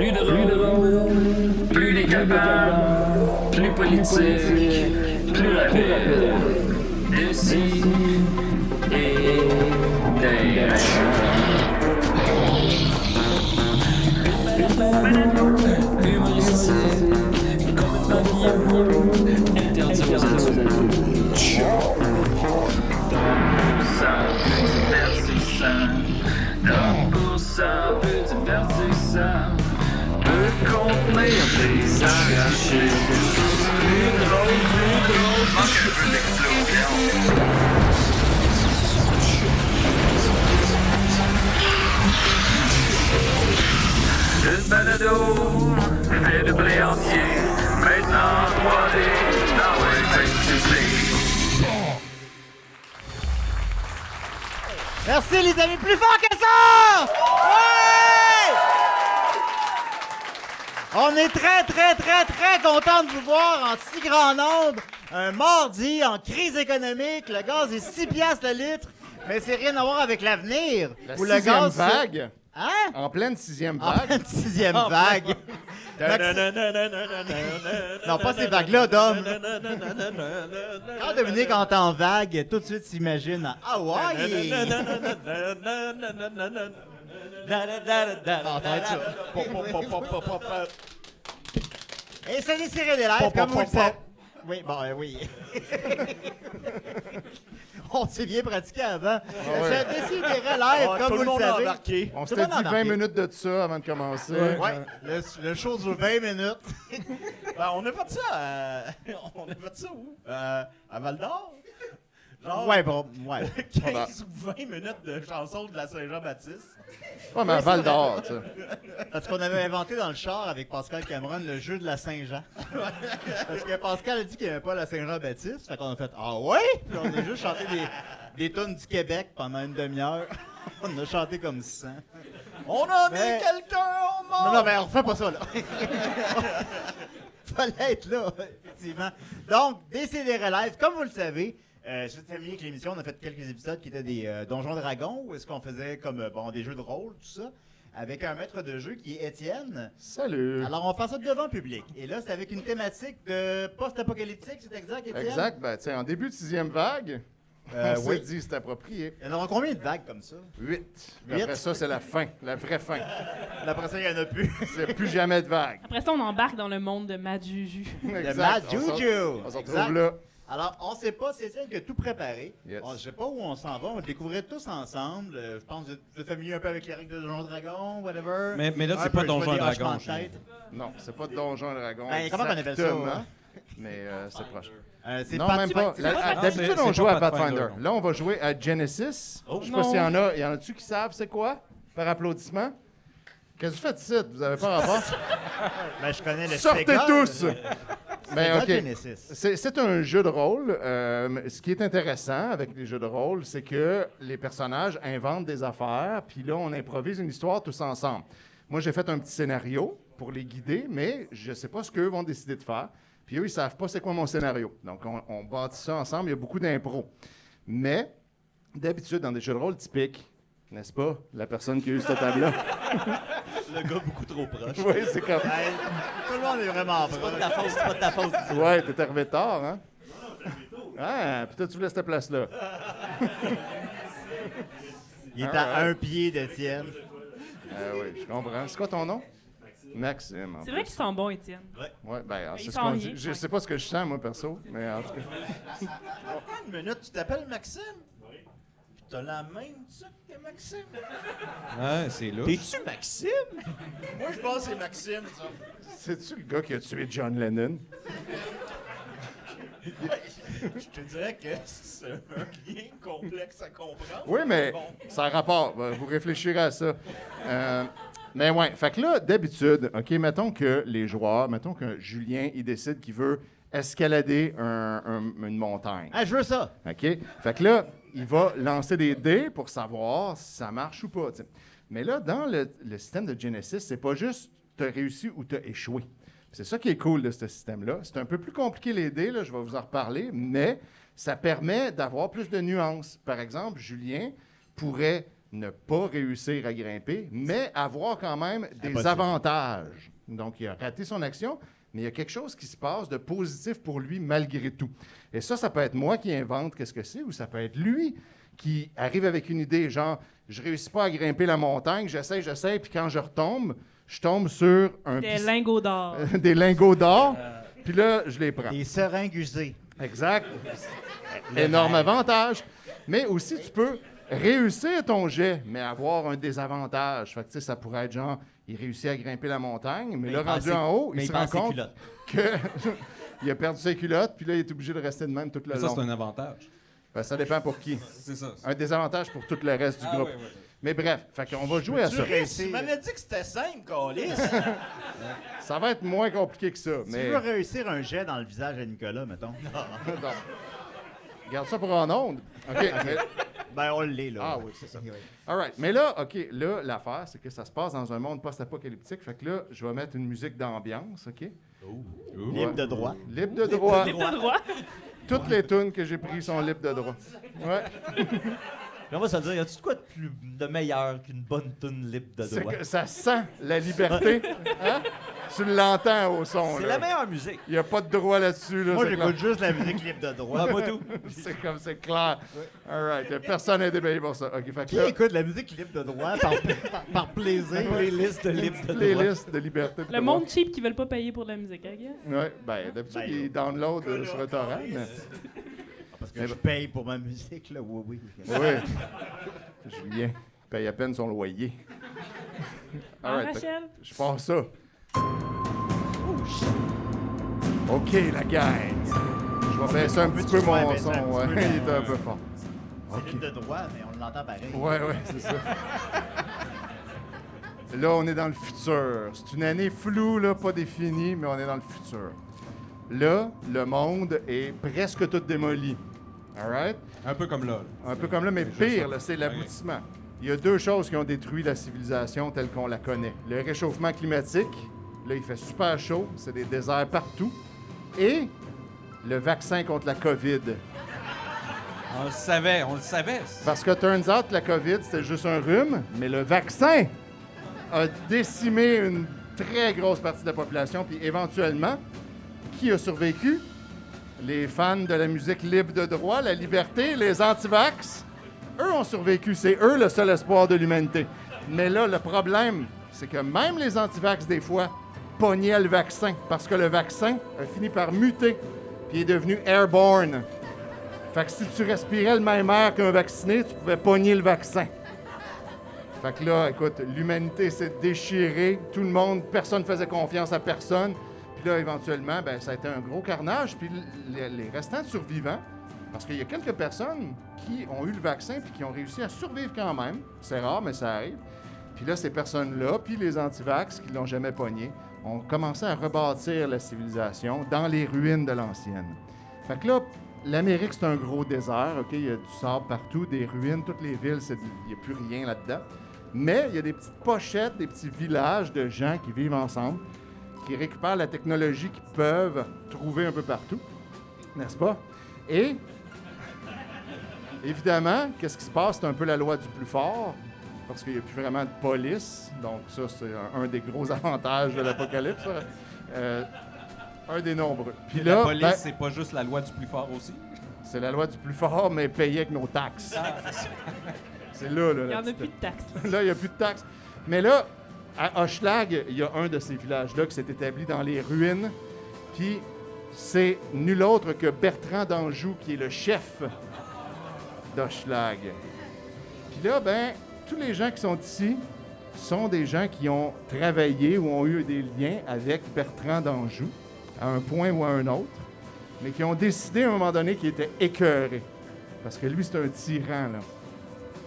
Plus drôle, plus décapable, plus politique, plus rapide. D'ici et d'ailleurs. Humoristique, complètement lié, interdit aux adultes. Divertissant, 30% peu divertissant, peut contenir des arachides. Plus drôle, manque un peu d'explosion. Une balado fait de blé entier, maintenant 3D dans les festivals. Merci les amis, plus fort que ça! Ouais! On est très content de vous voir en si grand nombre. Un mardi en crise économique, le gaz est 6 piastres le litre, mais c'est rien à voir avec l'avenir. La Où le sixième gaz, vague. Hein? En pleine sixième En vague. pleine sixième vague. Non, pas ces vagues-là, Dom. Quand Dominique entend vague, tout de suite s'imagine à Hawaï. Ah, ça va être ça. Et c'est les séries des lives, comme vous le savez. Oui, bon, oui. On s'est bien pratiqué avant. C'est décidé live, comme vous le savez. Embarqué. On Tout s'était le monde dit a 20 embarqué. minutes de ça avant de commencer. Ouais, le show dure 20 minutes. On a fait ça on a fait ça où? À Val-d'Or? Genre, Ouais, bon, ouais. 15 ou 20 minutes de chansons de la Saint-Jean-Baptiste. Ouais, mais à Val d'Or, tu sais. Parce qu'on avait inventé dans le char avec Pascal Cameron le jeu de la Saint-Jean. Parce que Pascal a dit qu'il n'y avait pas la Saint-Jean-Baptiste. Fait qu'on a fait Ah ouais? Puis on a juste chanté des tunes du Québec pendant une demi-heure. On a chanté comme ça. On a Mais- mis quelqu'un au monde! Non, mais on refait pas ça, là. Fallait être là, effectivement. Donc, Décidérez Live, comme vous le savez, juste terminé avec l'émission, on a fait quelques épisodes qui étaient des Donjons Dragons, où est-ce qu'on faisait comme des jeux de rôle, tout ça, avec un maître de jeu qui est Étienne. Salut. Alors, on fait ça devant le public. Et là, c'est avec une thématique de post-apocalyptique, c'est exact, Étienne? Exact. Ben, tu sais, en début de sixième vague, on s'est oui. dit c'est approprié. Il y en aura combien de vagues comme ça? 8. Huit? Après ça, c'est la fin, la vraie fin. Après ça, il n'y en a plus. C'est plus jamais de vague. Après ça, on embarque dans le monde de Mad Juju. Le Exact. Mad On s'en- Juju. On se Exact. retrouve là. Alors, on sait pas, c'est Étienne qui a tout préparé. Yes. Je sais pas où on s'en va, on va le découvrir tous ensemble. Je pense que vous êtes familier un peu avec les règles de Donjons Dragons, whatever. Mais là, Un c'est peu, pas je vois Donjons des Dragons, hochements de chez nous. tête. Non, c'est pas de Donjon et Dragon. Ben, comment on appelle ça, exactement, hein? Mais c'est proche. C'est Non, pas- même tu pas. vas- tu vas- D'habitude, c'est on pas joue à Pathfinder, Pathfinder. non. Là, on va jouer à Genesis. Je sais pas non. s'il y en a-tu qui savent c'est quoi? Par applaudissement. Qu'est-ce que vous faites ici? Vous avez pas rapport? Ben, je connais le Sortez Sega, tous! le Ben, Sega OK. Genesis. C'est un jeu de rôle. Ce qui est intéressant avec les jeux de rôle, c'est que les personnages inventent des affaires, puis là, on improvise une histoire tous ensemble. Moi, j'ai fait un petit scénario pour les guider, mais je sais pas ce qu'eux vont décider de faire. Puis eux, ils savent pas c'est quoi mon scénario. Donc, on bâtit ça ensemble. Il y a beaucoup d'impro. Mais, d'habitude, dans des jeux de rôle typiques, n'est-ce pas, la personne qui a eu cette table-là? Le gars beaucoup trop proche. Oui, c'est comme... Hey, tout le monde est vraiment C'est pas de proche. ta faute, c'est pas de ta faute. Ouais, t'es arrivé tard, hein? Ah, puis toi, tu voulais cette place-là. Il est à un pied d'Étienne. Oui, je comprends. C'est quoi ton nom? Maxime. en C'est vrai plus. qu'il sent bon, Étienne. Ouais, ben, Il c'est ce sent qu'on rien. dit. Je sais pas ce que je sens, moi, perso, mais en tout cas. Attends une minute, tu t'appelles Maxime? Oui. Puis t'as la même tuque que Maxime? Ouais, c'est là. T'es-tu Maxime? Moi, je pense que c'est Maxime, ça. C'est-tu le gars qui a tué John Lennon? Je te dirais que c'est un lien complexe à comprendre. Oui, mais Bon. ça a rapport. Vous réfléchirez à ça. Mais ouais, fait que là, d'habitude, OK, mettons que les joueurs, mettons que Julien, il décide qu'il veut escalader une montagne. Ah, je veux ça. OK? Fait que là, il va lancer des dés pour savoir si ça marche ou pas. t'sais. Mais là, dans le système de Genesis, c'est pas juste tu as réussi ou tu as échoué. C'est ça qui est cool de ce système-là. C'est un peu plus compliqué les dés, là, je vais vous en reparler, mais ça permet d'avoir plus de nuances. Par exemple, Julien pourrait ne pas réussir à grimper, mais avoir quand même des Impossible. avantages. Donc, il a raté son action, mais il y a quelque chose qui se passe de positif pour lui malgré tout. Et ça peut être moi qui invente qu'est-ce que c'est, ou ça peut être lui qui arrive avec une idée, genre, je réussis pas à grimper la montagne, j'essaie, puis quand je tombe sur Des lingots d'or. des lingots d'or, puis là, je les prends. Des seringues usées. Exact. Énorme avantage. Mais aussi, tu peux réussir ton jet, mais avoir un désavantage. Fait que, tu sais, ça pourrait être genre, il réussit à grimper la montagne, mais là, rendu en haut, il se rend compte qu'il a perdu ses culottes, puis là, il est obligé de rester de même tout le Ça, long. c'est un avantage. Ben, ça dépend pour qui. C'est ça. Un désavantage pour tout le reste du groupe. ouais, ouais. Mais bref, fait qu'on va jouer à ça. Tu m'avais dit que c'était simple, Calis. Ça va être moins compliqué que ça. Tu Mais veux réussir un jet dans le visage à Nicolas, mettons? Non. Garde ça pour en onde. OK. mais- Ben, on l'est, là. Ah oui, c'est ça. All right. Mais là, OK, là, l'affaire, c'est que ça se passe dans un monde post-apocalyptique. Fait que là, je vais mettre une musique d'ambiance, OK? Libre de droit. Libre de droit. T'as le droit. Toutes les tunes que j'ai prises sont libres de droit. Ouais. On va se le dire, y a-tu de quoi de meilleur qu'une bonne tune libre de C'est droit? que ça sent la liberté. Hein? Tu l'entends au son, C'est là. la meilleure musique. Il n'y a pas de droit là-dessus, là. Moi, c'est j'écoute clair. juste la musique libre de droit. Moi tout. C'est clair. All right. Personne n'est débaillé pour ça. OK, fait Qui que là, écoute la musique libre de droit par plaisir? Playlist de libre de droit. playlist de liberté de Le droit. monde cheap qui veulent pas payer pour de la musique, hein, gars? Ouais, ben d'habitude, ils download sur le torrent, mais... Parce que je paye pour ma musique, là. Oui, oui. Oui. Julien paye à peine son loyer. Hein, All right, fait que Rachel? je pars ça. OK, la gang. Je vais baisser un petit peu mon baisser son. un petit Ouais, peu, il est un peu fort. C'est libre de droit, mais on l'entend pareil. Ouais, c'est ça. Là, on est dans le futur. C'est une année floue, là, pas définie, mais on est dans le futur. Là, le monde est presque tout démoli. All right? Un peu comme là. Un peu comme là, mais C'est juste pire, ça. là, c'est l'aboutissement. Il y a deux choses qui ont détruit la civilisation telle qu'on la connaît. Le réchauffement climatique, là, il fait super chaud, c'est des déserts partout. Et le vaccin contre la COVID. On le savait. Parce que, turns out, la COVID, c'était juste un rhume, mais le vaccin a décimé une très grosse partie de la population, puis éventuellement, qui a survécu? Les fans de la musique libre de droit, la liberté, les anti-vax, eux ont survécu. C'est eux le seul espoir de l'humanité. Mais là, le problème, c'est que même les anti-vax, des fois, pognaient le vaccin, parce que le vaccin a fini par muter, puis est devenu airborne. Fait que si tu respirais le même air qu'un vacciné, tu pouvais pogner le vaccin. Fait que là, écoute, l'humanité s'est déchirée, tout le monde, personne faisait confiance à personne. Puis là, éventuellement, ben, ça a été un gros carnage. Puis les restants de survivants, parce qu'il y a quelques personnes qui ont eu le vaccin puis qui ont réussi à survivre quand même. C'est rare, mais ça arrive. Puis là, ces personnes-là, puis les antivax qui l'ont jamais pogné, ont commencé à rebâtir la civilisation dans les ruines de l'ancienne. Fait que là, l'Amérique, c'est un gros désert, OK? Il y a du sable partout, des ruines, toutes les villes, il n'y a plus rien là-dedans. Mais il y a des petites pochettes, des petits villages de gens qui vivent ensemble, qui récupèrent la technologie qu'ils peuvent trouver un peu partout, n'est-ce pas? Et, évidemment, qu'est-ce qui se passe? C'est un peu la loi du plus fort, parce qu'il n'y a plus vraiment de police. Donc ça, c'est un des gros avantages de l'apocalypse. Un des nombreux. Puis La là, police, ben, c'est pas juste la loi du plus fort aussi. c'est la loi du plus fort, mais payée avec nos taxes. C'est là, Il n'y la en a petite- plus de taxes. Là, il n'y a plus de taxes. Mais là, à Hochelag, il y a un de ces villages-là qui s'est établi dans les ruines. Puis c'est nul autre que Bertrand d'Anjou qui est le chef d'Hochelag. Puis là, ben, tous les gens qui sont ici sont des gens qui ont travaillé ou ont eu des liens avec Bertrand d'Anjou, à un point ou à un autre, mais qui ont décidé à un moment donné qu'il était écœuré. Parce que lui, c'est un tyran, là.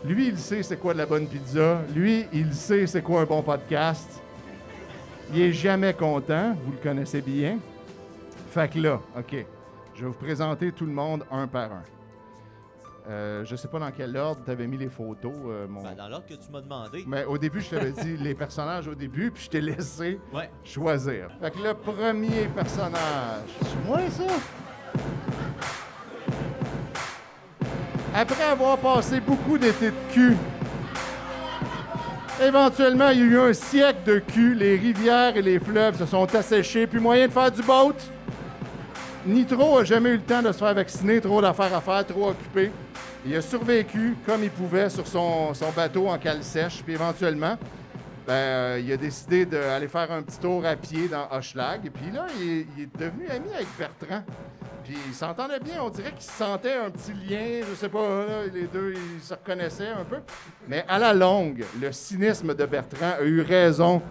Lui, il sait c'est quoi de la bonne pizza. Lui, il sait c'est quoi un bon podcast. Il est jamais content, vous le connaissez bien. Fait que là, OK, je vais vous présenter tout le monde un par un. Je sais pas dans quel ordre tu avais mis les photos. Ben, dans l'ordre que tu m'as demandé. Mais au début, je t'avais dit les personnages au début, puis je t'ai laissé Ouais. choisir. Fait que le premier personnage. C'est moi, ça? Après avoir passé beaucoup d'étés de cul Éventuellement, il y a eu un siècle de cul. Les rivières et les fleuves se sont asséchés. Plus moyen de faire du boat. Nitro a jamais eu le temps de se faire vacciner. Trop d'affaires à faire, trop occupé. Il a survécu comme il pouvait sur son bateau en cale sèche. Puis éventuellement, il a décidé d'aller faire un petit tour à pied dans Hochelag. Et puis là, il est devenu ami avec Bertrand. Puis ils s'entendaient bien. On dirait qu'ils sentaient un petit lien. Je sais pas, là, les deux, ils se reconnaissaient un peu. Mais à la longue, le cynisme de Bertrand a eu raison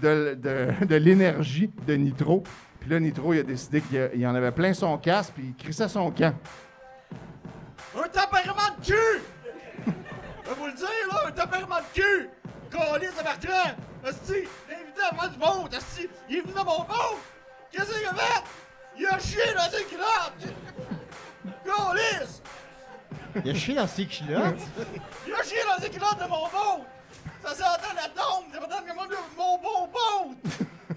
de l'énergie de Nitro. Puis là, Nitro, il a décidé qu'il en avait plein son casque, puis il crissait son camp. Un tempérament de cul! Je vais vous le dire, là, un tempérament de cul! Câlisse de Bertrand! Asti, l'invité à faire du monde! Asti, il est venu dans mon boat! Qu'est-ce qu'il a fait? Il a chié dans ses culottes! Câlisse! Il a chié dans ses culottes. Il a chié dans ses culottes de mon boat! Ça s'entend la tombe! Ça s'entend comme mon beau boat!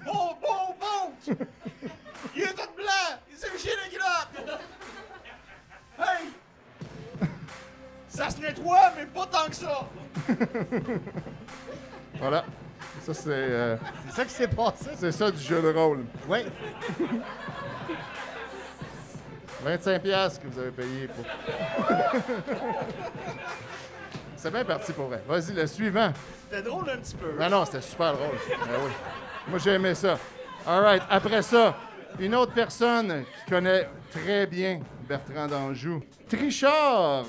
Mon beau boat! Il est tout blanc! Il s'est chié dans les culottes! Hey! Ça se nettoie, mais pas tant que ça! Voilà. Ça, c'est C'est ça qui s'est passé. c'est ça du jeu de rôle. Oui. 25$ que vous avez payé pour... C'est bien parti pour vrai. Vas-y, le suivant. C'était drôle un petit peu. Ah non, c'était super drôle. Ben oui. Moi, j'ai aimé ça. All right. Après ça, une autre personne qui connaît très bien Bertrand d'Anjou. Trichard,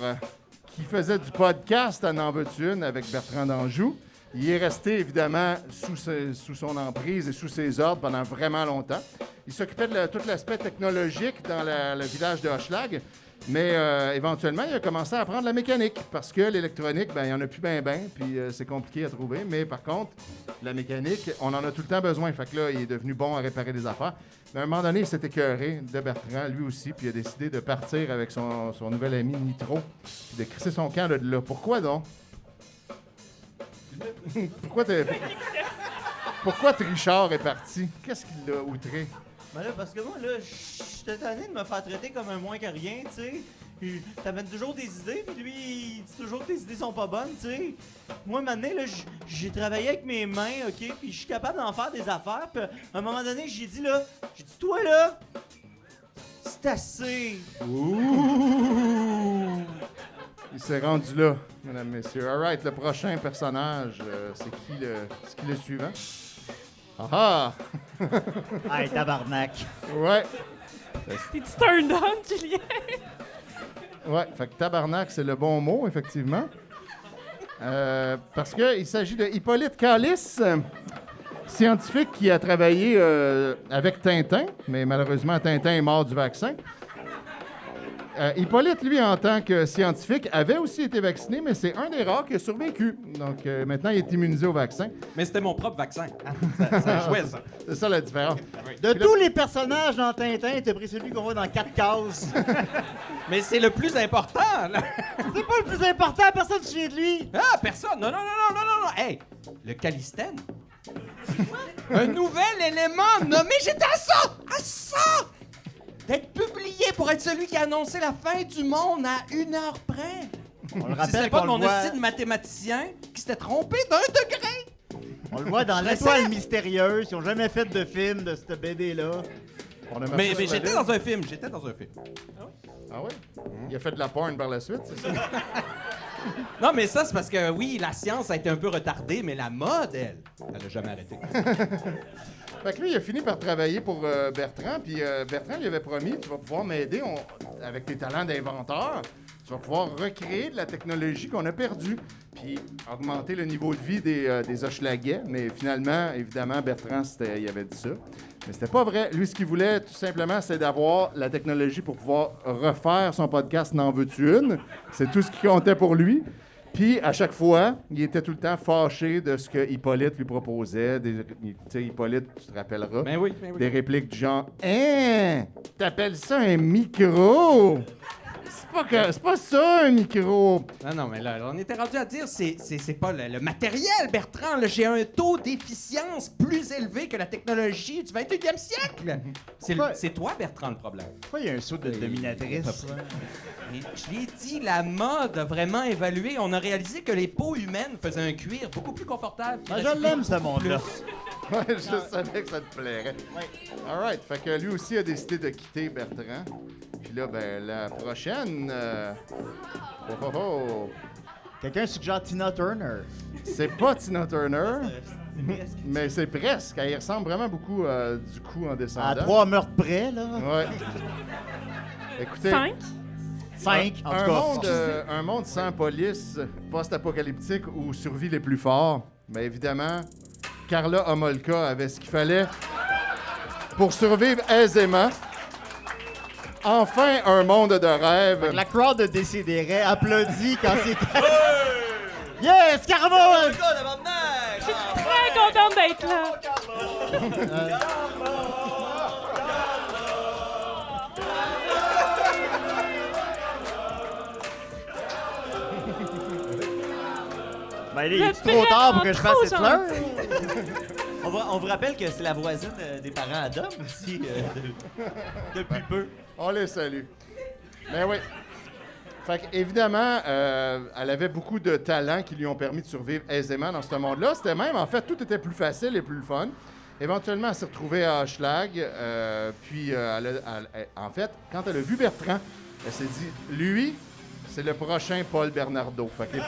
qui faisait du podcast à N'en veux-tu une avec Bertrand d'Anjou. Il est resté, évidemment, sous son emprise et sous ses ordres pendant vraiment longtemps. Il s'occupait de tout l'aspect technologique dans le village de Hochelag. Mais éventuellement, il a commencé à apprendre la mécanique parce que l'électronique, il n'y en a plus ben, puis c'est compliqué à trouver. Mais par contre, la mécanique, on en a tout le temps besoin. Fait que là, il est devenu bon à réparer des affaires. Mais à un moment donné, il s'est écœuré de Bertrand, lui aussi, puis il a décidé de partir avec son nouvel ami Nitro, puis de crisser son camp de là. Pourquoi donc? Pourquoi Trichard est parti? Qu'est-ce qui l'a outré? Ben là, parce que moi, là, j'étais tanné de me faire traiter comme un moins que rien, tu sais. Puis t'amènes toujours des idées, puis lui, il dit toujours que tes idées sont pas bonnes, tu sais. Moi, maintenant, là, j'ai travaillé avec mes mains, OK, puis je suis capable d'en faire des affaires. Puis à un moment donné, j'ai dit, toi, là, c'est assez. Ouh! Il s'est rendu là, mesdames, messieurs. All right, le prochain personnage, c'est qui le suivant? Ah ah! Hey, tabarnak. Ouais. T'es-tu turned on, Julien? Ouais, fait que tabarnak, c'est le bon mot, effectivement. Parce qu'il s'agit de Hippolyte Calice, scientifique qui a travaillé avec Tintin, mais malheureusement, Tintin est mort du vaccin. Hippolyte, lui, en tant que scientifique, avait aussi été vacciné, mais c'est un des rares qui a survécu. Donc, maintenant, il est immunisé au vaccin. Mais c'était mon propre vaccin. Ça jouait, ça. C'est ça la différence. De tous les personnages dans Tintin, t'as pris celui qu'on voit dans 4 cases. Mais c'est le plus important, là. C'est pas le plus important, personne ne se souvient de lui. Ah, personne! Non. Hey, le Calistène. Un nouvel élément nommé, j'étais à ça! D'être publié pour être celui qui a annoncé la fin du monde à 1 heure près. On le Si rappelle c'était pas qu'on mon le voit, hostie de mathématicien qui s'était trompé d'1 degré. on le voit dans L'Étoile mystérieuse. Ils ont jamais fait de film de cette BD-là. On a marqué Mais sur la j'étais liste. dans un film, Ah ouais? Il a fait de la porn par la suite, c'est ça? Non, mais ça, c'est parce que, oui, la science a été un peu retardée, mais la mode, elle a jamais arrêté. Fait que lui, il a fini par travailler pour Bertrand, puis Bertrand lui avait promis, tu vas pouvoir m'aider avec tes talents d'inventeur, tu vas pouvoir recréer de la technologie qu'on a perdue, puis augmenter le niveau de vie des Hochelagais. Mais finalement, évidemment, Bertrand, il avait dit ça. Mais c'était pas vrai. Lui, ce qu'il voulait, tout simplement, c'est d'avoir la technologie pour pouvoir refaire son podcast N'en veux-tu une? C'est tout ce qui comptait pour lui. Puis, à chaque fois, il était tout le temps fâché de ce que Hippolyte lui proposait. Tu sais, Hippolyte, tu te rappelleras. Ben oui. Des répliques du genre « Hein? T'appelles ça un micro? C'est pas ça, un micro. Non, mais là, on était rendu à dire c'est pas le matériel, Bertrand. Là, j'ai un taux d'efficience plus élevé que la technologie du 21e siècle. C'est toi, Bertrand, le problème. Pourquoi il y a un saut de dominatrice? Mais je l'ai dit, la mode a vraiment évalué. On a réalisé que les peaux humaines faisaient un cuir beaucoup plus confortable. qui Ah, je respire l'aime, ce monde-là. Ouais, je savais que ça te plairait. All right. Fait que lui aussi a décidé de quitter Bertrand. Puis là, ben, la prochaine... Quelqu'un suggère Tina Turner. C'est pas Tina Turner, mais c'est presque. Elle y ressemble vraiment beaucoup du coup en descendant. À 3 meurtres près, là. Ouais. Écoutez, 5. 5, en tout cas. un monde sans police, post-apocalyptique où survit les plus forts. Mais évidemment, Karla Homolka avait ce qu'il fallait pour survivre aisément. Enfin, un monde de rêve. La crowd de Décideret applaudit quand c'est... Yes, Carmel! Très contente d'être là. Ben, il est trop tard pour que je fasse trop cette fleur? On vous rappelle que c'est la voisine des parents à Dom aussi, depuis peu. On les salue. Mais oui. Fait évidemment, elle avait beaucoup de talents qui lui ont permis de survivre aisément dans ce monde-là. C'était même, en fait, tout était plus facile et plus fun. Éventuellement, elle s'est retrouvée à Hochelag. Puis, en fait, quand elle a vu Bertrand, elle s'est dit, lui, c'est le prochain Paul Bernardo. Fait que,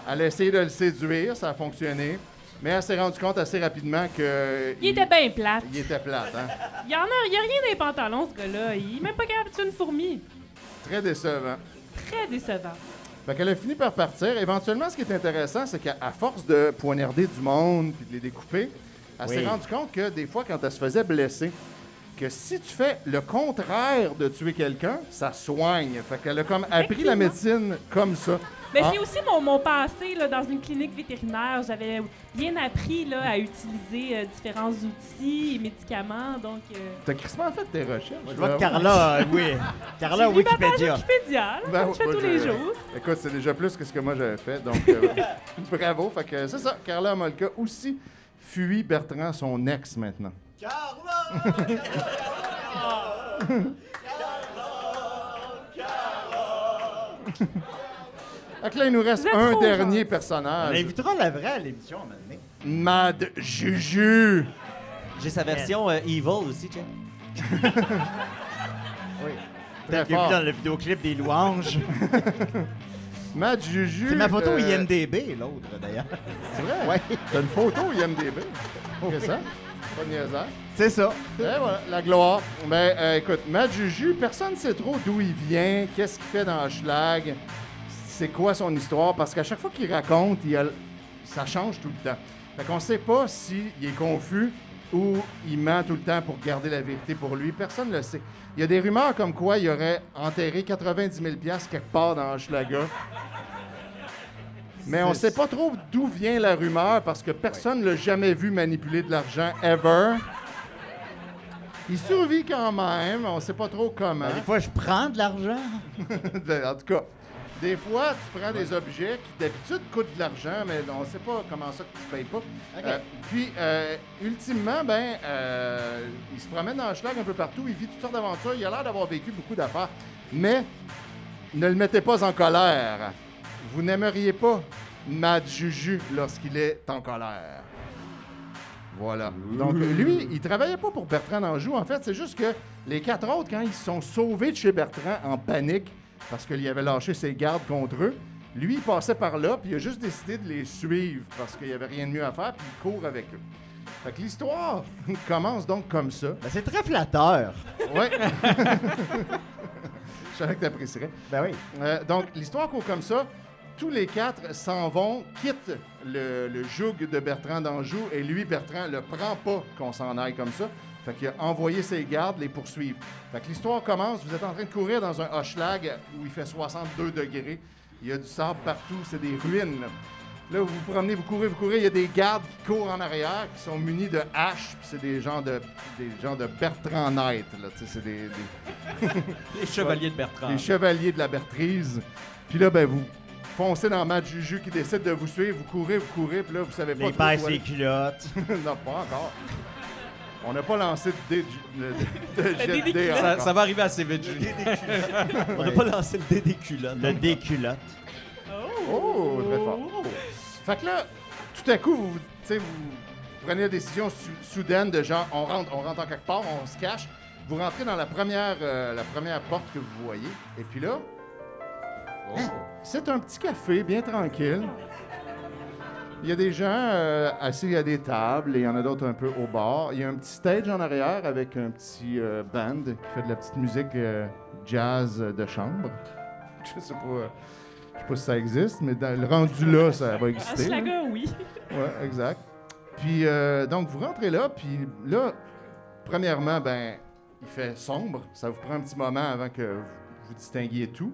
elle a essayé de le séduire, ça a fonctionné. Mais elle s'est rendue compte assez rapidement que... Il était bien plate. Il était plate, hein? Il y a rien dans les pantalons, ce gars-là. Il est même pas capable de tuer une fourmi. Très décevant. Très décevant. Fait qu'elle a fini par partir. Éventuellement, ce qui est intéressant, c'est qu'à force de poignarder du monde puis de les découper, elle s'est rendue compte que des fois, quand elle se faisait blesser, que si tu fais le contraire de tuer quelqu'un, ça soigne. Fait qu'elle a comme appris la médecine comme ça. Mais Ah. c'est aussi mon passé là, dans une clinique vétérinaire. J'avais bien appris là, à utiliser différents outils et médicaments. Donc, T'as crissement fait tes recherches. Je vois que Carla, oui. Carla, j'ai lu ma page Wikipédia. Wikipédia, là, Ben, comme je fais moi, tous les jours. Écoute, c'est déjà plus que ce que moi j'avais fait, donc bravo. Fait que c'est ça, Karla Homolka aussi fuit Bertrand, son ex maintenant. Fait que là, il nous reste Vous êtes un trop dernier gentil. On personnage. invitera la vraie à l'émission, à un moment donné. Mad Juju. J'ai sa version Evil aussi, tiens. Très J'ai vu fort. dans le vidéoclip des louanges. Mad Juju. C'est ma photo IMDB, l'autre, d'ailleurs. C'est vrai? Ouais. T'as une photo IMDB. Qu'est-ce que ça? Pas de niaisaire. C'est ça. Et voilà, la gloire. Ben, écoute, Mad Juju, personne ne sait trop d'où il vient, qu'est-ce qu'il fait dans Hochelag, c'est quoi son histoire, parce qu'à chaque fois qu'il raconte, ça change tout le temps. Fait qu'on sait pas s'il est confus ou il ment tout le temps pour garder la vérité pour lui. Personne ne le sait. Il y a des rumeurs comme quoi il aurait enterré 90 000 $ quelque part dans Hochelaga. Mais on sait pas trop d'où vient la rumeur parce que personne ne l'a jamais vu manipuler de l'argent, ever. Il survit quand même, on sait pas trop comment. Des fois, je prends de l'argent. En tout cas, des fois, tu prends des objets qui d'habitude coûtent de l'argent, mais on sait pas comment ça que tu payes pas. Puis, ultimement, il se promène dans le schlag un peu partout, il vit toutes sortes d'aventures, il a l'air d'avoir vécu beaucoup d'affaires. Mais ne le mettez pas en colère. Vous n'aimeriez pas Mad Juju lorsqu'il est en colère. Voilà. Donc, lui, il travaillait pas pour Bertrand d'Anjou. En fait, c'est juste que les 4 autres, quand ils se sont sauvés de chez Bertrand en panique, parce qu'il avait lâché ses gardes contre eux, lui, il passait par là, puis il a juste décidé de les suivre, parce qu'il n'y avait rien de mieux à faire, puis il court avec eux. Fait que l'histoire commence donc comme ça. Ben, c'est très flatteur. Ouais. Je savais que tu apprécierais. Ben oui. Donc, l'histoire court comme ça. Tous les 4 s'en vont, quittent le joug de Bertrand d'Anjou, et lui, Bertrand, le prend pas qu'on s'en aille comme ça. Fait qu'il a envoyé ses gardes les poursuivre. Fait que l'histoire commence, vous êtes en train de courir dans un Hochelag où il fait 62 degrés. Il y a du sable partout, c'est des ruines. Là. Là, vous vous promenez, vous courez. Il y a des gardes qui courent en arrière, qui sont munis de haches, puis c'est des gens de Bertrand Knight, là. Tu sais, c'est des Les chevaliers de Bertrand. les chevaliers de la Bertrise. Puis là, ben, vous foncez dans Matt Juju qui décide de vous suivre. Vous courez, puis là, vous savez pas Les trop pailles où ses aller. culottes. Non, pas encore. On n'a pas lancé de jet dé de dé Ça, encore. ça va arriver assez vite, Julien. On n'a pas lancé le dé des culottes. Le déculotte. Oh, très fort. Fait que là, tout à coup, tu sais, vous prenez la décision soudaine de genre, on rentre en quelque part, on se cache. Vous rentrez dans la première porte que vous voyez. Et puis là, c'est un petit café bien tranquille. Il y a des gens assis à des tables et il y en a d'autres un peu au bar. Il y a un petit stage en arrière avec un petit band qui fait de la petite musique jazz de chambre. Je sais pas si ça existe, mais dans le rendu là, ça va exister. Hochelaga, oui. Ouais, exact. Puis, donc, vous rentrez là, puis là, premièrement, ben, il fait sombre. Ça vous prend un petit moment avant que vous distinguiez tout.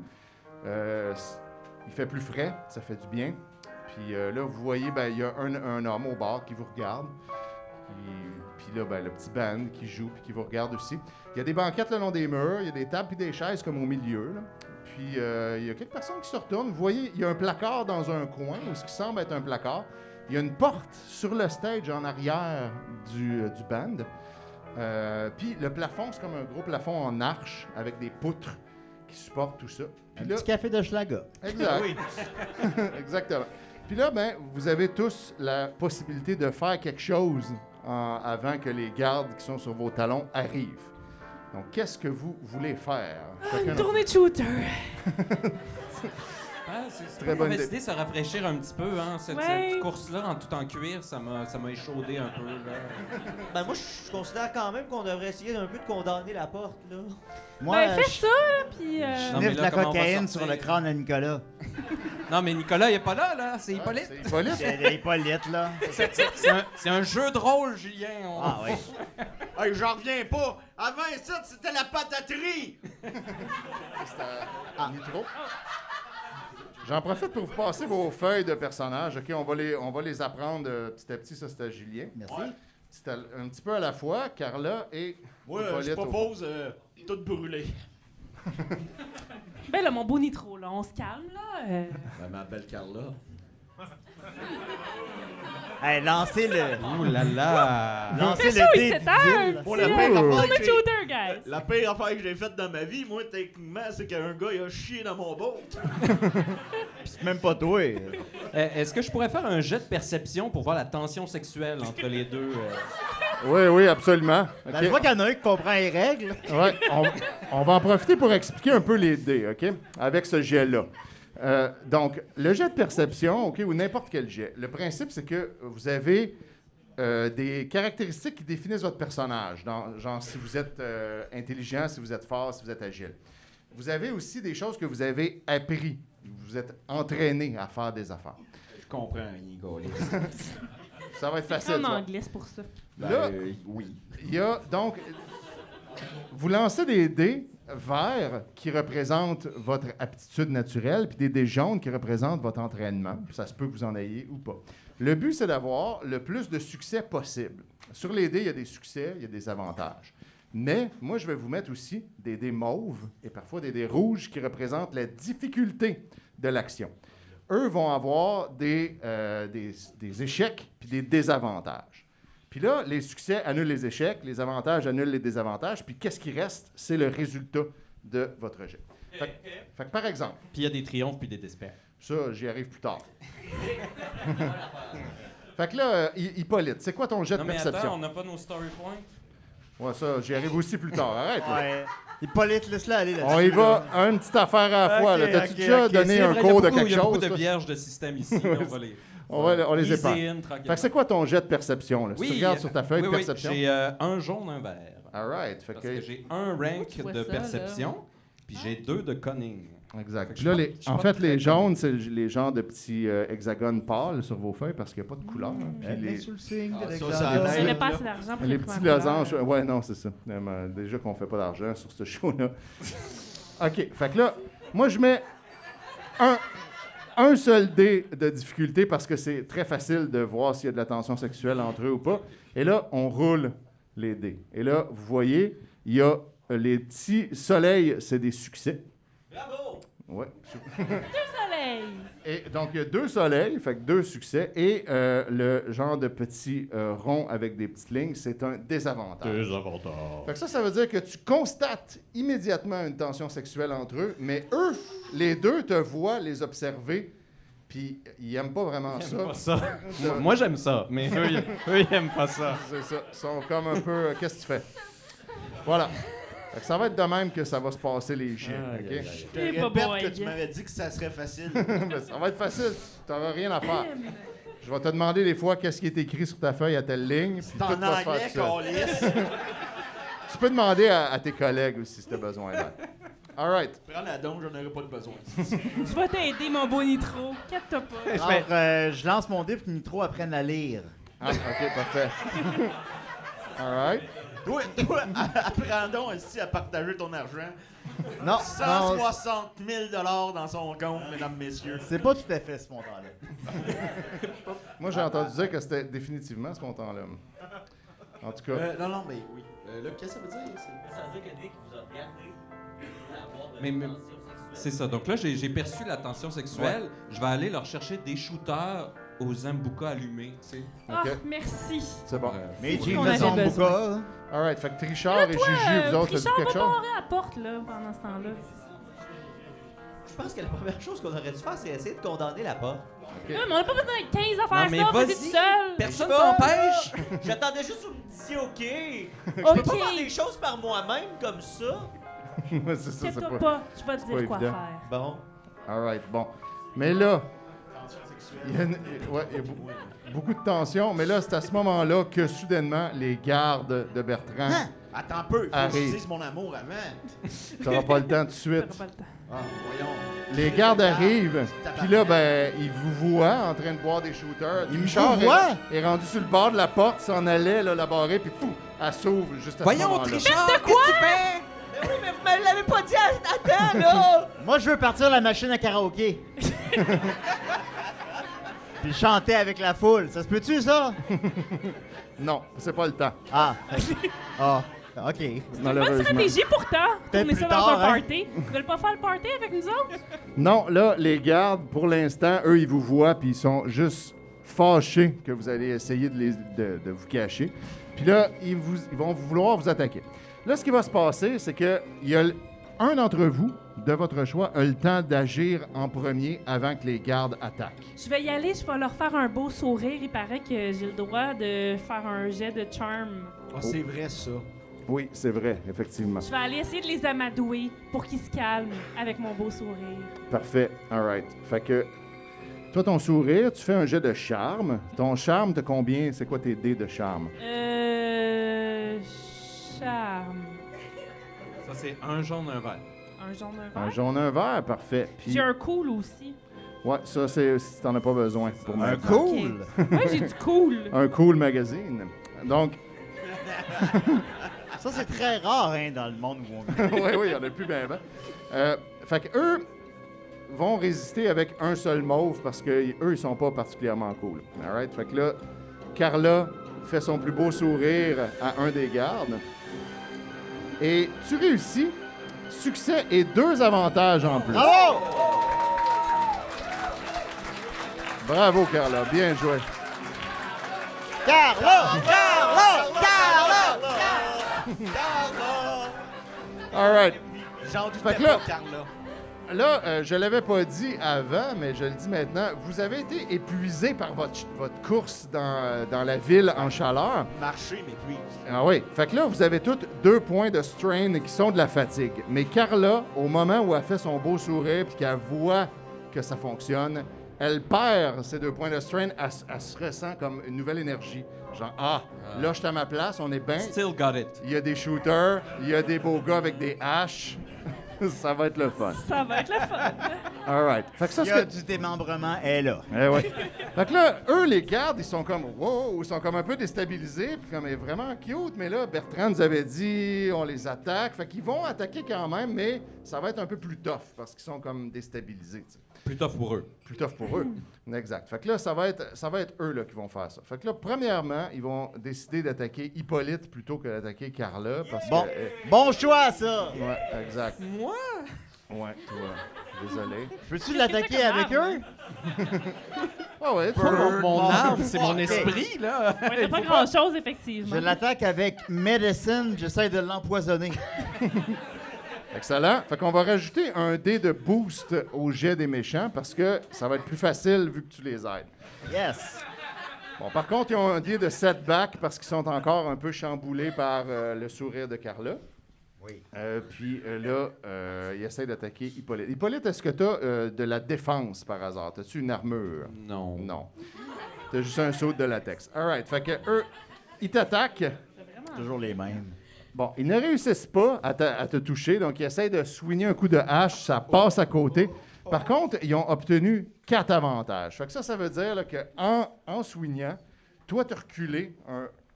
Il fait plus frais, ça fait du bien. Puis là, vous voyez, ben, il y a un homme au bar qui vous regarde. Puis là, ben, le petit band qui joue puis qui vous regarde aussi. Il y a des banquettes le long des murs, il y a des tables puis des chaises comme au milieu, là. Puis il y a quelques personnes qui se retournent. Vous voyez, il y a un placard dans un coin, ou ce qui semble être un placard. Il y a une porte sur le stage en arrière du band. Puis le plafond, c'est comme un gros plafond en arche avec des poutres qui supportent tout ça. Puis Un là, petit café de Schlaga. exact. Exactement. Puis là, ben, vous avez tous la possibilité de faire quelque chose avant que les gardes qui sont sur vos talons arrivent. Donc, qu'est-ce que vous voulez faire? Chacun Une tournée de shooter. Ah, c'est Très très bonne bonne idée. idée, se rafraîchir un petit peu, hein. Cette Ouais. course-là, en tout en cuir, ça m'a échaudé un peu, là. Ben moi, je considère quand même qu'on devrait essayer un peu de condamner la porte, là. Moi, Ben, fais je ça, là, puis... Non, mais sniffe là, la comment on va cocaïne sortir? sur le crâne à Nicolas. Non, mais Nicolas, il est pas là, c'est Hippolyte. C'est Hippolyte. C'est Hippolyte, là. C'est un jeu de rôle, Julien. Ah oui. Hey, j'en reviens pas. Avant ça, c'était la pataterie. Nitro. J'en profite pour vous passer vos feuilles de personnages. OK, on va les apprendre petit à petit. Ça, c'était Julien. Merci. Un petit peu à la fois, Carla et Moi, Hippolyte je au fond. propose tout brûler. Ben là, mon beau nitro, là, on se calme, là. Ma belle Carla. Hey, lancez le... Ouh là là. Lancez C'est chaud, le il dé s'éteint, d'Idylle. Pour petit, la pire affaire tournée que de j'ai- shooter, guys. La pire affaire que j'ai faite dans ma vie, moi, techniquement, c'est qu'un gars, il a chié dans mon boat. C'est même pas toi. Est-ce que je pourrais faire un jet de perception pour voir la tension sexuelle entre les deux? Oui, absolument. Ben, OK. je vois qu'il y en a un qui comprend les règles. Ouais, on va en profiter pour expliquer un peu les dés, OK? Avec ce jet-là. Donc, le jet de perception, OK, ou n'importe quel jet, le principe, c'est que vous avez des caractéristiques qui définissent votre personnage. Genre, si vous êtes intelligent, si vous êtes fort, si vous êtes agile. Vous avez aussi des choses que vous avez appris. Vous êtes entraîné à faire des affaires. Je comprends rien, gars. Ça va être C'est facile, en ça. anglais, c'est pour ça. Là, oui. il y a donc... Vous lancez des dés verts qui représentent votre aptitude naturelle, puis des dés jaunes qui représentent votre entraînement. Puis ça se peut que vous en ayez ou pas. Le but, c'est d'avoir le plus de succès possible. Sur les dés, il y a des succès, il y a des avantages. Mais moi, je vais vous mettre aussi des dés mauves et parfois des dés rouges qui représentent la difficulté de l'action. Eux vont avoir des échecs puis des désavantages. Puis là, les succès annulent les échecs, les avantages annulent les désavantages, puis qu'est-ce qui reste? C'est le résultat de votre jet. Fait que par exemple, Puis il y a des triomphes puis des désespères. ça, j'y arrive plus tard. Fait que là, Hippolyte, c'est quoi ton jet Non, de mais perception? attends, on n'a pas nos story points. Ouais, ça, j'y arrive aussi plus tard. Arrête, là. Ouais. Hippolyte, laisse-la aller là-dessus. On y va là. une petite affaire à la fois. là. Ok, T'as-tu ok, déjà ok. donné C'est un vrai, cours de il y a quelque beaucoup chose? de toi? vierges de système ici. On On les easy épargne. in, tranquillement. Fait que c'est quoi ton jet de perception? Là? Si tu regardes sur ta feuille de oui, perception. J'ai un jaune, un vert. All right. Fait Parce que... que j'ai un rank tu vois de ça, perception, puis j'ai 2 de cunning. Exact. Fait que Puis là, je suis en pas fait, très les connu. jaunes, c'est les genres de petits hexagones pâles sur vos feuilles parce qu'il n'y a pas de couleur. hein. Puis les, Sur le signe de ça, l'examen. ça On aide. n'avait pas assez d'argent pour les les petits premières losanges. couleurs. Ouais, non, c'est ça. Déjà qu'on fait pas d'argent sur ce show-là. OK. Fait que là, moi, je mets un seul dé de difficulté parce que c'est très facile de voir s'il y a de la tension sexuelle entre eux ou pas. Et là, on roule les dés. Et là, vous voyez, il y a les petits soleils, c'est des succès. Bravo! Ouais. Deux soleils! Et donc, il y a 2 soleils, fait que 2 succès. Et le genre de petit rond avec des petites lignes, c'est un désavantage. Fait que ça veut dire que tu constates immédiatement une tension sexuelle entre eux, mais eux, les deux, te voient les observer, puis ils aiment pas vraiment ça. J'aime pas ça. Moi, j'aime ça, mais eux, ils aiment pas ça. C'est ça. Ils sont comme un peu... qu'est-ce que tu fais? Voilà. Fait que ça va être de même que ça va se passer les chiens, OK? Je te Eh, pas répète boy. que tu m'avais dit que ça serait facile. Ben, ça va être facile. Tu n'auras rien à faire. Je vais te demander des fois qu'est-ce qui est écrit sur ta feuille à telle ligne, puis C'est tout en va se faire anglais, tout seul. câlisse. Tu peux demander à tes collègues aussi si tu as besoin d'aide. All right. Prends la donne, j'en aurais pas de besoin. Je vais t'aider, mon beau Nitro. Inquiète-toi pas. Alors, je lance mon dé pour que Nitro apprenne à lire. Ah, OK, parfait. All right. Toi, apprends donc aussi à partager ton argent. Non, non, 160 000 dans son compte, mesdames, messieurs. c'est pas tout à fait ce montant-là. Moi, j'ai entendu dire que c'était définitivement ce montant-là. En tout cas, Non, mais oui. Là, qu'est-ce que ça veut dire? Ça veut dire que dès qu'il vous a regardé, vous allez avoir de Mais- la tension sexuelle. C'est ça. Donc là, j'ai perçu la tension sexuelle. Je vais aller leur chercher des shooters aux Zambuca allumés, tu sais. Ah, OK. merci. c'est bon. Mais ce Jim qu'on met son avait besoin. bouca. All right. Fait que Trichard et Juju, vous autres, faites Richard quelque va chose? barrer à la porte, là, pendant ce temps-là. Je pense que la première chose qu'on aurait dû faire, c'est essayer de condamner la porte. Ouais, mais on n'a pas besoin d'être 15 à faire Non, mais ça, vas-y vas-y. tout seul. Personne Je sais pas. t'empêche. J'attendais juste où vous me disiez OK. Je Ok. peux pas faire des choses par moi-même comme ça. Ouais, c'est ça, c'est Inquiète-toi pas... pas, je vais te pas dire quoi évident. faire. Bon. All right, bon. Mais là, il y a, beaucoup de tension, mais là, c'est à ce moment-là que soudainement, les gardes de Bertrand, Attends un peu, faut que je Arrive. dise mon amour avant. tu n'auras pas le temps tout de suite. T'auras pas le temps. Ah, voyons. Les gardes arrivent, puis là, ben, ils vous voient en train de boire des shooters. Ils me Trichard voient? est rendu sur le bord de la porte, s'en allait, là, la barrer, puis pouf, elle s'ouvre juste à ce Voyons, moment-là. Trichard, qu'est-ce que tu fais? Mais oui, mais vous me l'avez pas dit à temps, là! Moi, je veux partir la machine à karaoké. Puis chanter avec la foule. Ça se peut-tu, ça? Non, c'est pas le temps, Ah. Ah. OK. Bonne malheureusement. stratégie pourtant. Peut-être Tourner plus ça tard, dans un hein. party. Ils veulent pas faire le party avec nous autres? Non, là, les gardes, pour l'instant, eux, ils vous voient, puis ils sont juste fâchés que vous allez essayer de vous cacher. Puis là, ils vont vouloir vous attaquer. Là, ce qui va se passer, c'est que il y a un d'entre vous, de votre choix, a le temps d'agir en premier avant que les gardes attaquent. Je vais y aller, je vais leur faire un beau sourire. Il paraît que j'ai le droit de faire un jet de charm. Ah, c'est vrai, ça. Oui, c'est vrai, effectivement. Je vais aller essayer de les amadouer pour qu'ils se calment avec mon beau sourire. Parfait, all right. Fait que, toi, ton sourire, tu fais un jet de charme. Ton charme, t'as combien? C'est quoi tes dés de charme? Charme. Ça, c'est un jaune, un vert. Un jaune, un Un vert. jaune, un vert, parfait. Puis, J'ai un cool aussi. ouais, ça, c'est si t'en as pas besoin pour Un maintenant. cool. Ouais, j'ai du cool. Un cool magazine. Donc, Ça, c'est très rare, hein, dans le monde où on vit. oui, il y en a plus bien. Fait que eux vont résister avec un seul mauve parce que eux, ils sont pas particulièrement cool. All right? Fait que là, Carla fait son plus beau sourire à un des gardes. Et tu réussis. Succès et 2 avantages en plus. Bravo! Bravo, Carla. Bien joué. Carla! Carla! All right. J'en Fait doutais que là- pas, Carla. Là, je l'avais pas dit avant, mais je le dis maintenant. Vous avez été épuisé par votre course dans la ville en chaleur. Marcher, mais puis. Ah oui. Fait que là, vous avez toutes 2 points de strain qui sont de la fatigue. Mais Carla, au moment où elle fait son beau sourire puis qu'elle voit que ça fonctionne, elle perd ces 2 points de strain. Elle se ressent comme une nouvelle énergie. Genre, là, je suis à ma place, on est bien. Still got it. Il y a des shooters, il y a des beaux gars avec des haches. Ça va être le fun. Ça va être le fun. All right. Fait que ça, Il y c'est a du démembrement, elle est là. Eh oui. Fait que là, eux, les gardes, ils sont comme, wow, ils sont comme un peu déstabilisés, puis comme, est vraiment cute, mais là, Bertrand nous avait dit, on les attaque. Fait qu'ils vont attaquer quand même, mais ça va être un peu plus tough, parce qu'ils sont comme déstabilisés, tu sais. Plus tough pour eux. Plus tough pour eux. Exact. Fait que là, ça va être eux là, qui vont faire ça. Fait que là, premièrement, ils vont décider d'attaquer Hippolyte plutôt que d'attaquer Carla. Parce Bon. que. Bon choix, ça! Ouais, exact. Moi? Ouais, toi. Désolé. Peux-tu l'attaquer avec eux? Ah ouais, tu Pas peux. mon arme, c'est mon Ok. esprit, là. Ouais, c'est pas grand-chose, effectivement. Je l'attaque avec Medicine, j'essaie de l'empoisonner. Excellent. Fait qu'on va rajouter un dé de boost au jet des méchants parce que ça va être plus facile vu que tu les aides. Yes! Bon, par contre, ils ont un dé de setback parce qu'ils sont encore un peu chamboulés par le sourire de Carla. Oui. Puis là, ils essaient d'attaquer Hippolyte. Hippolyte, est-ce que tu as de la défense par hasard? As-tu une armure? Non. Non. Tu as juste un saut de latex. All right. Fait que eux, ils t'attaquent. Toujours les mêmes. Bon, ils ne réussissent pas à te toucher, donc ils essayent de soigner un coup de hache, ça passe à côté. Par contre, ils ont obtenu 4 avantages. Fait que ça veut dire là, que en soignant, toi, tu as reculé,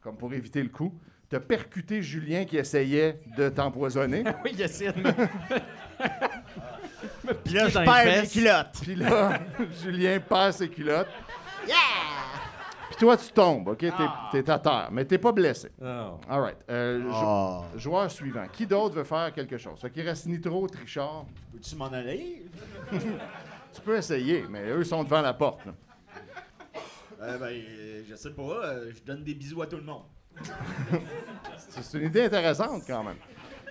comme pour éviter le coup, tu as percuté Julien qui essayait de t'empoisonner. Oui, il essaie de me Puis là, je dans les perds mes fesses. culottes. Puis là, Julien perd ses culottes. Puis toi, tu tombes, OK? T'es à terre, mais t'es pas blessé. Oh. All right. Joueur suivant. Qui d'autre veut faire quelque chose? Fait qu'il reste Nitro, Trichard. Peux-tu m'en aller? Tu peux essayer, mais eux sont devant la porte. là. Je sais pas. Je donne des bisous à tout le monde. C'est une idée intéressante quand même.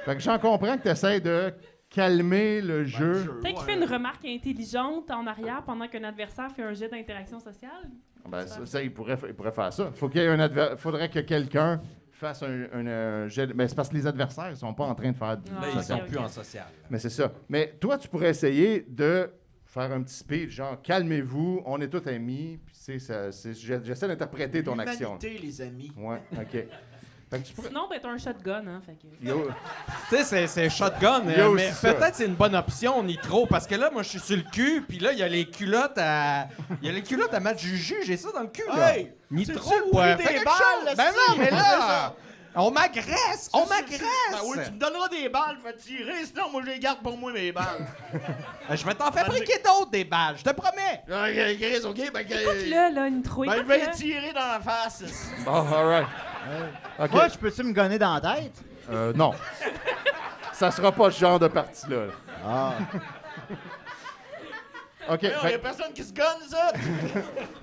Fait que j'en comprends que tu essaies de calmer le jeu. Peut-être qu'il fait une remarque intelligente en arrière pendant qu'un adversaire fait un jet d'interaction sociale. Ben, ça, il pourrait faire ça. Faut qu'il y ait faudrait que quelqu'un fasse un jet. Mais c'est parce que les adversaires ils sont pas en train de faire du Ah, Là, ils social. sont plus en social. Mais c'est ça. Mais toi, tu pourrais essayer de faire un petit speech, genre calmez-vous, on est tous amis. Puis j'essaie d'interpréter ton action. L'humanité, les amis. Ouais, ok. Fait que tu pourrais. Sinon, ben, t'as un shotgun, hein. Fait que... Yo, Tu sais, c'est shotgun, Il y a mais aussi ça. peut-être c'est une bonne option, Nitro, parce que là, moi, je suis sur le cul, puis là, il y a les culottes à... Il y a les culottes à Matt Juju, j'ai ça dans le cul, là. Hey! Nitro, tu le prix fais des quelque balles, chose. là, Ben si. non, mais C'est là, ça. on m'agresse, on m'agresse. Ben oui, tu me donneras des balles, fais tirer, sinon moi je les garde pour moi mes balles. Je vais t'en fabriquer d'autres, des balles, je te promets. Chris, ok, ben Écoute-le, là, Nitro, ben, je écoute-le. vais tirer dans la face. bon, all right. Ok. Moi, je peux-tu me gonner dans la tête? Non. Ça sera pas ce genre de partie-là. là. Ah. OK. Il y a Fait, personne qui se gonne, ça.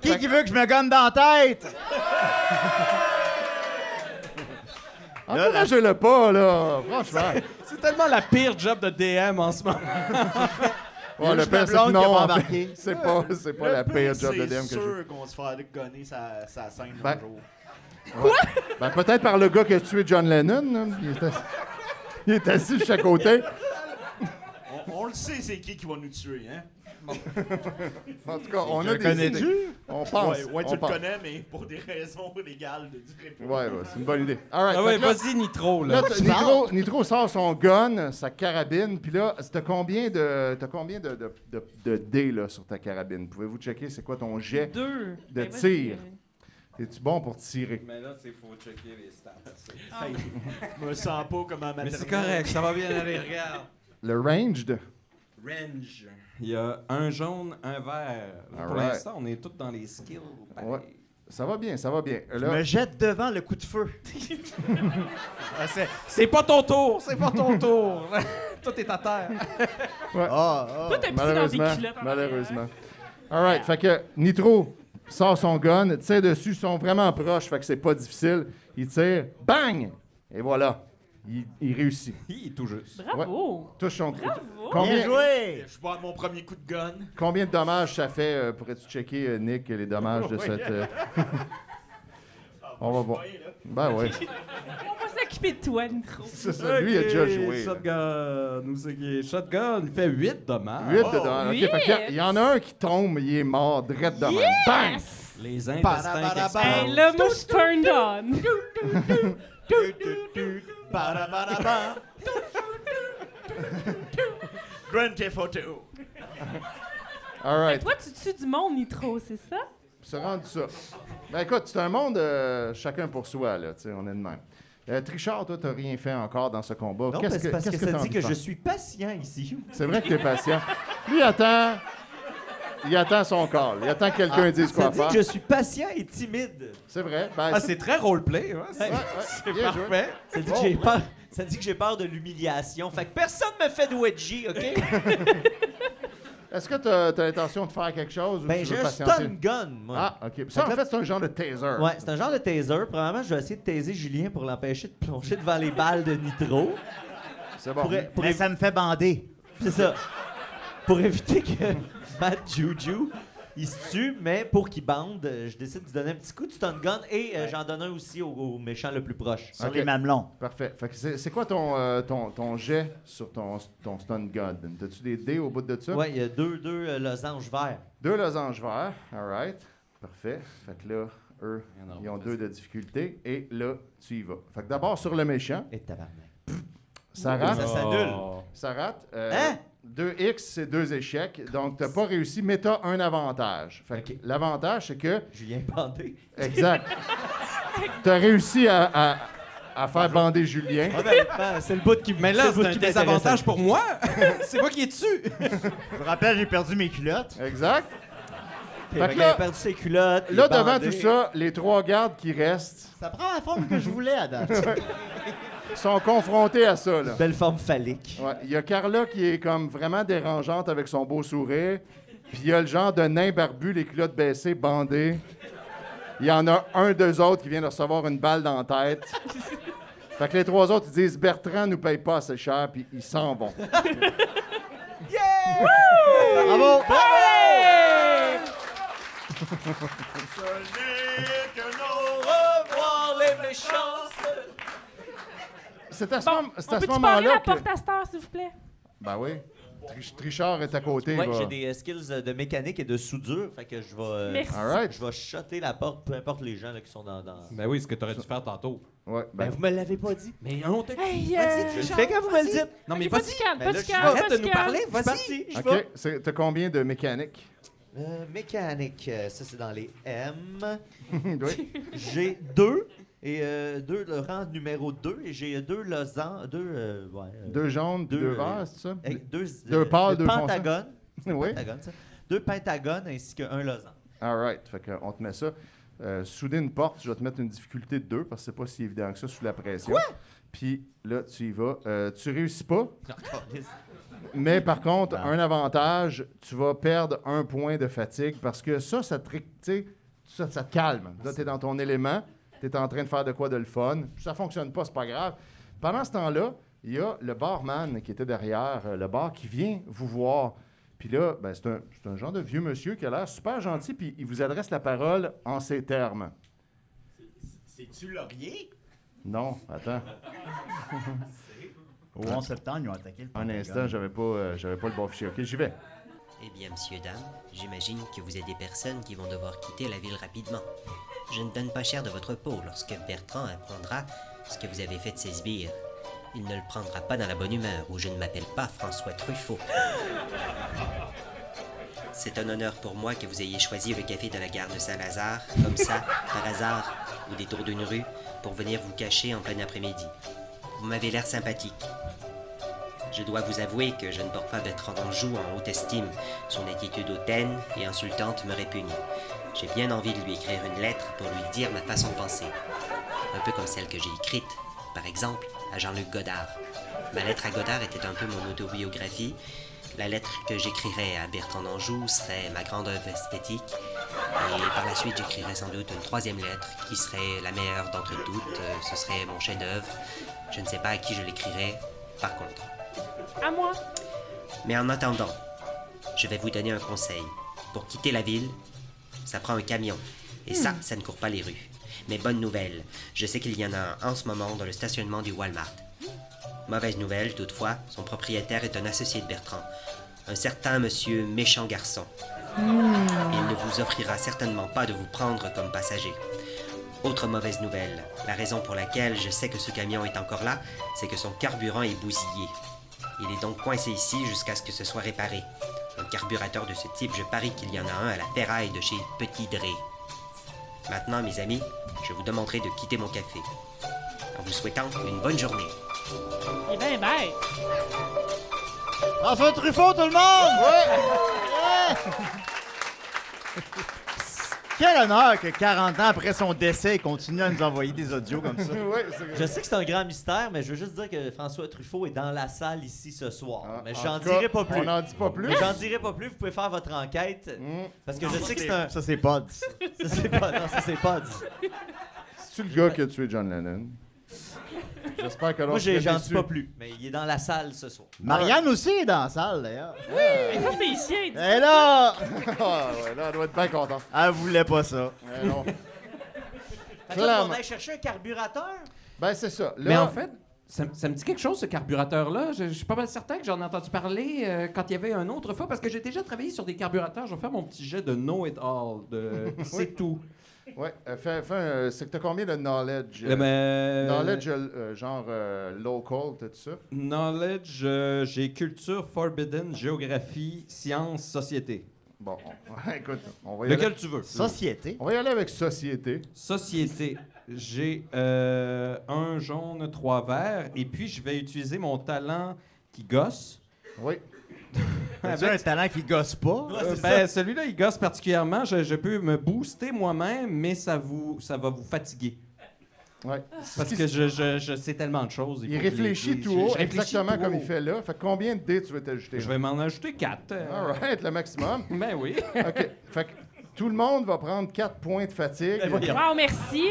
Qui veut que je me gonne dans la tête? encouragez-le pas, là. Franchement. C'est tellement la pire job de DM en ce moment. Ouais, le juste ma pire, c'est que blonde qui a non, pas en embarqué. fait, c'est pas la pire job de DM que C'est j'ai. sûr qu'on va se faire gonner sa scène Ben, un jour. Ben, peut-être par le gars qui a tué John Lennon. Là. Il est assis de chaque côté. On le sait, c'est qui va nous tuer, hein? En tout cas, on a Le des connais-tu? idées. On pense. Ouais, tu on le pense. connais, mais pour des raisons légales de dire. Ouais, c'est une bonne idée. All right. Ah fait ouais, que là- vas-y, Nitro, Là, là. Nitro sort son gun, sa carabine, puis là, t'as combien de dés là, sur ta carabine? Pouvez-vous checker c'est quoi ton jet? 2. De Ben, vas-y, tir. Es-tu bon pour tirer? Mais là, c'est faut checker les stats. Ah. Je me sens pas comme un Mais c'est maternelle. correct, ça va bien aller, regarde. Le ranged? Range. Il y a un jaune, un vert. Pour Alright. l'instant, on est tous dans les skills. pareil. Ouais. Ça va bien, ça va bien. Je Là, me jette devant le coup de feu. C'est pas ton tour, c'est pas ton tour. Tout est à terre. Toi, t'as pissé dans des malheureusement, culottes en malheureusement. All right, fait que Nitro sort son gun, tire dessus, ils sont vraiment proches, fait que c'est pas difficile. Il tire, bang! Et voilà, il réussit. Il est tout juste. Bravo! Touche son... Bravo! Bien Combien, joué! Je bois mon premier coup de gun. combien de dommages ça fait? Pourrais-tu checker, Nick, les dommages de cette... On va voir. Ben oui, On va s'occuper de toi, Nitro. c'est ça. Lui, il a déjà joué. Shotgun, où c'est qui est? Shotgun, il fait 8 dommages. 8 de dommages. OK, fait qu'il il y en a un qui tombe, il est mort, direct de même. Bang! Les intestins qui Ba-da-ba-da-ba. Hey, explosent. là, moi, je suis turned on. Ba-da-ba-da-ba. Grand Theft Auto. All right. Toi, tu tues du monde, Nitro, c'est ça? C'est rendu ça. Ben écoute, c'est un monde chacun pour soi, là, tu sais, on est de même. Trichard, toi, t'as rien fait encore dans ce combat. Non, Qu'est-ce parce que qu'est-ce ça t'as dit envie que de je faire? suis patient ici. C'est vrai que t'es patient. Lui, attends. Il attend son call. Il attend que quelqu'un dise Ça quoi dit faire. que je suis patient et timide. C'est vrai. Ben, Ah, c'est très roleplay, hein? ouais, C'est bien joué. parfait. Ça dit que j'ai peur. Ça dit que j'ai peur de l'humiliation. Fait que personne me fait de wedgie, OK? Est-ce que tu as l'intention de faire quelque chose ou Ben, tu j'ai veux un patienter? stun gun, moi. Ah, OK. Ça, en fait, c'est un genre de taser. Ouais, c'est un genre de taser. Premièrement, je vais essayer de taiser Julien pour l'empêcher de plonger devant les balles de nitro. C'est bon. Mais ça me fait bander. C'est ça. Pour éviter que Matt Juju, il se tue, mais pour qu'il bande, je décide de lui donner un petit coup de stun gun et j'en donne un aussi au méchant le plus proche. Sur Ok. les mamelons. Parfait. Fait que c'est quoi ton jet sur ton stun gun? T'as-tu des dés au bout de ça? Ouais, il y a deux losanges verts. 2 losanges verts. All right. Parfait. Fait que là, eux, ils ont 2 de difficulté. Et là, tu y vas. Fait que d'abord, sur le méchant, Et tabarnak. ça rate. Ça s'annule. Ça rate. Hein? 2x, c'est 2 échecs. Donc, t'as pas réussi, mais t'as un avantage. Fait que Ok. l'avantage, c'est que... Julien bandé. Exact. T'as réussi à faire bander Julien. Honnêtement, c'est le bout qui Mais là, le bout c'est un qui désavantage pour moi. C'est moi qui est dessus. Je vous rappelle, j'ai perdu mes culottes. Exact. Fait Fait que il a là- perdu ses culottes. il Là, est devant bandé. tout ça, les 3 gardes qui restent Ça prend la forme que je voulais à date. sont confrontés à ça, là. Belle forme phallique. Ouais, il y a Carla qui est comme vraiment dérangeante avec son beau sourire. Puis il y a le genre de nain barbu, les culottes baissées, bandées. Il y en a un d'eux autres qui vient de recevoir une balle dans la tête. Fait que les 3 autres, ils disent « Bertrand nous paye pas assez cher », puis ils s'en vont. Bravo! Au revoir les méchants. C'est à ce, Bon, mom- c'est on à ce peut-tu barrer moment-là la que... porte à cette heure, s'il vous plaît? Ben oui. Trichard est à côté. Ouais, il va- j'ai des skills de mécanique et de soudure. Fait que je vais. Merci. All right. Je vais shotter la porte, peu importe les gens là, qui sont dans. Ben oui, ce que t'aurais dû faire tantôt. Ouais, Ben, vous me l'avez pas dit. Mais on t'a Hey, Je le fais quand vous me le dites. Non, mais pas vas-y. de calme, Ben pas là, de je calme, Arrête pas de de nous calme. parler, Je suis vas-y. parti, je OK. vais. T'as combien de mécanique? Mécanique, ça c'est dans les M. Oui. J'ai 2 et le rang numéro 2 et j'ai 2 losanges, 2 jaunes puis 2 deux, verts, c'est ça? deux pâles, deux foncés. pentagones. Oui. Pentagone, ça. 2 pentagones ainsi qu'un losange. All right. Fait qu'on te met ça. Souder une porte, je vais te mettre une difficulté de 2 parce que c'est pas si évident que ça sous la pression. Quoi? Puis là, tu y vas. Tu réussis pas, mais par contre, un avantage, tu vas perdre 1 point de fatigue parce que ça te calme. Là, tu es dans ton élément, tu es en train de faire de quoi de le fun. Ça fonctionne pas, c'est pas grave. Pendant ce temps-là, il y a le barman qui était derrière le bar qui vient vous voir. Puis là, ben, c'est un genre de vieux monsieur qui a l'air super gentil, puis il vous adresse la parole en ces termes. C'est-tu Laurier? Non, attends. Au 11 septembre, ils ont attaqué le Un Pentagone. instant, j'avais pas le bon fichier. OK, j'y vais. Eh bien, messieurs, dames, j'imagine que vous êtes des personnes qui vont devoir quitter la ville rapidement. Je ne donne pas cher de votre peau lorsque Bertrand apprendra ce que vous avez fait de ces sbires. Il ne le prendra pas dans la bonne humeur, où je ne m'appelle pas François Truffaut. C'est un honneur pour moi que vous ayez choisi le café de la gare de Saint-Lazare, comme ça, par hasard, au détour d'une rue, pour venir vous cacher en plein après-midi. Vous m'avez l'air sympathique. Je dois vous avouer que je ne porte pas Bertrand d'Anjou en haute estime. Son attitude hautaine et insultante me répugne. J'ai bien envie de lui écrire une lettre pour lui dire ma façon de penser. Un peu comme celle que j'ai écrite, par exemple, à Jean-Luc Godard. Ma lettre à Godard était un peu mon autobiographie. La lettre que j'écrirais à Bertrand d'Anjou serait ma grande œuvre esthétique. Et par la suite, j'écrirais sans doute une 3e lettre qui serait la meilleure d'entre toutes. Ce serait mon chef-d'œuvre. Je ne sais pas à qui je l'écrirais, par contre. À moi. Mais en attendant, je vais vous donner un conseil. Pour quitter la ville, ça prend un camion. Et ça ne court pas les rues. Mais bonne nouvelle, je sais qu'il y en a un en ce moment dans le stationnement du Walmart. Mauvaise nouvelle, toutefois, son propriétaire est un associé de Bertrand. Un certain monsieur méchant garçon. Il ne vous offrira certainement pas de vous prendre comme passager. Autre mauvaise nouvelle, la raison pour laquelle je sais que ce camion est encore là, c'est que son carburant est bousillé. Il est donc coincé ici jusqu'à ce que ce soit réparé. Un carburateur de ce type, je parie qu'il y en a un à la ferraille de chez Petit Dré. Maintenant, mes amis, je vous demanderai de quitter mon café. En vous souhaitant une bonne journée. Il est bien bête. François Truffaut, tout le monde! Quel honneur que 40 ans après son décès, il continue à nous envoyer des audios comme ça. Ouais, c'est- Je sais que c'est un grand mystère, mais je veux juste dire que François Truffaut est dans la salle ici ce soir. Ah, mais en j'en tout cas, dirai pas plus. On n'en dit pas plus. Mais j'en dirai pas plus. Vous pouvez faire votre enquête. Parce que je sais que c'est un. Ça, c'est pas dit. Ça, c'est pas. Non, ça, c'est pas dit. C'est-tu le gars qui a tué John Lennon? J'espère que Moi, l'autre j'en dis pas plus. Mais il est dans la salle ce soir. Marianne aussi est dans la salle, d'ailleurs. Mais ça, c'est chiant. Elle est là! Ah ouais, là, elle doit être bien contente. Elle voulait pas ça. Non. Fait que là, Clairement. on aille chercher un carburateur. Ben, c'est ça. Là, Mais en fait, ça me dit quelque chose, ce carburateur-là. Je suis pas mal certain que j'en ai entendu parler quand il y avait un autre fois, parce que j'ai déjà travaillé sur des carburateurs. Je vais faire mon petit jet de know-it-all, de c'est tout. ouais, c'est que t'as combien de knowledge? Knowledge, genre local, tout ça? Knowledge, j'ai culture, forbidden, géographie, sciences, société. Bon, écoute, on va y aller. Lequel tu veux? Société. On va y aller avec société. Société. J'ai un jaune, 3 verts, et puis je vais utiliser mon talent qui gosse. Oui. As-tu un talent qui gosse pas? Celui-là, il gosse particulièrement. Je peux me booster moi-même, mais ça va vous fatiguer. Ouais. Parce que je sais tellement de choses. Il faut que réfléchit je les- tout je haut, réfléchis exactement tout comme haut. il fait là. Fait que combien de dés tu veux t'ajouter? Je vais m'en ajouter 4. All right, le maximum. Ben oui. OK. Fait que tout le monde va prendre 4 points de fatigue. Wow, merci.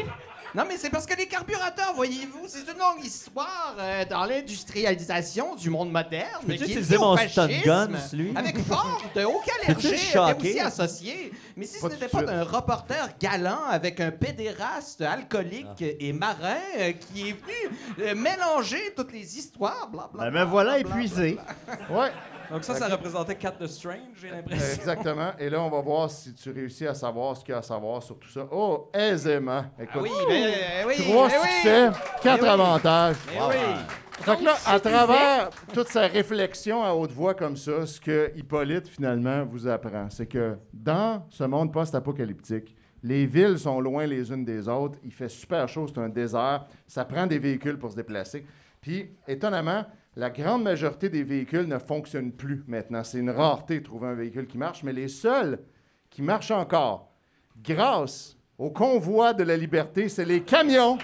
Non, mais c'est parce que les carburateurs, voyez-vous, c'est une longue histoire dans l'industrialisation du monde moderne. Peux-tu qui est utiliser liée au mon fascisme, stun gun, lui? Avec Ford, aucun Peux-tu allergie le était choquer? aussi associé. Mais si ce Pas tout n'était de pas suite. d'un reporter galant avec un pédéraste alcoolique et marin qui est venu mélanger toutes les histoires, blablabla. Ben, me voilà épuisé. Ouais, Donc ça représentait 4 de Strange, j'ai l'impression. exactement. Et là, on va voir si tu réussis à savoir ce qu'il y a à savoir sur tout ça. Oh, aisément. Écoute, oui, 3 succès, 4 avantages. oui. Fait que là, à travers toute sa réflexion à haute voix comme ça, ce que Hippolyte, finalement, vous apprend, c'est que dans ce monde post-apocalyptique, les villes sont loin les unes des autres. Il fait super chaud, c'est un désert. Ça prend des véhicules pour se déplacer. Puis, étonnamment, la grande majorité des véhicules ne fonctionnent plus maintenant. C'est une rareté de trouver un véhicule qui marche, mais les seuls qui marchent encore, grâce au convoi de la liberté, c'est les camions.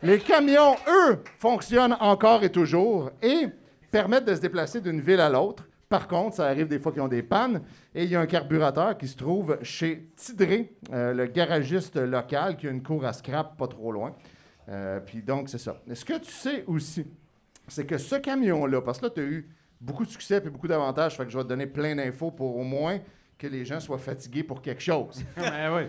Les camions, eux, fonctionnent encore et toujours et permettent de se déplacer d'une ville à l'autre. Par contre, ça arrive des fois qu'ils ont des pannes et il y a un carburateur qui se trouve chez Tidré, le garagiste local qui a une cour à scrap pas trop loin. Puis donc, c'est ça. Ce que tu sais aussi, c'est que ce camion-là, parce que là, tu as eu beaucoup de succès et beaucoup d'avantages, fait que je vais te donner plein d'infos pour au moins que les gens soient fatigués pour quelque chose. Ben oui.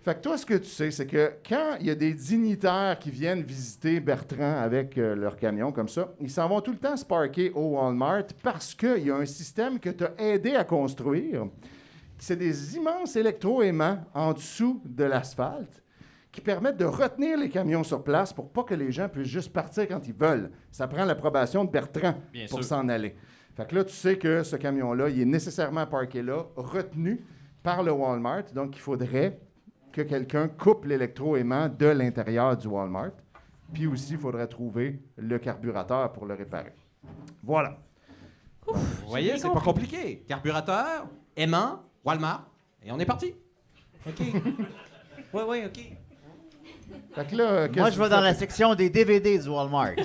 Fait que toi, ce que tu sais, c'est que quand il y a des dignitaires qui viennent visiter Bertrand avec leur camion comme ça, ils s'en vont tout le temps se parker au Walmart parce qu'il y a un système que tu as aidé à construire. C'est des immenses électroaimants en dessous de l'asphalte qui permettent de retenir les camions sur place pour pas que les gens puissent juste partir quand ils veulent. Ça prend l'approbation de Bertrand Bien pour sûr. s'en aller. Fait que là, tu sais que ce camion-là, il est nécessairement parké là, retenu par le Walmart. Donc, il faudrait que quelqu'un coupe l'électroaimant de l'intérieur du Walmart. Puis aussi, il faudrait trouver le carburateur pour le réparer. Voilà. Vous voyez, c'est pas compliqué. Carburateur, aimant, Walmart, et on est parti. OK. Oui, OK. Fait que là, Moi, je vais dans la section des DVD du Walmart.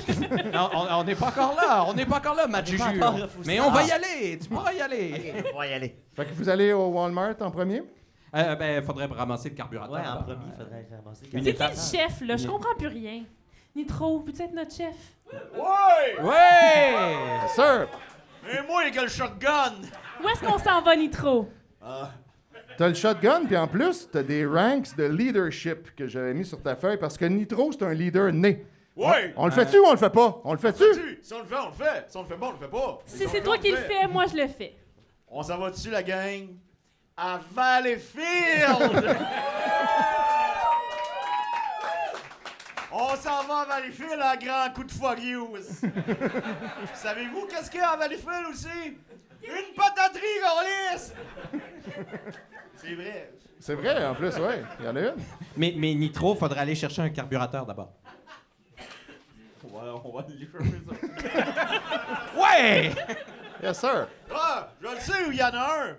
Non, on n'est pas encore là. On n'est pas encore là, Matt On n'est pas Juju. encore là, faut Mais se- on va Ah. y aller. Tu pourras y aller. On va y aller. Fait que vous allez au Walmart en premier? Ben, faudrait ramasser le carburateur. Ouais, en d'abord. premier, il faudrait ramasser. Une C'est qui étape. le chef, là? Je comprends plus rien. Nitro, peux-tu être notre chef? Ouais! Sir, Et moi, il y a le shotgun! Où est-ce qu'on s'en va, Nitro? t'as le shotgun, puis en plus, t'as des ranks de leadership que j'avais mis sur ta feuille parce que Nitro, c'est un leader né. Ouais! On le fait-tu ou on le fait pas? On le fait-tu? Si on le fait, on le fait. Si on le fait pas, on le fait pas. Si c'est toi qui le fais, moi je le fais. On s'en va dessus, la gang? À Valleyfield! On s'en va à Valleyfield à grand coup de fuck yous. Savez-vous qu'est-ce qu'il y a à Valleyfield aussi? Une pataterie, Gaulis! C'est vrai. C'est vrai, en plus, ouais. Il y en a une. Mais Nitro, faudrait aller chercher un carburateur d'abord. On va lui faire ça. Ouais! Yes, sir. Ah, je le sais où il y en a un.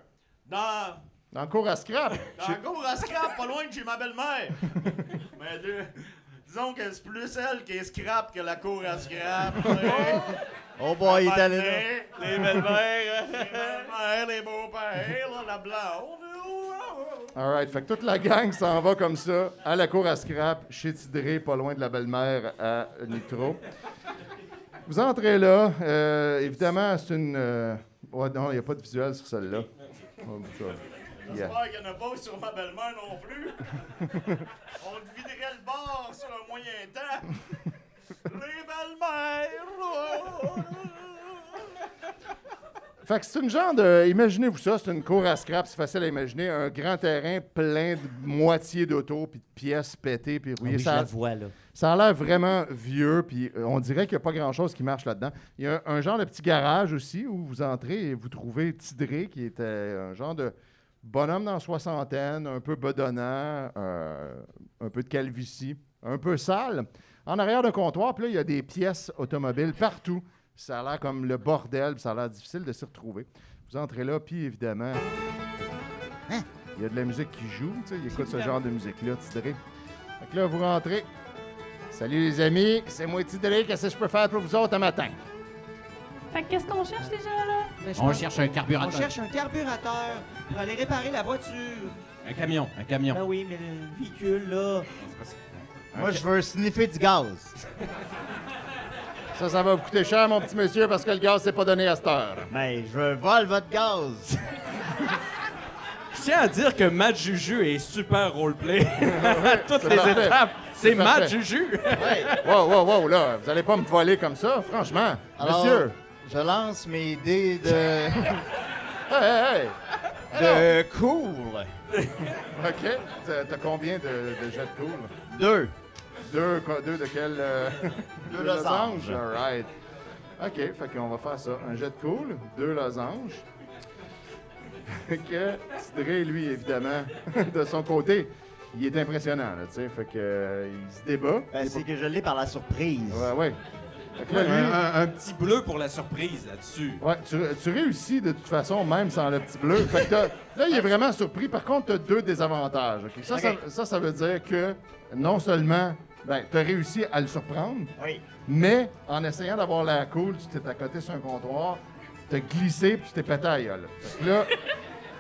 Dans le cours à scrap. Dans le cours à scrap, pas loin de chez ma belle-mère. Mais disons que c'est plus elle qui est scrap que la cour à scrap. Oh boy, il est allé là. Les belles-mères, les beaux-pères, là, la blonde. All right. Fait que toute la gang s'en va comme ça, à la cour à scrap, chez Tidré, pas loin de la belle-mère à Nitro. Vous entrez là. Évidemment, c'est une... Ouais, non, il n'y a pas de visuel sur celle-là. Oh, ça. Yeah. J'espère qu'il n'y en a pas sur ma belle-mère non plus. On te viderait le bar sur un moyen temps. Les belles-mères. Fait que c'est une genre de... Imaginez-vous ça, c'est une cour à scrap, c'est facile à imaginer. Un grand terrain plein de moitié d'auto, puis de pièces pétées, puis rouillées. Oui, je la vois, là. Ça a l'air vraiment vieux, puis on dirait qu'il n'y a pas grand-chose qui marche là-dedans. Il y a un genre de petit garage aussi, où vous entrez et vous trouvez Tidré, qui était un genre de bonhomme dans la soixantaine, un peu bedonnant, un peu de calvitie, un peu sale. En arrière d'un comptoir, puis là, il y a des pièces automobiles partout. Ça a l'air comme le bordel, puis ça a l'air difficile de s'y retrouver. Vous entrez là, puis évidemment, il y a de la musique qui joue, tu sais, il écoute ce genre de musique-là, Tidré. Fait que là, vous rentrez. Salut les amis, c'est moi Tidré, qu'est-ce que je peux faire pour vous autres un matin? Fait que qu'est-ce qu'on cherche déjà, là? On cherche un On carburateur. cherche un carburateur pour aller réparer la voiture. Un camion. Ben oui, mais le véhicule, là... Moi, je veux sniffer du gaz. Ça va vous coûter cher, mon petit monsieur, parce que le gaz, c'est pas donné à cette heure. Mais je vole votre gaz. Je tiens à dire que Matt Juju est super roleplay à toutes c'est les parfait. étapes. C'est Matt parfait. Juju. Wow, là, vous allez pas me voler comme ça, franchement. Alors, Monsieur, je lance mes dés de... hey. de cool. OK, t'as combien de jets de cool? 2. Deux de quel? Deux losanges. All right. OK, fait qu'on va faire ça. Un jet de cool, 2 losanges. Fait que Tidré, lui, évidemment, de son côté, il est impressionnant, là, tu sais. Fait que il se débat. Ben, c'est que je l'ai par la surprise. Ouais. Fait que là, lui... Un petit bleu pour la surprise là-dessus. Ouais, tu réussis de toute façon, même sans le petit bleu. Fait que là, il est vraiment surpris. Par contre, tu as 2 désavantages. OK? Ça veut dire que non seulement tu as réussi à le surprendre, Oui. mais en essayant d'avoir l'air cool, tu t'es accoté sur un comptoir, tu as glissé puis tu t'es pété à la gueule. Fait que là,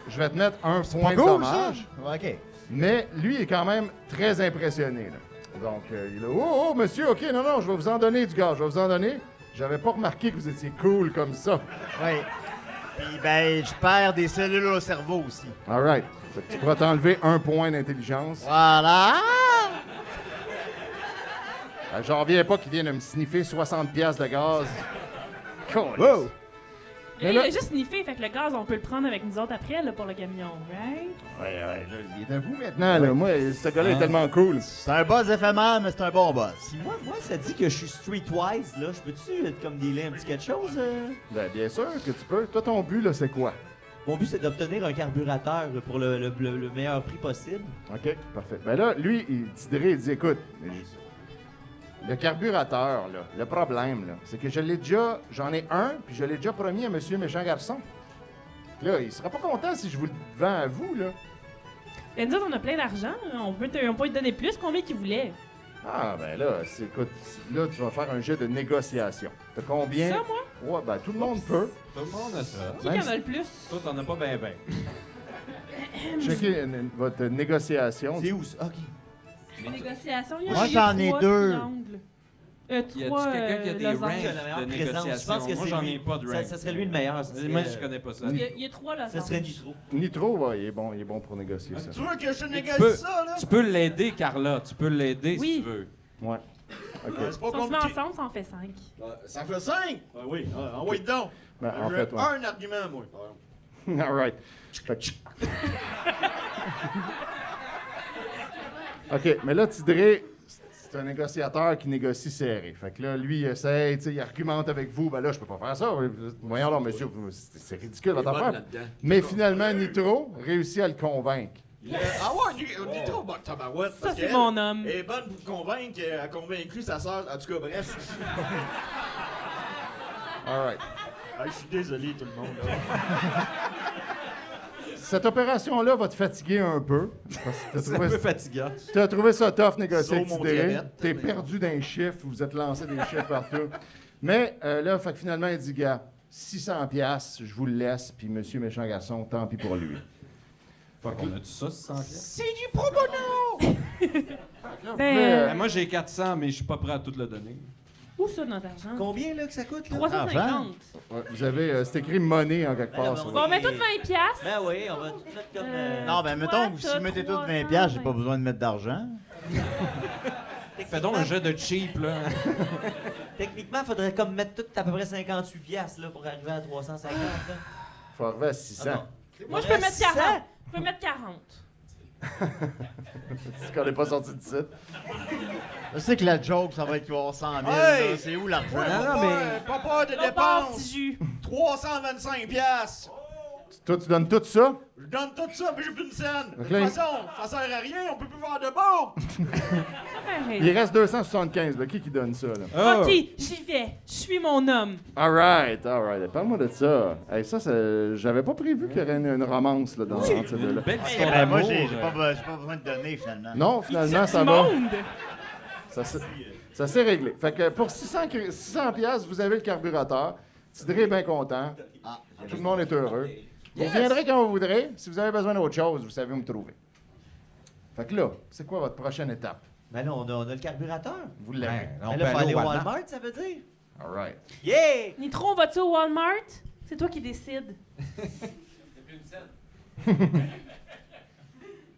je vais te mettre un point de Cool, dommage. ça? OK. Mais lui, il est quand même très impressionné. Là. Donc, il est là, oh, monsieur, OK, non, je vais vous en donner du gaz, je vais vous en donner. J'avais pas remarqué que vous étiez cool comme ça. Oui. Puis, ben, je perds des cellules au cerveau aussi. All right. Fait que tu pourras t'enlever 1 point d'intelligence. Voilà! J'en reviens pas qu'il vienne de me sniffer 60 piastres de gaz. Cool. Wow! Mais Il là- a juste sniffé, fait que le gaz, on peut le prendre avec nous autres après, là, pour le camion, right? Ouais, là, il est à vous maintenant, là. Moi, ce gars-là est tellement cool. C'est un buzz éphémère, mais c'est un bon buzz. Puis moi, ça dit que je suis streetwise, là. Je peux-tu comme dealer un petit quelque chose? Ben, bien sûr que tu peux. Toi, ton but, là, c'est quoi? Mon but, c'est d'obtenir un carburateur pour le meilleur prix possible. OK, parfait. Ben là, lui, Tidré, il dit, écoute, le carburateur, là, le problème, là, c'est que j'en ai un, puis je l'ai déjà promis à Monsieur Méchant Garçon. Là, il sera pas content si je vous le vends à vous, là. Et nous autres, on a plein d'argent, là. On peut lui donner plus, combien qu'il voulait. Ah, ben là, écoute, là, tu vas faire un jet de négociation. T'as combien? Ça, moi? Ouais, ben tout le monde peut. Tout le monde a ça. Qui en a le plus? Toi, t'en as pas ben. Checkez votre négociation. C'est où ça? OK. Négociation, il y a Moi, eu j'en ai 3 deux. triangles. Y a-tu 3 quelqu'un qui a des losanges. ranks La meilleure de présence, négociation? je pense que Moi, c'est j'en lui. ai pas de rank. Ça serait lui le meilleur. Moi, je connais pas ça. Il y a 3 losanges. Ça serait Nitro. Nitro, ouais, il est bon pour négocier ça. Tu veux que je Tu négocie peux, ça, là? tu peux l'aider, Carla. Tu peux l'aider Oui. si tu veux. Ouais. OK. C'est pas Si on se met compliqué. ensemble, ça en fait 5. Ça fait 5? Ah oui, envoie donc. Ben, en J'ai fait, ouais. un argument, moi. All right. Fait que- OK, mais là, Tidré, c'est un négociateur qui négocie serré. Fait que là, lui, il essaie, tu sais, il argumente avec vous. Ben là, je peux pas faire ça. Voyons donc, monsieur, c'est ridicule votre affaire. Mais finalement, Nitro réussit à le convaincre. Ah ouais, Nitro, bon, tabarouette. Ça, parce c'est qu'elle mon homme. Elle est bonne pour convaincre, elle a convaincu sa sœur. En tout cas, bref. All right. Ah, je suis désolé, tout le monde. Là. cette opération-là va te fatiguer un peu. C'est un peu fatigant. Tu as trouvé ça tough négocier avec Sur mon Tidéré. diabète. T'es perdu d'un chiffre, vous êtes lancé des chiffres partout. Mais là, fait que finalement, il dit, gars, 600$, je vous le laisse, puis monsieur méchant garçon, tant pis pour lui. Fuck, on a-tu ça, 600 pièces? C'est du pro bono! Ben, Moi, j'ai 400, mais je suis pas prêt à tout le donner. où ça, notre argent? Combien là que ça coûte? Là? 350. Ouais, vous avez, c'est écrit money en quelque part. sur Bon, on met tout 20$. Ben oui, on va tout mettre comme. Non, ben mettons, que si vous mettez tout 20$, j'ai pas besoin de mettre d'argent. Fais donc un jeu de cheap, là. Techniquement, faudrait comme mettre tout à peu près 58$ là, pour arriver à 350$. Là. Faut arriver à 600. Ah Moi, je peux mettre 40. Je peux mettre 40. C'est qu'on n'est pas sorti de site. Je sais que la joke, ça va être qu'il va y avoir 100 000. Hey! là. C'est où l'argent? Non, mais- Pas peur de Là, part, dépenses. petit jus. 325$. Toi, tu donnes tout ça? Je donne tout ça, mais j'ai plus une scène. De Donc toute là, il- façon, ça sert à rien, on peut plus faire de bon. Il reste 275. Là. Qui donne ça? Là? Ah. OK, j'y vais. Je suis mon homme. All right. Parle-moi de ça. Hey, ça, j'avais pas prévu qu'il y aurait une romance là, dans entre ces deux-là. Belle Eh histoire ben, moi, d'amour. j'ai pas besoin de donner, finalement. Non, finalement, Du ça va. monde. Ça s'est réglé. Fait que pour 600$, vous avez le carburateur. Tidré est bien content. Ah, Tout le monde est heureux. Vous reviendrez quand vous voudrez. Si vous avez besoin d'autre chose, vous savez où me trouver. Fait que là, c'est quoi votre prochaine étape? Ben là, on a le carburateur. Vous l'avez. Ben, on Ben peut là, faut aller au Walmart. Walmart, ça veut dire. All right. Yeah! Nitro, on va-tu au Walmart? C'est toi qui décides.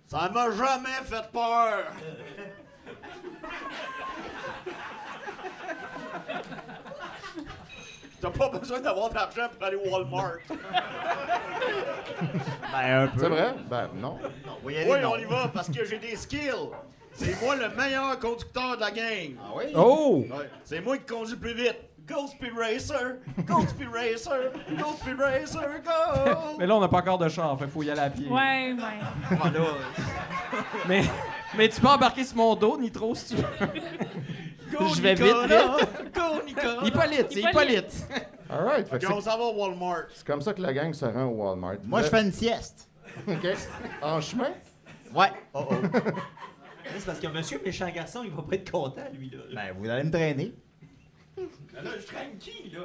Ça m'a jamais fait peur. T'as pas besoin d'avoir de l'argent pour aller au Walmart. Ben, un peu. C'est vrai? Ben non. On va y aller, Oui, non. on y va parce que j'ai des skills. C'est moi le meilleur conducteur de la gang. Ah oui? Oh! Ouais, c'est moi qui conduis le plus vite. Go Speed Racer! Go Speed Racer! Go Speed Racer! Go! Mais là, on n'a pas encore de char, fait faut y aller à pied. Ouais, ouais. Voilà. Mais tu peux embarquer sur mon dos, Nitro, si tu veux. Go, Je vais Nicolas! Go, Nicolas! Hippolyte, c'est Hippolyte. All right. Fait que Ok, on s'en va au Walmart. c'est comme ça que la gang se rend au Walmart. Moi, je fais une sieste. OK. En chemin? Ouais. Oh oh. C'est parce que monsieur méchant garçon, il va pas être content, lui, là. Ben, vous allez me traîner. Là, je traîne qui, là?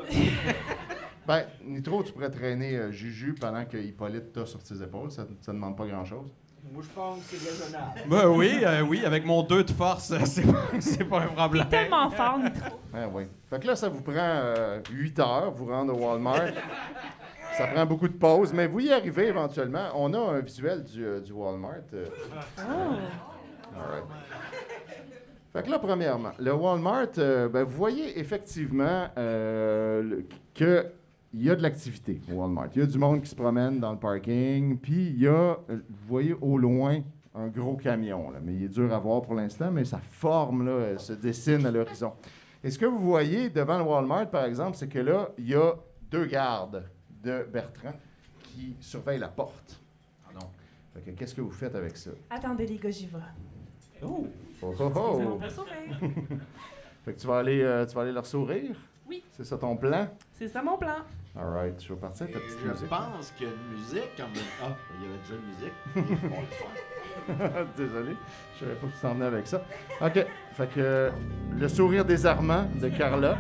Ben, Nitro, tu pourrais traîner Juju pendant que Hippolyte t'a sur ses épaules. Ça ne demande pas grand-chose. Moi, je pense que c'est raisonnable. Ben oui, avec mon 2 de force, c'est pas un problème. Tellement fort, Nitro. Ah oui. Fait que là, ça vous prend 8 heures, vous rendre au Walmart. Ça prend beaucoup de pauses, mais vous y arrivez éventuellement. On a un visuel du Walmart. All right. Fait que là, premièrement, le Walmart, ben, vous voyez effectivement qu'il y a de l'activité au Walmart. Il y a du monde qui se promène dans le parking, puis il y a, vous voyez au loin, un gros camion. Là, mais il est dur à voir pour l'instant, mais sa forme là, elle se dessine à l'horizon. Et ce que vous voyez devant le Walmart, par exemple, c'est que là, il y a 2 gardes de Bertrand qui surveillent la porte. Ah non. Fait que qu'est-ce que vous faites avec ça? Attendez, les gars, j'y vais. Oh, oh, oh! On va sauver. Fait que tu vas aller leur sourire? Oui. C'est ça ton plan? C'est ça mon plan. All right, je vais partir avec ta petite Je musique. pense qu'il y a une musique comme... Ah, il y avait déjà une musique. On le fait. Désolé, je savais pas que tu t'en venais avec ça. OK, fait que le sourire désarmant de Carla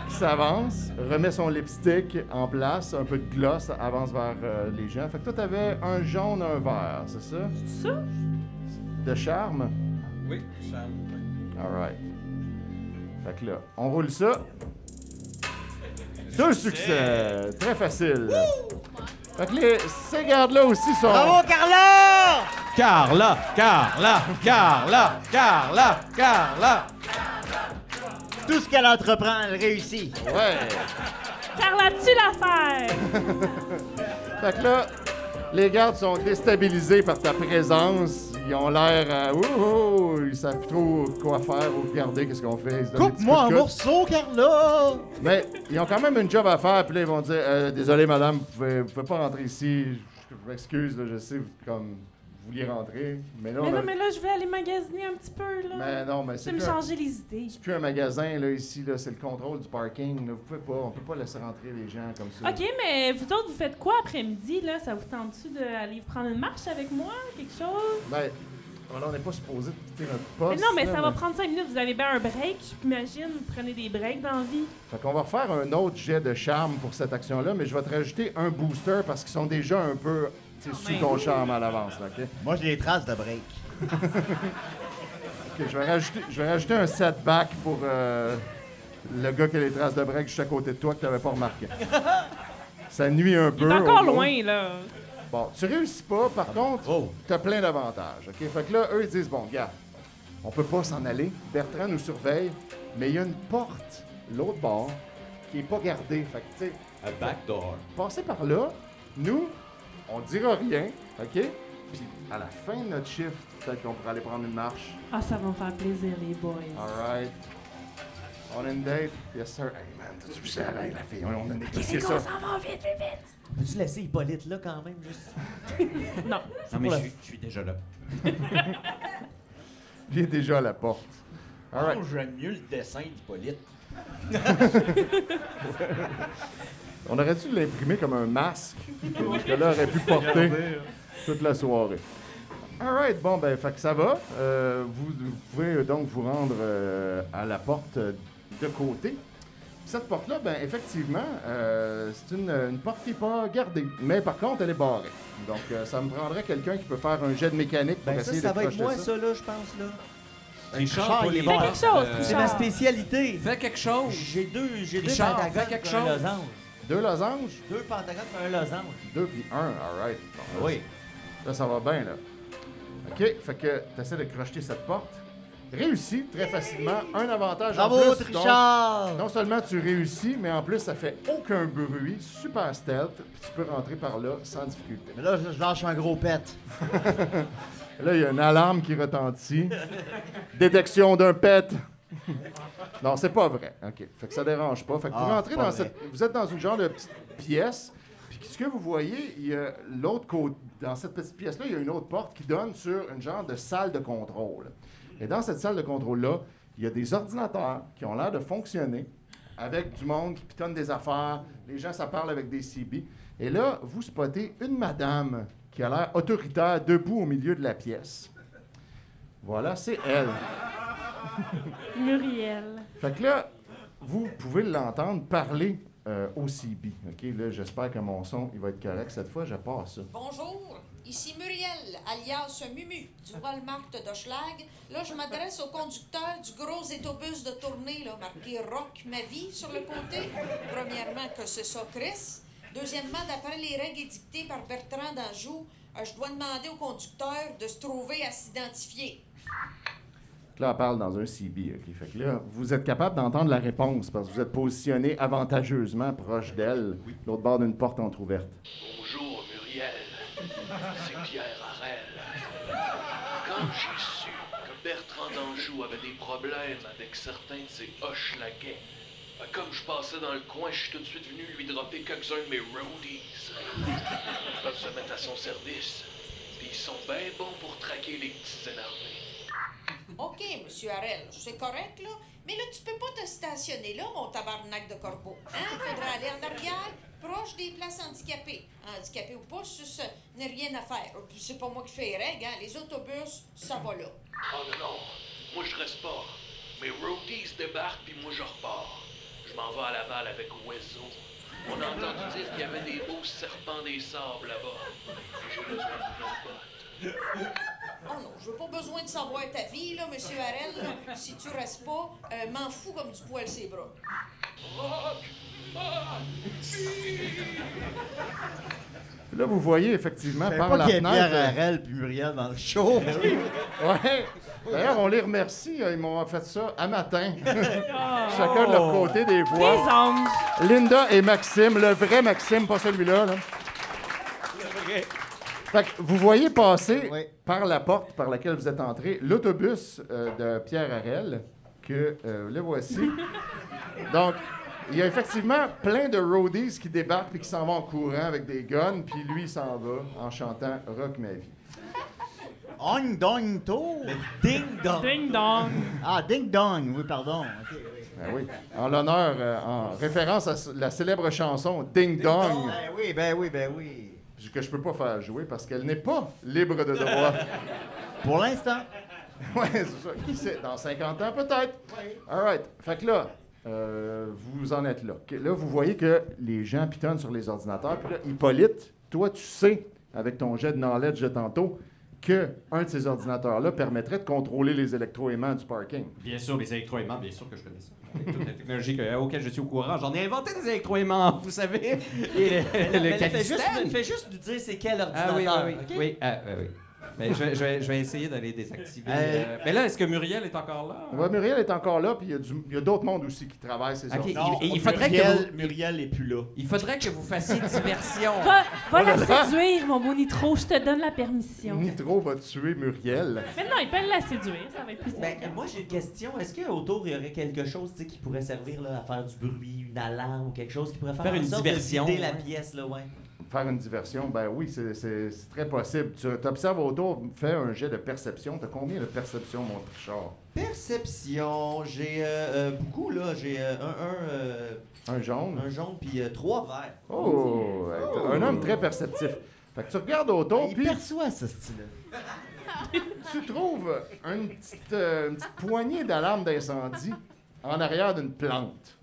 qui s'avance, remet son lipstick en place, un peu de gloss, avance vers les gens. Fait que toi, t'avais un jaune, un vert, c'est ça? Ça? De charme? Oui, Charles. All right. Fait que là, on roule ça. 2 succès! Très facile. Fait que ces gardes-là aussi sont... Bravo, Carla! Carla, Carla, Carla, Carla, Carla. Tout ce qu'elle entreprend, elle réussit. Ouais! Carla, tu l'affaire! Fait que là, les gardes sont déstabilisés par ta présence. Ils ont l'air... ils savent plus trop quoi faire ou regarder qu'est-ce qu'on fait. Ils se donnent des petits Coupe-moi coups en de coude. morceaux, Carla! Mais ils ont quand même une job à faire. Puis là, ils vont dire Désolé, madame, vous pouvez pas rentrer ici. Je m'excuse, là, je sais, comme vouliez rentrer. Mais là, Mais non, mais là, je vais aller magasiner un petit peu, là. Mais non, mais Je c'est vais me plus, changer les idées. c'est plus un magasin, là, ici, là. C'est le contrôle du parking. Là. On peut pas laisser rentrer les gens comme ça. OK, mais vous autres, vous faites quoi après-midi, là? Ça vous tente-tu d'aller prendre une marche avec moi? Quelque chose? Ben, on n'est pas supposé quitter notre poste. Mais non, mais là, ça va prendre 5 minutes. Vous avez bien un break, j'imagine. Vous prenez des breaks dans la vie. Fait qu'on va refaire un autre jet de charme pour cette action-là, mais je vais te rajouter un booster parce qu'ils sont déjà un peu sous ton charme à l'avance, là, OK? Moi, j'ai des traces de break. OK, je vais rajouter un setback pour le gars qui a les traces de break juste à côté de toi que tu n'avais pas remarqué. Ça nuit un Il peu. est encore au moins. loin, là. Bon, tu réussis pas, par contre, tu as plein d'avantages, OK? Fait que là, eux, ils disent, bon, gars, on peut pas s'en aller. Bertrand nous surveille, mais il y a une porte, l'autre bord, qui est pas gardée. Fait que, tu sais, A backdoor. passez par là, nous, on dira rien, OK? Puis à la fin de notre shift, peut-être qu'on pourra aller prendre une marche. Ah, ça va me faire plaisir, les boys. All right. On a une date? Yes, sir. Hey, man, t'as-tu vu ça, la fille? On a négocié ça. s'en va, vite, vite, vite. Peux-tu laisser Hippolyte là quand même, juste? Non. Non, mais je suis déjà là. Il est déjà à la porte. All right. J'aime mieux le dessin d'Hippolyte. On aurait dû l'imprimer comme un masque que là aurait pu porter toute la soirée. All right, bon, ben, fait que ça va. Vous pouvez donc vous rendre à la porte de côté. Cette porte-là, ben, effectivement, c'est une porte qui n'est pas gardée. Mais par contre, elle est barrée. Donc, ça me prendrait quelqu'un qui peut faire un jet de mécanique pour Ben ça, essayer ça de va être projeter moi, ça. ça, là, je pense, là. Richard, il est Fais quelque chose, C'est ma Richard. spécialité. Fais quelque chose. J'ai deux Richard, pentagones fais quelque puis un chose. losange. 2 losanges, 2 pentagones et un losange. 2 puis 1. All right. Bon, Oui. là, ça va bien, là. OK, fait que tu essaies de crocheter cette porte. Réussis très facilement. Un avantage en Bravo, plus. Trichard! Donc, non seulement tu réussis, mais en plus, ça fait aucun bruit. Super stealth. Puis tu peux rentrer par là sans difficulté. Mais là, je lâche un gros pet. Là, il y a une alarme qui retentit. Détection d'un pet. Non, c'est pas vrai. OK. Fait que ça dérange pas. Fait que vous Ah, rentrez c'est pas dans vrai. cette... Vous êtes dans une genre de petite pièce. Puis ce que vous voyez, il y a l'autre côté... Dans cette petite pièce-là, il y a une autre porte qui donne sur une genre de salle de contrôle. Et dans cette salle de contrôle-là, il y a des ordinateurs qui ont l'air de fonctionner avec du monde qui pitonne des affaires. Les gens, ça parle avec des CB. Et là, vous spottez une madame qui a l'air autoritaire debout au milieu de la pièce. Voilà, c'est elle. Muriel. Fait que là, vous pouvez l'entendre parler au CB. OK, là, j'espère que mon son, il va être correct cette fois. Je passe ça. Bonjour, ici Muriel, alias Mumu, du Walmart d'Hochelag. Là, je m'adresse au conducteur du gros autobus de tournée, là, marqué Rock ma vie sur le côté. Premièrement, que c'est ça, Chris. Deuxièmement, d'après les règles édictées par Bertrand d'Anjou, je dois demander au conducteur de se trouver à s'identifier. Là, elle parle dans un CB. OK? Fait que là, vous êtes capable d'entendre la réponse parce que vous êtes positionné avantageusement proche d'elle, l'autre bord d'une porte entrouverte. Bonjour Muriel, c'est Pierre Harel. Quand j'ai su que Bertrand d'Anjou avait des problèmes avec certains de ses Hochelagais, comme je passais dans le coin, je suis tout de suite venu lui dropper quelques-uns de mes roadies. Ils peuvent se mettre à son service, puis ils sont bien bons pour traquer les petits énervés. OK, Monsieur Harel, c'est correct, là. Mais là, tu peux pas te stationner là, mon tabarnak de corbeau. Hein? Faudra aller en arrière, proche des places handicapées. Handicapé ou pas, ça n'est rien à faire. Puis c'est pas moi qui fais les règles, hein. Les autobus, ça va là. Oh non, moi je reste pas. Mes roadies débarquent, puis moi je repars. Je m'en vais à Laval avec Oiseau. On a entendu dire qu'il y avait des beaux serpents des sables là-bas. J'ai besoin de nos bottes. Oh non, je veux pas besoin de savoir ta vie, là, Monsieur Harel. Là. Si tu restes pas, m'en fous comme du poil ses bras. Là, vous voyez effectivement Je savais par pas la qu'il y ait fenêtre. Pierre Harel puis Muriel dans le show. Ouais. D'ailleurs, on les remercie. Ils m'ont fait ça à matin. Chacun de leur côté des Les voix. anges. Linda et Maxime, le vrai Maxime, pas celui-là. Là. Fait que vous voyez passer Oui. par la porte par laquelle vous êtes entré l'autobus de Pierre Harel, que le voici. Donc, il y a effectivement plein de roadies qui débarquent et qui s'en vont en courant avec des guns, puis lui, il s'en va en chantant « Rock ma vie ». Ong Dong To. Ding dong. Ding dong. Ah, Ding Dong, oui, pardon. Ok, oui. Ben oui. En l'honneur, en référence à la célèbre chanson Ding Dong, Ben oui, ben oui, ben oui. que je peux pas faire jouer parce qu'elle n'est pas libre de droit. Pour l'instant. Ouais, c'est ça. Qui sait? Dans 50 ans, peut-être. All right. Fait que là, vous en êtes là. Là, vous voyez que les gens pitonnent sur les ordinateurs. Puis là, Hippolyte, toi, tu sais, avec ton jet de knowledge de tantôt, qu'un de ces ordinateurs-là permettrait de contrôler les électroaimants du parking. Bien sûr, les électroaimants, bien sûr que je connais ça. Avec toute la technologie auquel je suis au courant, j'en ai inventé des électroaimants, vous savez. Et le Calistène. Fais juste nous dire c'est quel ordinateur. Ah oui, oui, ok? oui. Oui. Mais je vais essayer d'aller désactiver. Mais là, est-ce que Muriel est encore là? Ouais, Muriel est encore là, puis il y a d'autres mondes aussi qui travaillent ces Ok. ordinateurs. Non, il faudrait Muriel est plus là. Il faudrait que vous fassiez diversion. Va la séduire, mon beau Nitro, je te donne la permission. Nitro va tuer Muriel. Mais non, il peut la séduire, ça va être plus simple. Ben, moi, j'ai une question. Est-ce qu'autour, il y aurait quelque chose tu sais, qui pourrait servir là, à faire du bruit, une alarme ou quelque chose qui pourrait faire Faire en une sorte diversion, de vider la ouais. pièce, là, ouais. Faire une diversion, ben oui, c'est très possible. Tu observes autour, fais un jet de perception. T'as combien de perception, mon trichard? Perception, j'ai beaucoup, là. J'ai Un jaune? un jaune puis 3 verts. Oh! Ouais, un homme très perceptif. Fait que tu regardes autour, Il puis perçoit ce style-là. tu trouves une petite poignée d'alarme d'incendie en arrière d'une plante.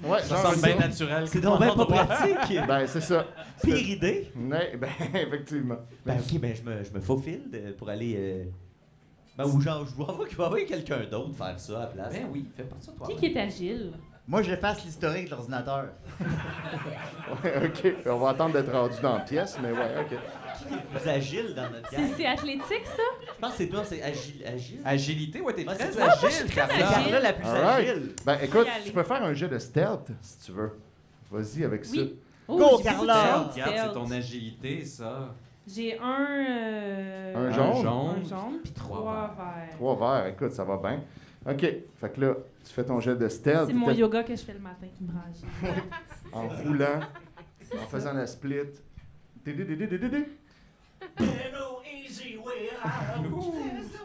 Ouais, Ça genre semble ça. bien naturel. C'est donc bien pas pratique. Ben, c'est ça. Pire idée. Ouais, ben, effectivement. Ben, ok, ben, je me faufile pour aller. Ben, ou genre, je vais envoyer quelqu'un d'autre faire ça à la place. Ben oui, fais pas ça, toi. Qui est agile? Moi, j'efface l'historique de l'ordinateur. Ouais, OK. On va attendre d'être rendu dans la pièce, mais ouais, OK. Qui est le plus agile dans notre gang? C'est athlétique, ça? Je pense que c'est toi, c'est agile. Agilité, ouais, t'es Ouais, très c'est toi. agile, je suis très Carla. C'est agile. Carla la plus All right. agile. Ben, écoute, y aller. tu peux faire un jet de stealth, si tu veux. Vas-y avec ça. Oui. Oh, Go, j'ai Carla! beaucoup de Regarde, c'est stealth. ton agilité, ça. J'ai Un Un jaune? un jaune puis 3 verts. 3 verts, écoute, ça va bien. OK. Fait que là, tu fais ton jet de stealth. C'est mon peut-être yoga que je fais le matin qui me rend agile. en roulant, en faisant la split. Dé-dé-dé-dé-dé-dé.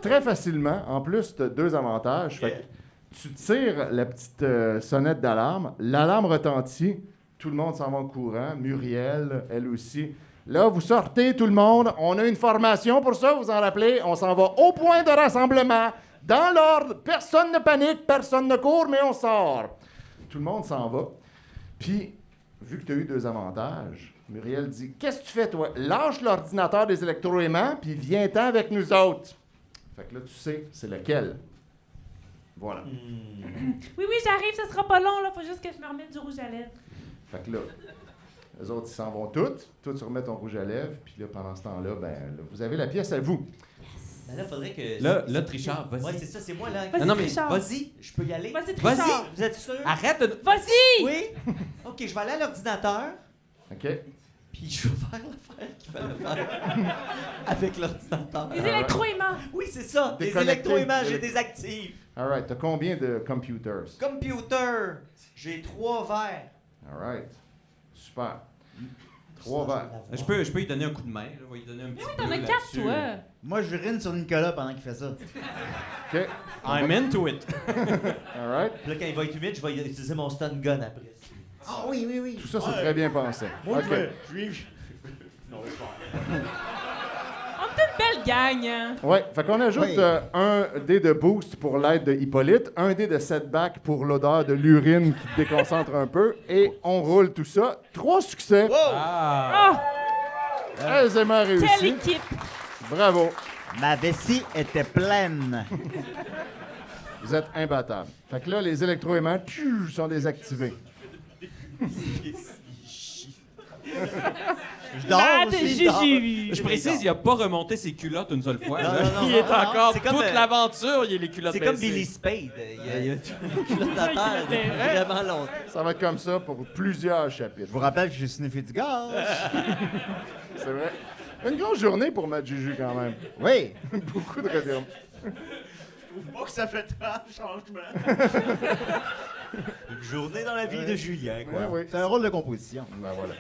Très facilement. En plus, tu as 2 avantages. Fait que tu tires la petite sonnette d'alarme. L'alarme retentit. Tout le monde s'en va en courant. Muriel, elle aussi. Là, vous sortez, tout le monde. On a une formation pour ça, vous en rappelez. On s'en va au point de rassemblement. Dans l'ordre. Personne ne panique, personne ne court, mais on sort. Tout le monde s'en va. Puis, vu que tu as eu 2 avantages, Muriel dit, « Qu'est-ce que tu fais, toi? Lâche l'ordinateur des électroaimants, puis viens-t'en avec nous autres. » Fait que là, tu sais, c'est lequel. Voilà. Oui, j'arrive, ça sera pas long, là. Faut juste que je me remette du rouge à lèvres. Fait que là, les autres, ils s'en vont toutes. Toi, tu remets ton rouge à lèvres, puis là, pendant ce temps-là, ben, là, vous avez la pièce à vous. Ben là, faudrait que. Là, Trichard, vas-y. Ouais, c'est ça, c'est moi là. Vas-y, Non, mais Trichard. Vas-y, je peux y aller. Vas-y, Vas-y. Trichard. Vous êtes sûr? Arrête de... Vas-y! Oui? Ok, je vais aller à l'ordinateur, OK? puis je vais faire l'affaire qu'il fallait faire avec l'ordinateur. Les électroaimants. Oui, c'est ça. Les Déconnecté. électroaimants, j'ai désactive. All right. T'as combien de computers? Computer, j'ai 3 verts. All right. Super. 3 verts. Je peux lui donner un coup de main. Là. Je vais lui donner un petit Oui, peu t'en as 4, là-dessus. toi. Moi, je rine sur Nicolas pendant qu'il fait ça. OK? I'm into it. All right. Puis là, quand il va être humide, je vais utiliser mon stun gun après. Ah oui, oui, oui. Tout ça, c'est très bien pensé. OK. On est une belle gang, hein. Ouais, fait qu'on ajoute Oui. un dé de boost pour l'aide de Hippolyte, un dé de setback pour l'odeur de l'urine qui te déconcentre un peu, et on roule tout ça. 3 succès. Ah! Aisément Quelle réussi. équipe! Bravo. Ma vessie était pleine. Vous êtes imbattables. Fait que là, les électroaimants sont désactivés. Je dors Mad aussi, je dors. Juju! Je précise, il a pas remonté ses culottes une seule fois. Non, là. non, non, il non, est non, encore c'est comme, toute l'aventure, il est les culottes C'est comme baissées. Billy Spade. Il y a une culotte à terre depuis vraiment longtemps. Ça va être comme ça pour plusieurs Je chapitres. vous rappelle que j'ai sniffé du gaz. C'est vrai. Une grosse journée pour Matt Juju quand même. Oui. Beaucoup de revirements. Pas que ça fait tant de changements. Une journée dans la vie de Julien, quoi. Oui, oui. C'est un rôle de composition. Ben voilà.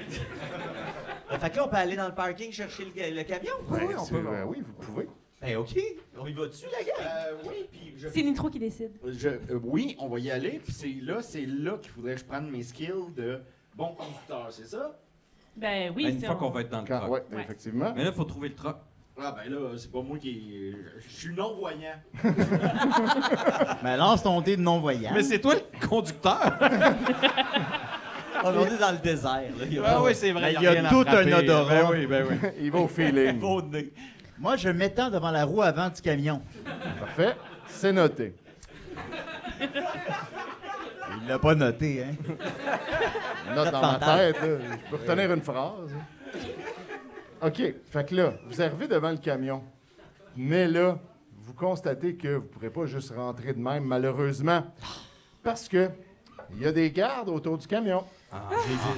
Fait que là, on peut aller dans le parking chercher le camion? Oui, oui, vous pouvez. Ben, OK. On y va dessus, la gang? Oui, puis C'est Nitro qui décide. oui, on va y aller. Puis c'est là qu'il faudrait que je prenne mes skills de bon conducteur, c'est ça? Ben oui, Une c'est fois qu'on va être dans le truck. Oui, Ouais. effectivement. Mais là, il faut trouver le truck. Ah ben là, c'est pas moi qui... Je suis non-voyant. Mais lance ton dé de non-voyant. Mais c'est toi le conducteur! On est dans le désert, là. Il y a Ah pas- oui, c'est vrai. Il y a rien à tout frapper. un odorat. Ben oui, ben oui. Il va au feeling. Beau nez. Moi, je m'étends devant la roue avant du camion. Parfait. C'est noté. Il l'a pas noté, hein? Note dans ma tête, là. Je peux retenir une phrase. OK. Fait que là, vous arrivez devant le camion. Mais là, vous constatez que vous ne pourrez pas juste rentrer de même, malheureusement. Parce que il y a des gardes autour du camion.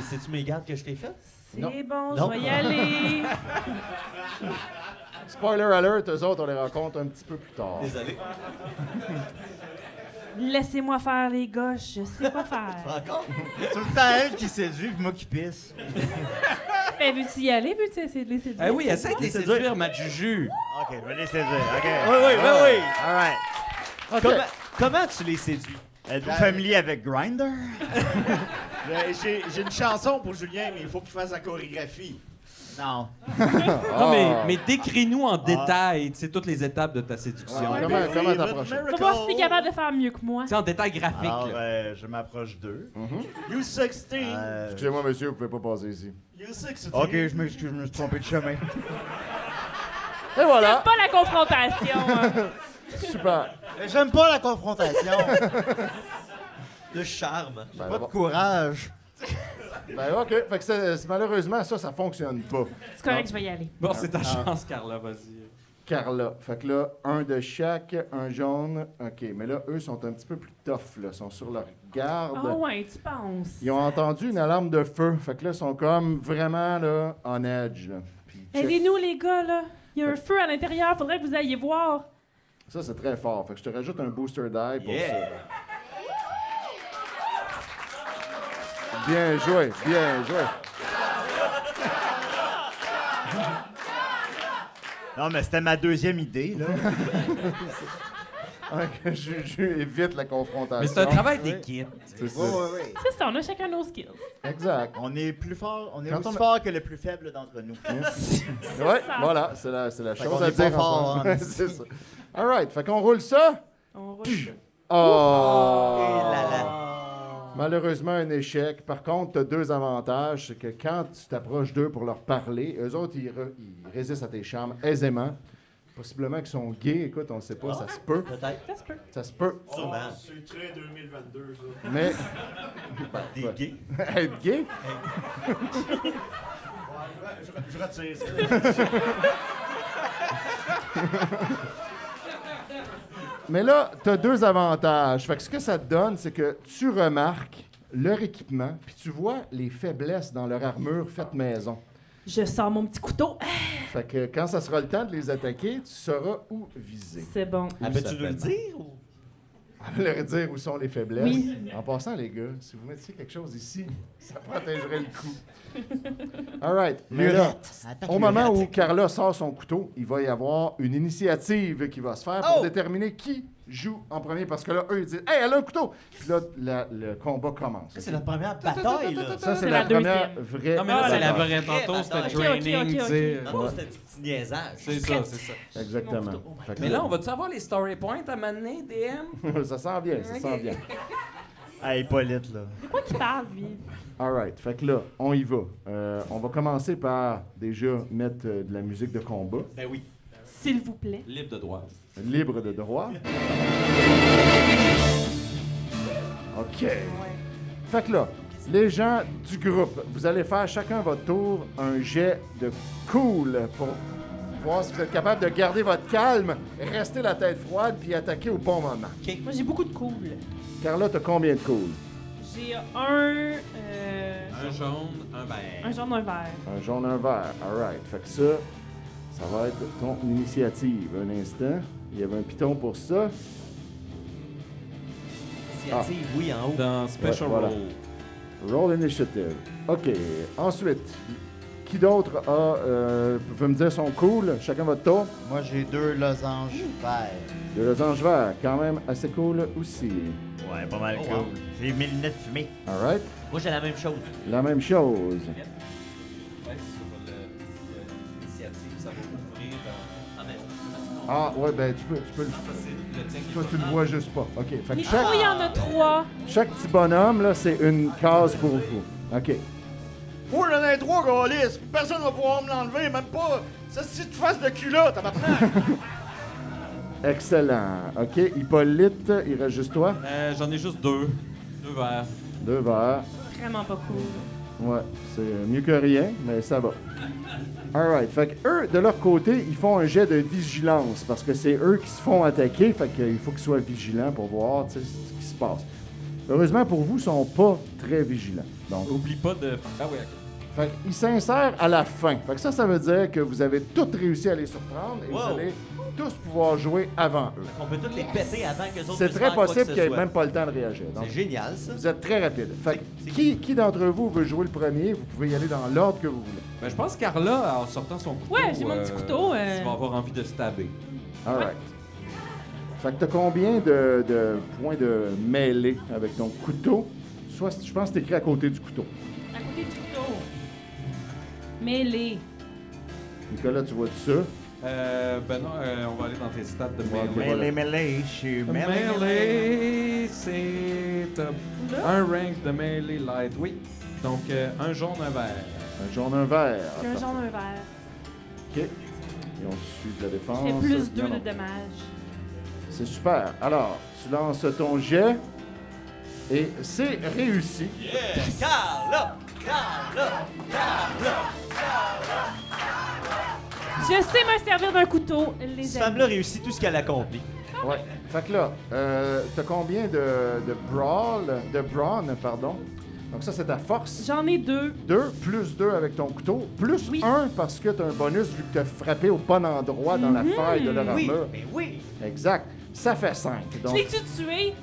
C'est-tu mes gardes que je t'ai fait? C'est Non. bon, Non. je vais y aller. Spoiler alert, eux autres, on les rencontre un petit peu plus tard. Désolé. Laissez-moi faire les gauches, je sais quoi faire. Encore? Tout le temps elle qui séduit, puis moi qui pisse. Ben, veux-tu y aller? Veux-tu essayer de les séduire? Eh oui, essaie de les séduire, Matt Juju. OK, je vais les séduire. OK. Oui, oui, oui, oui. All right. Comment tu les séduis? Êtes-vous familier avec Grindr? J'ai une chanson pour Julien, mais il faut qu'il fasse la chorégraphie. Non. Non, mais décris-nous en détail, tu sais, toutes les étapes de ta séduction. Ouais, Tu comment t'approches? Faut voir si t'es capable de faire mieux que moi. sais, en détail graphique, Alors, là. je m'approche d'eux. You 16. Excusez-moi, monsieur, vous pouvez pas passer ici. You 16. OK, je m'excuse, je me suis trompé de chemin. Et voilà! Pas la confrontation. hein. Super! J'aime pas la confrontation. Le charme. Ben, Pas de courage. ben, OK. Fait que malheureusement, ça fonctionne pas. C'est correct, je vais y aller. Bon, c'est ta chance, Carla, vas-y. Carla. Fait que là, un de chaque, un jaune. OK, mais là, eux sont un petit peu plus tough, là. Ils sont sur leur garde. Ah ouais, tu penses? Ils ont entendu une alarme de feu. Fait que là, ils sont comme vraiment, là, on edge, là. Puis check. Aidez-nous, les gars, là. Il y a un feu à l'intérieur, faudrait que vous alliez voir. Ça, c'est très fort. Fait que je te rajoute un booster die pour Yeah. ça. Bien joué, bien joué. Non, mais c'était ma deuxième idée, là. Ok, Juju évite la confrontation. Mais c'est un travail d'équipe. C'est ça. oui. C'est ça, on a chacun nos skills. Exact. On est plus fort, on est Quand aussi on- fort que le plus faible d'entre nous. Ouais, ça. voilà, c'est la Fait chose qu'on à est pas dire. en fort, ce moment. hein. C'est ça. All right, fait qu'on roule ça. On roule. Oh! Et là là. Malheureusement, un échec. Par contre, tu as deux avantages. C'est que quand tu t'approches d'eux pour leur parler, eux autres, ils résistent à tes charmes aisément. Possiblement qu'ils sont gays. Écoute, on ne sait pas, ça se peut. Peut-être. Ça se peut. Ça se peut. Sûrement. C'est très 2022, ça. Mais. Des gays. Être gay? Je retire ça. Mais là, tu as deux avantages. Fait que ce que ça te donne, c'est que tu remarques leur équipement, puis tu vois les faiblesses dans leur armure faite maison. Je sors mon petit couteau. Fait que quand ça sera le temps de les attaquer, tu sauras où viser. C'est bon. Ah, peux-tu nous le dire? Ou... Leur dire où sont les faiblesses. Oui. En passant, les gars, si vous mettiez quelque chose ici, ça protégerait le coup. All right. Mais là, au moment où Carla sort son couteau, il va y avoir une initiative qui va se faire pour déterminer qui joue en premier. Parce que là, eux, ils disent « Hey, elle a un couteau! » Puis là, le combat commence. Ça, c'est la première bataille, là. Ça, c'est C'est la la première vraie Non, mais là, c'est la bataille. vraie. Tantôt, c'était Ok, ok, training, ok, tu sais. Non, non, c'était du petit niaisage. C'est ça, c'est ça. Exactement. Fait que Mais là, on va-tu avoir les story points à m'amener, DM? ça sent bien, ça sent bien. Hey, Hippolyte, là. C'est quoi qui parle, lui? All right. Fait que là, on y va. On va commencer par déjà mettre de la musique de combat. Ben oui. S'il vous plaît. Libre de droit. Libre de droit. OK. Fait que là, les gens du groupe, vous allez faire chacun votre tour un jet de cool pour voir si vous êtes capable de garder votre calme, rester la tête froide puis attaquer au bon moment. Moi, j'ai beaucoup de cool. Carla, t'as combien de cool? J'ai Un jaune, un vert. un jaune, un vert. Un jaune, un vert. All right. Fait que ça va être ton initiative. Un instant. Il y avait un piton pour ça. Initiative, oui, en haut. Dans Special Ouais, voilà. Role. Roll initiative. OK. Ensuite, qui d'autre veut me dire son cool? Chacun votre tour. Moi, j'ai 2 losanges verts. 2 losanges verts, quand même assez cool aussi. Ouais, pas mal cool. wow. C'est mes lunettes fumées. All right. Moi, j'ai la même chose. La même chose. Ouais, sur l'initiative, ça va ouvrir Ah, mais Ah, ouais, ben tu peux le... c'est le tien qui Toi, va tu le faire. vois juste pas. OK. Fait que Nico, il y en a 3. chaque petit bonhomme, là, c'est une case pour vous. OK. Moi, j'en ai 3, Gaulis. Personne va pouvoir me l'enlever, même pas. Ça, si tu fasses de culotte, maintenant. Excellent. OK. Hippolyte, il reste juste toi. J'en ai juste 2. 2 verres. 2 verres. Vraiment pas cool. Ouais, c'est mieux que rien, mais ça va. Alright, fait que eux, de leur côté, ils font un jet de vigilance parce que c'est eux qui se font attaquer, fait qu'il faut qu'ils soient vigilants pour voir tu sais, ce qui se passe. Heureusement pour vous, ils sont pas très vigilants. Donc, Oublie pas de. Ah oui, ok. fait qu'ils s'insèrent à la fin. Fait que ça veut dire que vous avez tous réussi à les surprendre et Wow. vous allez tous pouvoir jouer avant eux. on peut tous les péter avant que les autres C'est puissent très faire quoi possible que ce qu'il n'y ait soit. même pas le temps de réagir. Donc, C'est génial, ça. vous êtes très rapide. Fait que C'est qui d'entre vous veut jouer le premier? Vous pouvez y aller dans l'ordre que vous voulez. Ben, je pense que Carla, en sortant son couteau. Ouais, j'ai mon petit couteau, Tu vas avoir envie de stabber. All right. Fait que t'as combien de points de mêlée avec ton couteau? Soit, je pense que c'est écrit à côté du couteau. À côté du couteau. Mêlée. Nicolas, tu vois tout ça? Ben non, on va aller dans tes stats de Ouais, mêlée. Mêlée, je suis Mêlée, c'est un rank de mêlée light. Oui. Donc, un jaune, un vert. Un jaune, un vert. J'ai un jaune, un vert. OK. Et on suit de la défense. Je fais plus 2 Non, non. de dommages. C'est super. Alors, tu lances ton jet et c'est réussi. Carla! Carla! Je sais me servir d'un couteau, les Cette amis. femme-là réussit tout ce qu'elle accomplit. Ouais. Fait que là, t'as combien de brawn, pardon? Donc ça, c'est ta force. J'en ai 2. 2 plus 2 avec ton couteau, plus Oui. 1 parce que tu as un bonus vu que tu as frappé au bon endroit dans la faille de leur Oui, armure. mais oui. Exact. Ça fait 5. Je Donc, l'ai-tu tué?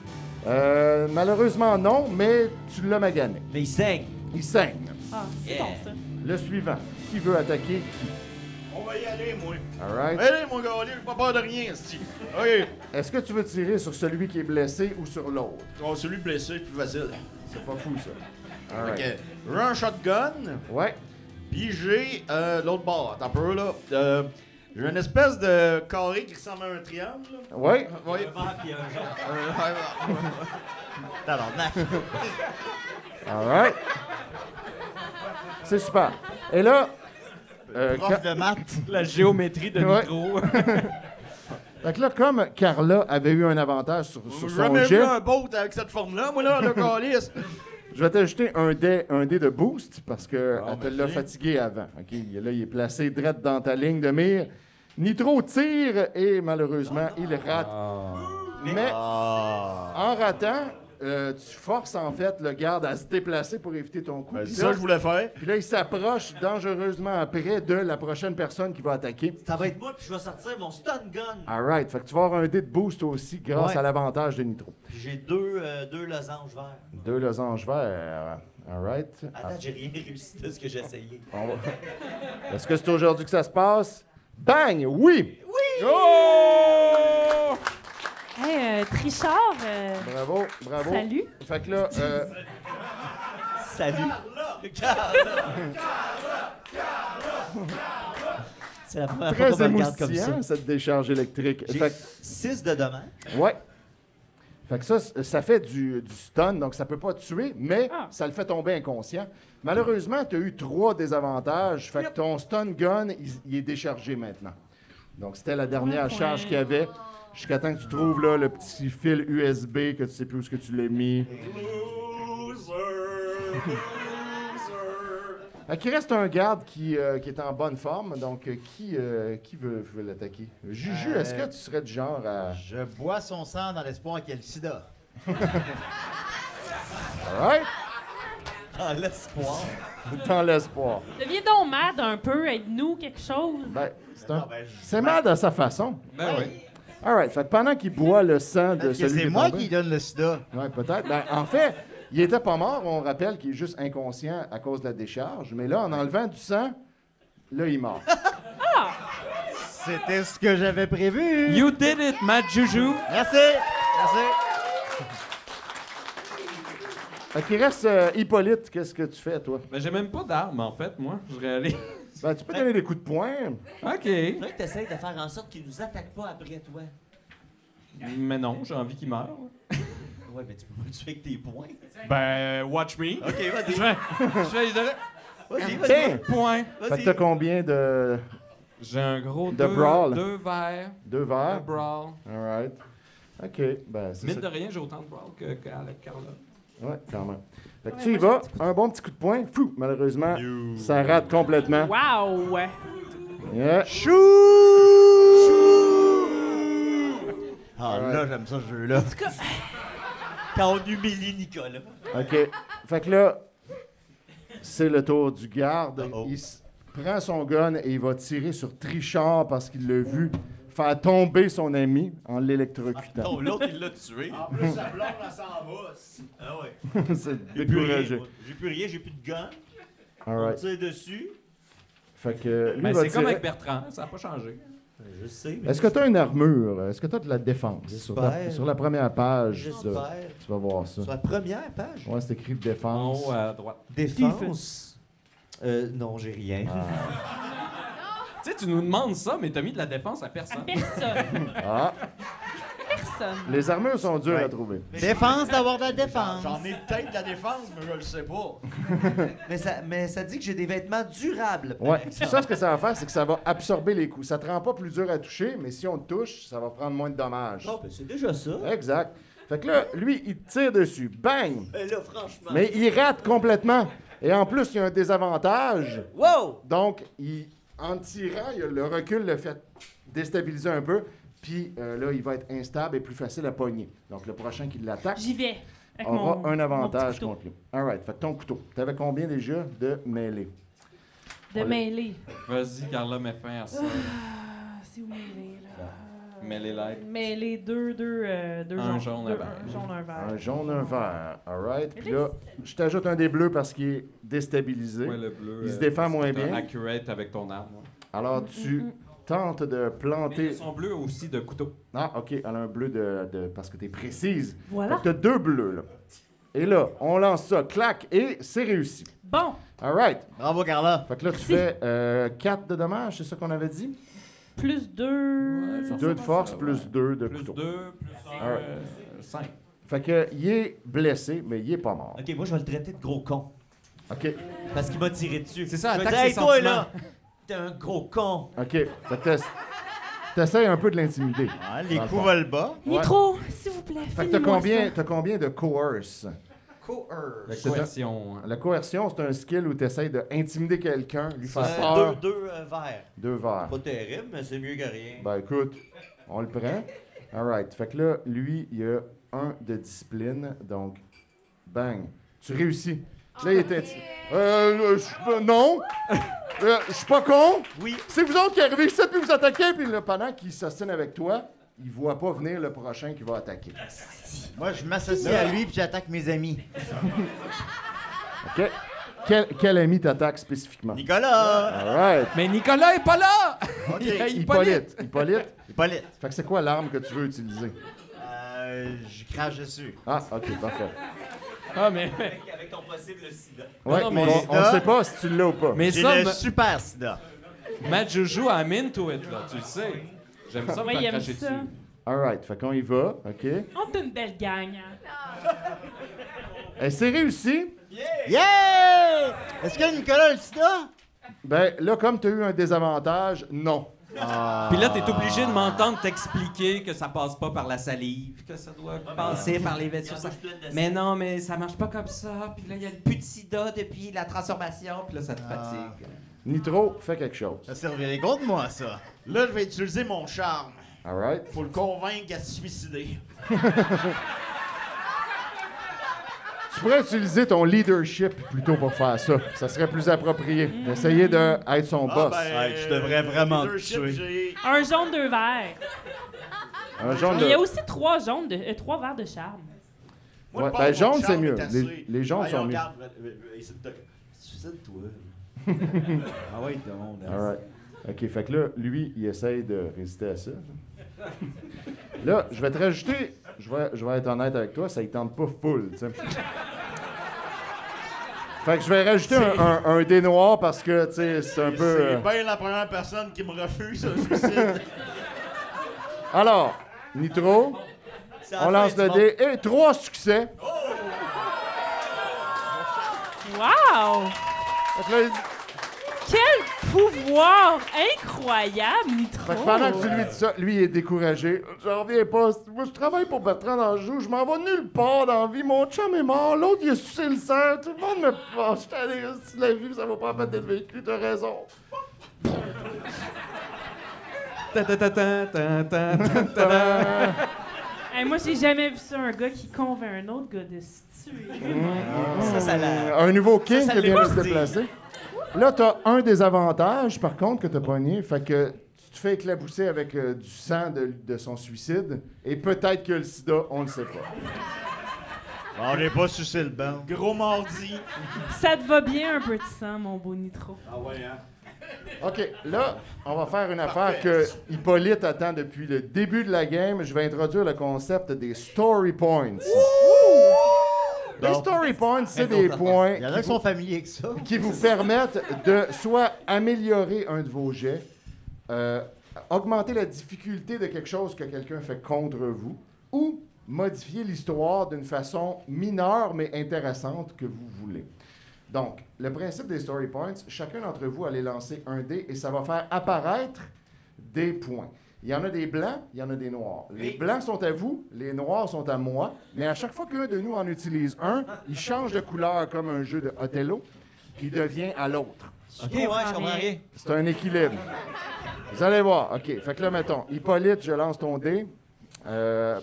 malheureusement, non, mais tu l'as magané. Mais il saigne. Il saigne. Ah, c'est Yeah. bon, ça. Le suivant. Qui veut attaquer qui? On va y aller, moi. All right. Allez, mon Gaulis, j'ai pas peur de rien, c'ti. OK. Est-ce que tu veux tirer sur celui qui est blessé ou sur l'autre? Oh, celui blessé, plus facile. C'est pas fou, ça. All right. OK. J'ai un shotgun, Ouais. puis j'ai l'autre bord. Attends un peu, là. J'ai une espèce de carré qui ressemble à un triangle. Là. Ouais. Ouais. Un vert puis un jaune. Tabarnak. All right. C'est super. Et là... Prof de maths. La géométrie de Ouais. micro. Fait que là, comme Carla avait eu un avantage sur J'ai son jamais vu jet, un boat avec cette forme-là, moi, là, le Gaulis. je vais t'ajouter un dé de boost parce que Ah, elle te merci. l'a fatigué avant. OK? Là, il est placé direct dans ta ligne de mire. Nitro tire et malheureusement, il rate. Mais en ratant, tu forces en fait le garde à se déplacer pour éviter ton coup. Ben, Puis c'est ça là- que je voulais faire. Puis là, il s'approche dangereusement près de la prochaine personne qui va attaquer. Ça va être moi, puis je vais sortir mon stun gun. All right. Fait que tu vas avoir un dé de boost aussi grâce Ouais. à l'avantage de Nitro. Puis j'ai deux losanges verts. 2 losanges verts. All right. Attends, j'ai rien réussi de ce que j'ai essayé. On va- Est-ce que c'est aujourd'hui que ça se passe? Bang! Oui! Oh! Hey, Trichard, Bravo, bravo. salut. Fait que là, Salut. Carla. C'est la première fois très qu'on me regarde comme ça. émoustillant, cette décharge électrique. J'ai Fait 6 de dommages. que, ouais. Fait que ça fait du stun, donc ça peut pas tuer, mais Ah. ça le fait tomber inconscient. Malheureusement, tu as eu 3 désavantages, fait que ton stun gun, il est déchargé maintenant. Donc c'était la dernière point. charge qu'il y avait, jusqu'à temps que tu trouves là, le petit fil USB que tu sais plus où est-ce que tu l'as mis. Fait qu'il reste un garde qui est en bonne forme, donc qui veut l'attaquer? Juju, est-ce que tu serais du genre à... Je bois son sang dans l'espoir qu'il y ait le sida. All right? Ah, l'espoir. Dans l'espoir. Deviens donc mad un peu, aide-nous quelque chose. Ben, ben, c'est mad à sa façon. Ben oui. All right, fait que pendant qu'il boit le sang de Est-ce que celui qui c'est est moi tombé- qui donne le sida? Ouais, peut-être. Ben, en fait, il était pas mort. On rappelle qu'il est juste inconscient à cause de la décharge. Mais là, en enlevant du sang, là, il meurt. C'était ce que j'avais prévu. You did it, Matt Juju. Merci. Merci. Fait qu'il reste Hippolyte. Qu'est-ce que tu fais, toi? Ben, j'ai même pas d'arme, en fait, moi. Je réalise. Ben, tu peux donner des coups de poing. OK. Faudrait que t'essayes de faire en sorte qu'ils nous attaquent pas après toi. Mais non, j'ai envie qu'il meure. Ouais, mais tu peux pas le tuer avec tes poings. Ben, watch me. Ok, vas-y. Je vais lui donner Vas-y, Tiens! vas-y. point. Fait que t'as combien de J'ai un gros De brawl. 2 verres. deux Un verres? brawl. Alright. OK. Ben, c'est Mine ça. de rien, j'ai autant de brawl qu'avec Carla. Ouais, quand même. Fait que tu y vas, un bon petit coup de poing. Fou! Malheureusement, ça rate complètement. Wow! Yeah. Ah, Alright. là, j'aime ça, ce jeu-là. Quand on humilie Nicolas. OK. Fait que là, c'est le tour du garde. Uh-oh. Il prend son gun et il va tirer sur Trichard parce qu'il l'a vu faire tomber son ami en l'électrocutant. Non, l'autre, il l'a tué. En plus, sa blonde, elle s'en va. Ah ouais. C'est J'ai plus rien. découragé. moi. J'ai plus rien, j'ai plus de gun. On Alright. tire dessus. Fait que lui Ben, va c'est comme tirer. avec Bertrand, ça n'a pas changé. Je sais. mais Est-ce que tu as une armure? Est-ce que tu as de la défense? J'espère. Sur la première page, J'espère. tu vas voir ça. Sur la première page. Ouais, c'est écrit En défense. haut à droite. Défense. Non, j'ai rien. Tu sais, tu nous demandes ça, mais t'as mis de la défense à À personne. personne. Ah, Personne. les armures sont dures Ouais. à trouver. Défense d'avoir de la défense. J'en ai peut-être de la défense, mais je le sais pas. Mais ça dit que j'ai des vêtements durables. par Ouais, exemple. c'est ça ce que ça va faire, c'est que ça va absorber les coups. Ça te rend pas plus dur à toucher, mais si on te touche, ça va prendre moins de dommages. Oh, ben c'est déjà ça. Exact. Fait que là, lui, il tire dessus. Bang! Ben là, franchement. Mais il rate complètement. Et en plus, il y a un désavantage. Wow! Donc, en tirant, le recul le fait déstabiliser un peu. Puis là, il va être instable et plus facile à pogner. Donc, le prochain qui l'attaque J'y vais. Avec aura mon, un mon avantage petit couteau contre lui. All right. Fait que ton couteau. T'avais combien déjà de mêlée? de mêlée. Vas-y, Carla, mets fin à ça. Ah, c'est où mêlée, là? Mets-les light. Mêlée, deux Un jaune, un deux- vert. un jaune, un vert. Un jaune, un vert. All right. Puis là, je t'ajoute un des bleus parce qu'il est déstabilisé. Ouais, le bleu. Il se défend moins c'est bien. Accurate avec ton arme. ouais. Alors, tu tentes de Mais il planter... y a son bleu aussi de couteau. Ah, OK. Elle a un bleu parce que t'es précise. Voilà. Fait que t'as deux bleus, là. Et là, on lance ça, clac, et c'est réussi. Bon, All right. Bravo, Carla. Fait que là, tu fais 4 de dommages, c'est ça qu'on avait dit? plus deux. ça 2 de force, ouais. plus 2 de Plus couteau. 2, plus Alright. 5. Fait que, il est blessé, mais il est pas mort. Ok, moi, je vais le traiter de gros con. OK. Parce qu'il m'a tiré dessus. C'est ça, Je vais attaque dire, hey, ses toi, sentiments. là, t'es un gros con. OK. Fait que t'essayes un peu de l'intimider. Ouais, les Dans le coups fond. volent bas. Nitro, s'il vous plaît. Fait que finis-moi ça. t'as combien de coerce? Fait que c'est Coercion. La coercion, c'est un skill où tu essaies d'intimider quelqu'un, lui faire Deux peur. verres. 2 verres. Pas terrible, mais c'est mieux que rien. Ben écoute, on le prend. All right. Fait que là, lui, il a 1 de discipline. Donc, bang. Tu réussis. Là, il était... non! Je suis pas con! Oui. C'est vous autres qui arrivez ici, puis vous attaquez, puis là, pendant qu'il s'ostine avec toi, il voit pas venir le prochain qui va attaquer. Moi, je m'associe à lui puis j'attaque mes amis. OK? Quel ami t'attaque spécifiquement? Nicolas! All right. Mais Nicolas est pas là! OK, Il y a Hippolyte. Hippolyte. Fait que c'est quoi l'arme que tu veux utiliser? Je crache dessus. Ah, OK, parfait. Ah, mais, Avec ton possible sida. Ouais, non, mais- on ne sait pas si tu l'as ou pas. mais J'ai ça, le super sida. Matt Juju, I'm into it, là, tu le sais. J'aime ça me Ouais, il faire aime cracher ça. dessus. All right, fait qu'on y va, OK? On est une belle gang. Hein. Et c'est réussi. Yeah! Est-ce que Nicolas a le sida? Ben là, comme tu as eu un désavantage, non. Puis là, t'es obligé de m'entendre t'expliquer que ça passe pas par la salive, que ça doit passer par les vêtements. Mais non, mais ça marche pas comme ça. Puis là, il y a le plus de sida depuis la transformation. Puis là, ça te fatigue. Nitro, fais quelque chose. Ça servirait contre moi, ça. Là, je vais utiliser mon charme All right? pour le convaincre à se suicider. Tu pourrais utiliser ton leadership plutôt pour faire ça. Ça serait plus approprié. D'essayer d'être son boss. Ouais, tu devrais vraiment te leadership, tuer. j'ai- Un jaune, deux verts. Un jaune Il y a de... aussi trois verres de charme. Moi, Ouais, je pense ben, que mon jaune, c'est charme mieux. est assez. Les jaunes sont mieux. Regarde, suicide-toi. Ah oui, tout le monde. All right. OK, fait que là, lui, il essaye de résister à ça. Là, je vais te rajouter, je vais être honnête avec toi, ça ne tente pas full, tu sais. Fait que je vais rajouter un dé noir parce que, tu sais, c'est un peu... C'est bien la première personne qui me refuse un suicide. Alors, Nitro, on lance le dé et 3 succès. Wow! Fait que là, il dit- Quel pouvoir incroyable, Nitro! Fait que pendant que tu lui dis ça, lui, il est découragé. J'en reviens pas. Moi, je travaille pour Bertrand Danjou. Je m'en vais nulle part dans la vie. Mon chum est mort. L'autre, il a sucé le sang. Tout le monde me pense. J'étais allé si la vie, ça va pas la peine d'être vécu. T'as raison. Hey, moi, j'ai jamais vu ça, un gars qui convainc un autre gars de se tuer. Ça l'a... Un nouveau king ça qui vient de se l'est déplacer. Là, t'as un désavantage, par contre, que t'as pogné. Fait que tu te fais éclabousser avec du sang de son suicide. Et peut-être que le sida, on le sait pas. On n'est pas sucé le banc. Gros mardi. Ça te va bien, un peu de sang, mon beau Nitro. Ah ouais, hein? OK, là, on va faire une affaire que Hippolyte attend depuis le début de la game. Je vais introduire le concept des story points. Les story points, c'est des points Il y en a qui sont familiers avec ça. qui vous permettent de soit améliorer un de vos jets, augmenter la difficulté de quelque chose que quelqu'un fait contre vous, ou modifier l'histoire d'une façon mineure mais intéressante que vous voulez. Donc, le principe des story points, chacun d'entre vous allez lancer un dé et ça va faire apparaître des points. Il y en a des blancs, il y en a des noirs. Les blancs sont à vous, les noirs sont à moi, mais à chaque fois qu'un de nous en utilise un, il change de couleur comme un jeu de Othello, puis il devient à l'autre. OK, ouais, je comprends rien. C'est un équilibre. Vous allez voir. OK, fait que là, mettons, Hippolyte, je lance ton dé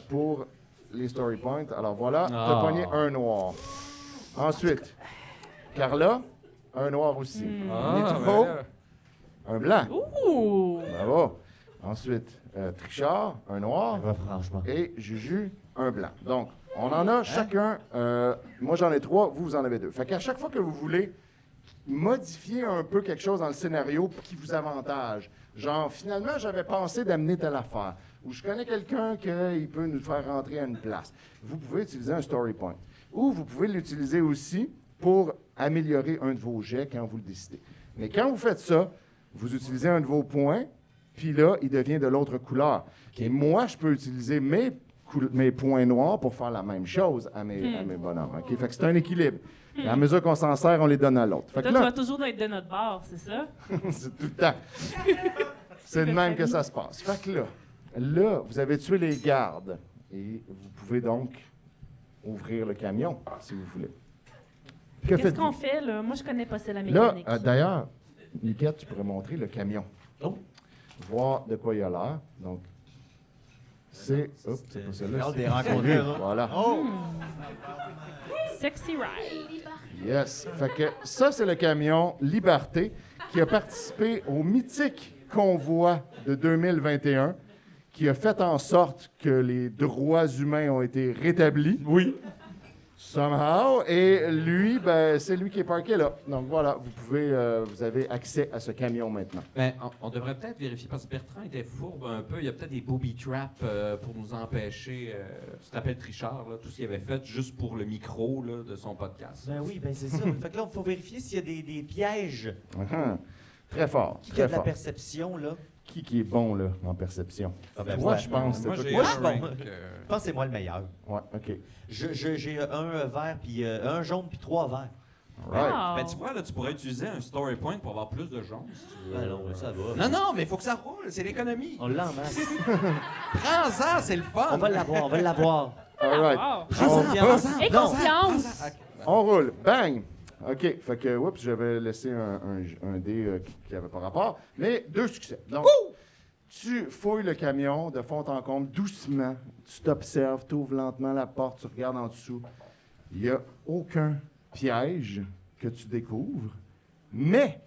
pour les story points. Alors voilà, t'as pogné un noir. Ensuite, Carla, un noir aussi. Nitro, un blanc. Ouh! Bravo. Ensuite, Trichard, un noir. Franchement. Et Juju, un blanc. Donc, on en a chacun. Moi, j'en ai 3, vous en avez 2. Fait qu'à chaque fois que vous voulez modifier un peu quelque chose dans le scénario qui vous avantage, genre, finalement, j'avais pensé d'amener telle affaire, ou je connais quelqu'un qui peut nous faire rentrer à une place, vous pouvez utiliser un story point. Ou vous pouvez l'utiliser aussi pour améliorer un de vos jets quand vous le décidez. Mais quand vous faites ça, vous utilisez un de vos points, puis là, il devient de l'autre couleur. Et moi, je peux utiliser mes points noirs pour faire la même chose à mes bonhommes. OK? Fait que c'est un équilibre. Et à mesure qu'on s'en sert, on les donne à l'autre. Fait que Toi, tu là, vas toujours être de notre bord, c'est ça? c'est tout le temps. C'est de même que ça se passe. Fait que là, vous avez tué les gardes. Et vous pouvez donc ouvrir le camion, si vous voulez. Que Qu'est-ce faites-vous? qu'on fait, là? Moi, je connais pas ça, la Là, mécanique. d'ailleurs, Niquette, tu pourrais montrer le camion. Oh. Voir de quoi il a l'air. Donc, c'est... Oups, c'est pas celui-là. Regarde c'est des rencontres. celui-là. Voilà. Oh! Sexy ride. Yes. Fait que ça, c'est le camion Liberté qui a participé au mythique convoi de 2021 qui a fait en sorte que les droits humains ont été rétablis. Oui. Somehow. Et lui, ben, c'est lui qui est parqué là. Donc voilà, vous avez accès à ce camion maintenant. Ben, on devrait peut-être vérifier, parce que Bertrand était fourbe un peu. Il y a peut-être des booby traps pour nous empêcher. Tu t'appelles Trichard, là, tout ce qu'il avait fait juste pour le micro là, de son podcast. Ben oui, ben c'est ça. Fait que là, il faut vérifier s'il y a des pièges. Très fort. Qui très a de la fort. perception, là? Qui est bon là, en perception? Ah, ben, Moi, ouais. je pense. Moi, c'est j'ai toi Moi, qui- je suis bon. rank, Je pense que c'est moi le meilleur. Ouais, OK. J'ai un vert, puis un jaune, puis 3 verts. All right. Wow. Ben, tu vois, là, tu pourrais utiliser un story point pour avoir plus de gens, si tu veux. Ben non, ça va. Non, non, mais il faut que ça roule, c'est l'économie. On l'amasse. Prends-en, c'est le fun. On va l'avoir, on va l'avoir. All right. Wow. Confiance. Et Non. confiance! On roule. Bang! OK. Fait que, oups, j'avais laissé un dé qui n'avait pas rapport. Mais 2 succès. Donc, tu fouilles le camion de fond en comble doucement. Tu t'observes, tu ouvres lentement la porte, tu regardes en dessous. Il n'y a aucun piège que tu découvres. Mais,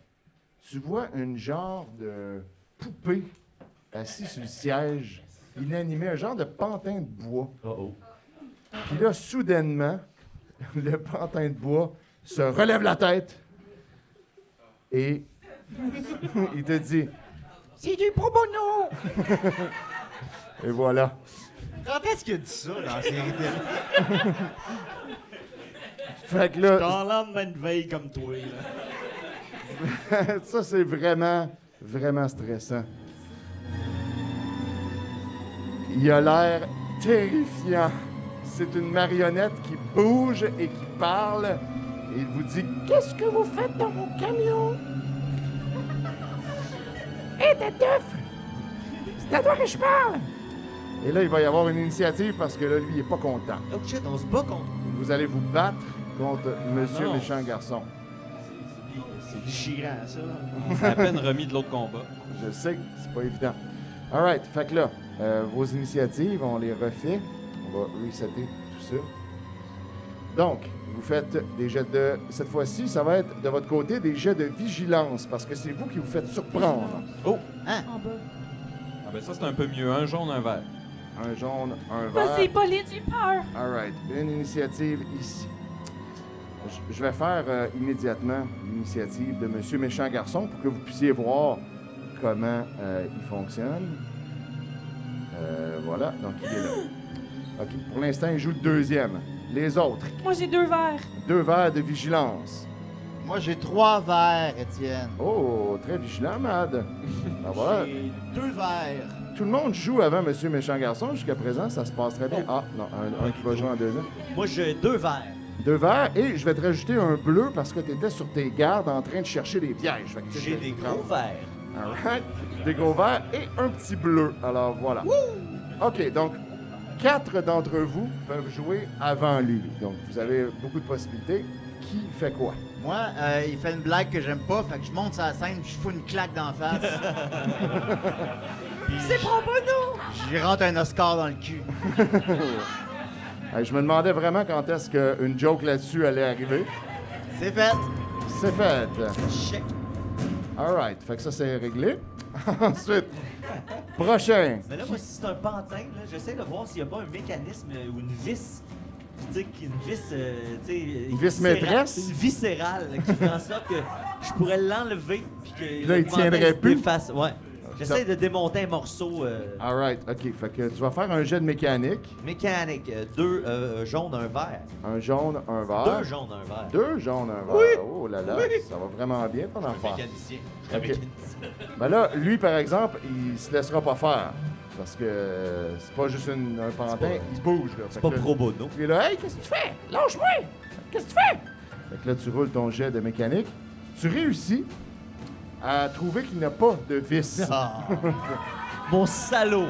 tu vois une genre de poupée assise sur le siège, inanimée, un genre de pantin de bois. Oh. Puis là, soudainement, le pantin de bois se relève la tête et il te dit « C'est du pro bono! » Et voilà. Quand est-ce qu'il a dit ça dans la série télé? Fait que Je là, t'en lendemain de veille comme toi, là. ça, c'est vraiment, vraiment stressant. Il a l'air terrifiant. C'est une marionnette qui bouge et qui parle. Et il vous dit « Qu'est-ce que vous faites dans mon camion? » « Hé, tête d'œuf! C'est à toi que je parle! » Et là, il va y avoir une initiative parce que là, lui, il est pas content. Oh shit, on se bat contre. Vous allez vous battre contre Monsieur non. Méchant Garçon. C'est déchirant, ça. C'est à peine remis de l'autre combat. Je sais que c'est pas évident. All right, fait que là, vos initiatives, on les refait. On va resetter tout ça. Donc, vous faites des jets de... Cette fois-ci, ça va être de votre côté des jets de vigilance parce que c'est vous qui vous faites surprendre. Oh! En bas. Ah ben ça, c'est un peu mieux. Un jaune, un vert. Un jaune, un Vas-y, vert. Pauline, j'ai peur. All right, une initiative ici. Je vais faire immédiatement l'initiative de Monsieur Méchant Garçon pour que vous puissiez voir comment il fonctionne. Voilà, donc il est là. OK, pour l'instant, il joue le deuxième. Les autres, Moi, j'ai 2 verres. 2 verres de vigilance. Moi, j'ai 3 verres, Étienne. Oh, très vigilant, Mad. Ben voilà. J'ai 2 verres. Tout le monde joue avant Monsieur Méchant Garçon. Jusqu'à présent, ça se passe très bien. Ah, non, un qui va jouer en deuxième. Moi, j'ai 2 verres. 2 verres, et je vais te rajouter un bleu parce que tu étais sur tes gardes en train de chercher des pièges. Fait que J'ai des gros verres. All right. Des gros verres et un petit bleu. Alors voilà. OK, donc 4 d'entre vous peuvent jouer avant lui. Donc vous avez beaucoup de possibilités. Qui fait quoi? Moi, il fait une blague que j'aime pas, fait que je monte sur la scène, je fous une claque d'en face. C'est pro bono! J'y rentre un Oscar dans le cul. Hey, je me demandais vraiment quand est-ce qu'une joke là-dessus allait arriver. C'est fait. C'est fait. Check. All right. Fait que ça, c'est réglé. Ensuite, prochain. Mais là, moi, si c'est un pantin, là, j'essaie de voir s'il n'y a pas un mécanisme ou une vis. Tu sais, une vis, tu sais... Une vis maîtresse? Une viscérale qui fait en sorte que je pourrais l'enlever puis que Là, il l'épouvantail tiendrait se plus? défasse. Ouais. J'essaie de démonter un morceau All right. OK. Fait que tu vas faire un jet de mécanique. mécanique. 2 jaunes, un vert. Un jaune, un vert. 2 jaunes, un vert. 2 jaunes, un vert. Oui. Oh là là, ça va vraiment bien ton affaire. Mécanicien. OK. Ben là, lui, par exemple, il se laissera pas faire. Parce que c'est pas juste un pantin, il se bouge. Là. C'est pas pro bono. Il est là, hey, qu'est-ce que tu fais? Lâche-moi! Qu'est-ce que tu fais? Fait que là, tu roules ton jet de mécanique. Tu réussis à trouver qu'il n'y a pas de vis. Ah. Mon salaud!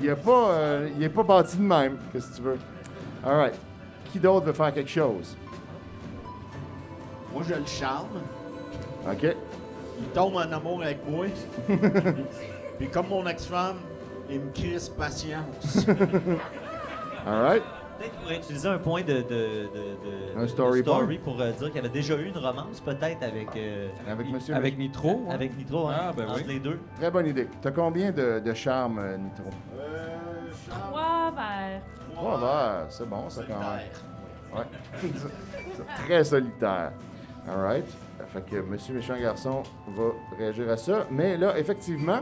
Il est pas bâti de même, qu'est-ce que tu veux. All right. Qui d'autre veut faire quelque chose? Moi, je le charme. OK. Il tombe en amour avec moi. Puis comme mon ex-femme, il me crisse patience. All right. Peut-être qu'il pourrait utiliser un point de Un story point. pour dire qu'il y avait déjà eu une romance, peut-être, avec... Avec monsieur. Avec Nitro. hein? avec Nitro, hein, Ah, ben entre oui. les deux. Très bonne idée. T'as combien de charme, Nitro? 3 verres. 3 verres. C'est bon, ça quand même. Ouais. C'est très solitaire. All right. Fait que Monsieur Méchant Garçon va réagir à ça. Mais là, effectivement,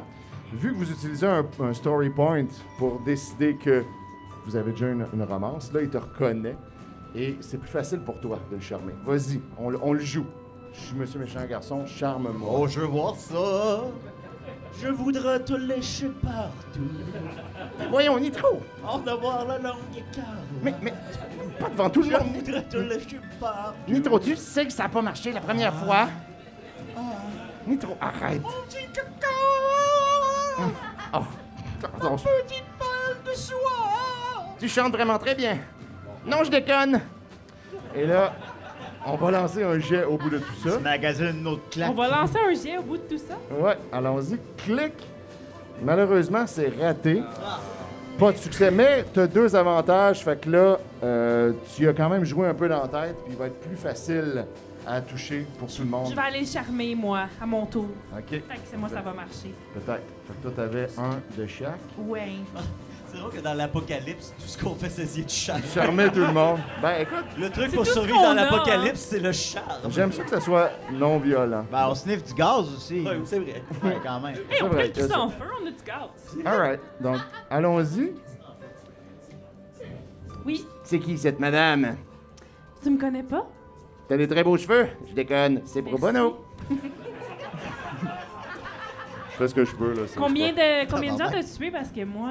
vu que vous utilisez un story point pour décider que vous avez déjà une romance, là, il te reconnaît et c'est plus facile pour toi de le charmer. Vas-y, on le joue. Je suis Monsieur Méchant Garçon, charme-moi. Oh, je veux voir ça. Je voudrais te lécher partout. Voyons, Nitro! Hors de voir la langue écart. Mais, pas devant tout le Je monde! voudrais te lécher partout. Nitro, tu sais que ça n'a pas marché la première fois? Nitro, arrête! Oh, pardon. Petite balle de soie. Tu chantes vraiment très bien. Non, je déconne. Et là, on va lancer un jet au bout de tout ça. Tu magasines une autre claque. On va lancer un jet au bout de tout ça. Ouais, allons-y. Clic. Malheureusement, c'est raté. Pas de succès, mais tu as 2 avantages. Fait que là, tu as quand même joué un peu dans la tête, puis il va être plus facile à toucher pour tout le Je monde. vais aller charmer, moi, à mon tour. OK, Fait que c'est moi, ça va marcher. peut-être. Fait que toi, t'avais un de chaque. Ouais. C'est drôle que dans l'apocalypse, tout ce qu'on fait, c'est essayer de charmer. Charmer tout le monde. Ben, écoute, Le truc C'est pour tout ce survivre qu'on dans a, l'apocalypse, c'est le charme. j'aime ça que ça soit non violent. Ben, on sniffe du gaz aussi. Ouais, c'est vrai. Ouais, quand même. Hey, C'est on vrai, peut tout c'est ça. en feu, on a du gaz. All right. Donc, allons-y. Oui, C'est qui cette madame? tu me connais pas? T'as des très beaux cheveux? Je déconne. C'est pro bono. Je fais ce que je peux, là. Combien de gens t'as tué? Parce que moi,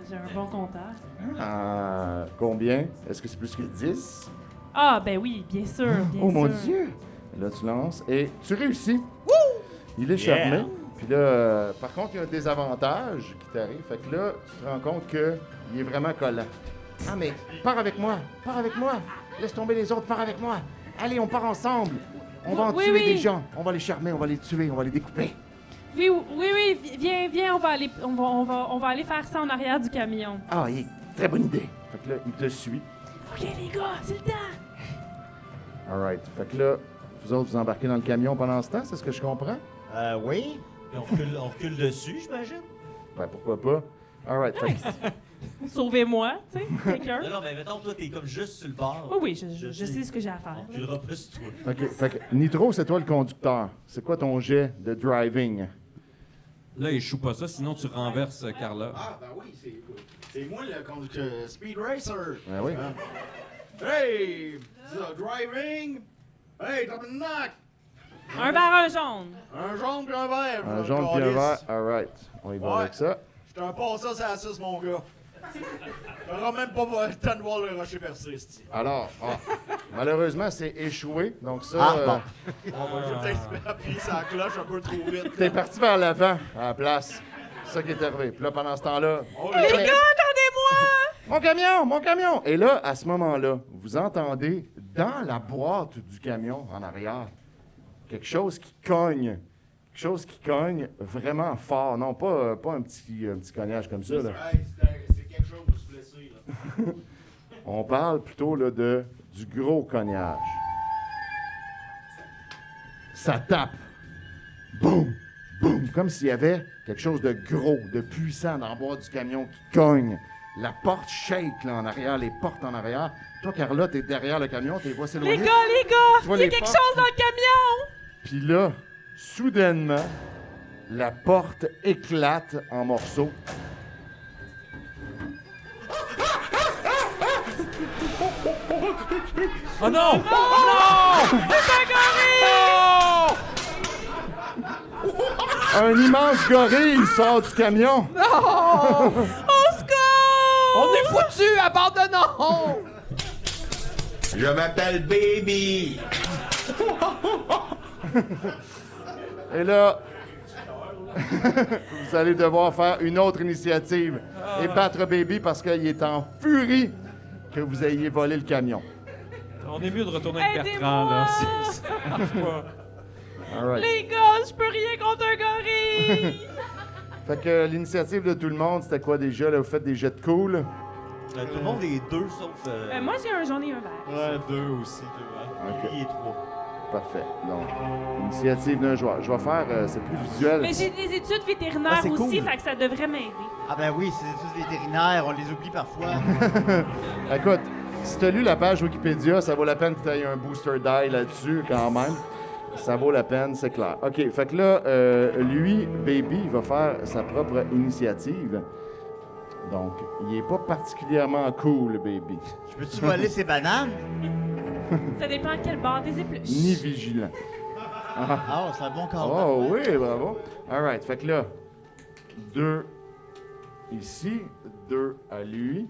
j'ai un bon compteur. Combien? Est-ce que c'est plus que 10? Ah, ben oui, bien sûr, bien Oh sûr. mon Dieu! Là, tu lances et tu réussis. Il est charmé. Puis là, par contre, il y a un désavantage qui t'arrive. Fait que là, tu te rends compte qu'il est vraiment collant. Ah, mais pars avec moi! Pars avec moi! Laisse tomber les autres, pars avec moi! Allez, on part ensemble! On va en Oui, tuer oui. des gens. On va les charmer, on va les tuer, on va les découper. Oui, viens, on va aller faire ça en arrière du camion. Ah, oui, très bonne idée. Fait que là, il te suit. OK, les gars, c'est le temps. All right. Fait que là, vous autres, vous embarquez dans le camion pendant ce temps, c'est ce que je comprends? Oui. Puis on recule dessus, j'imagine. Ben, pourquoi pas? All right. Fait que- Sauvez-moi, tu sais, quelqu'un. Non, mais mettons, toi, t'es comme juste sur le bord. Oui, je sais ce que j'ai à faire. On reculera plus, toi. OK. Fait que Nitro, c'est toi le conducteur. C'est quoi ton jet de driving? Là, échoue pas ça, sinon tu renverses Carla. Ah, ben oui, c'est moi le conducteur Speed Racer. Ben oui. Hey! Driving! Hey, tabarnak! Un verre, un jaune. Un jaune puis un vert. Un jaune puis un vert. All right. On y va Ouais. avec ça. J'étais un passant sur la 6, mon gars. T'auras même pas le temps de voir le rocher percé, c'ti. Alors, malheureusement, c'est échoué. Donc ça, Bon. J'ai peut-être appuyé sur la cloche un peu trop vite. t'es parti vers l'avant à la place. C'est ça qui est arrivé. Puis là, pendant ce temps-là... Oh, Les gars, attendez-moi! Mon camion! Mon camion! Et là, à ce moment-là, vous entendez dans la boîte du camion, en arrière, quelque chose qui cogne. Quelque chose qui cogne vraiment fort. Non, pas un petit cognage comme ça. Là. Hey, c'est quelque chose pour se blesser, là. On parle plutôt là, du gros cognage. Ça tape. Boum! Boum! Comme s'il y avait quelque chose de gros, de puissant dans la boîte du camion qui cogne. La porte shake là, en arrière, les portes en arrière. Toi, Carla, t'es derrière le camion, t'es vois s'éloigner. Les gars, Tu vois il y a les quelque portes? chose dans le camion! Puis là, soudainement, la porte éclate en morceaux. Oh non! Non! Un immense gorille sort du camion. Au secours! On est foutus! Abandonnons! Je m'appelle Baby. Et là, vous allez devoir faire une autre initiative et battre Baby parce qu'il est en furie que vous ayez volé le camion. On est mieux de retourner avec Aidez-moi! Bertrand, là. Ça marche pas. All right. Les gars, je peux rien contre un gorille! Fait que l'initiative de tout le monde, c'était quoi déjà? Là, vous faites des jets de cool? Tout le monde est deux, sauf... Moi, j'ai un jaune et un vert. Ouais, deux aussi, deux. Ok. Lui, il est trois. Parfait. Donc, initiative d'un joueur. Je vais faire, c'est plus visuel. Mais j'ai des études vétérinaires Ah, c'est aussi, cool. fait que ça devrait m'aider. Ah ben oui, c'est des études vétérinaires, on les oublie parfois. Écoute, si t'as lu la page Wikipédia, ça vaut la peine que tu aies un booster die là-dessus quand même. Ça vaut la peine, c'est clair. OK, fait que là, lui, Baby, il va faire sa propre initiative. Donc, il est pas particulièrement cool, Baby. Je peux-tu voler ces bananes? Ça dépend de quel bord des épluches. Ni vigilant. Ah, c'est un bon corps. Oh oui, bravo. All right, fait que là, 2 ici, 2 à lui.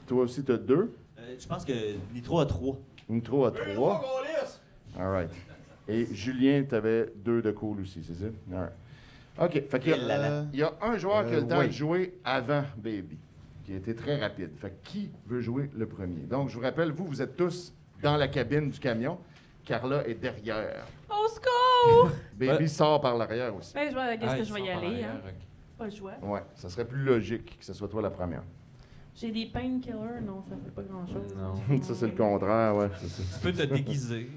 Toi aussi, t'as 2. Je pense que Nitro a 3. Nitro à 3. All right. Et Julien, t'avais 2 de cool aussi, c'est ça? All right. OK, fait que il y a un joueur qui a le temps oui. de jouer avant Baby, qui a été très rapide. Fait que qui veut jouer le premier? Donc, je vous rappelle, vous êtes tous dans la cabine du camion. Carla est derrière. Au secours! Baby sort par l'arrière aussi. Ben, qu'est-ce Ah, que ils je vais sont y par aller, arrière, hein? ok. Pas le choix. Ouais, ça serait plus logique que ce soit toi la première. J'ai des painkillers, non, ça fait pas grand-chose. Non. Ça, c'est le contraire, ouais. c'est ça. Tu peux te déguiser.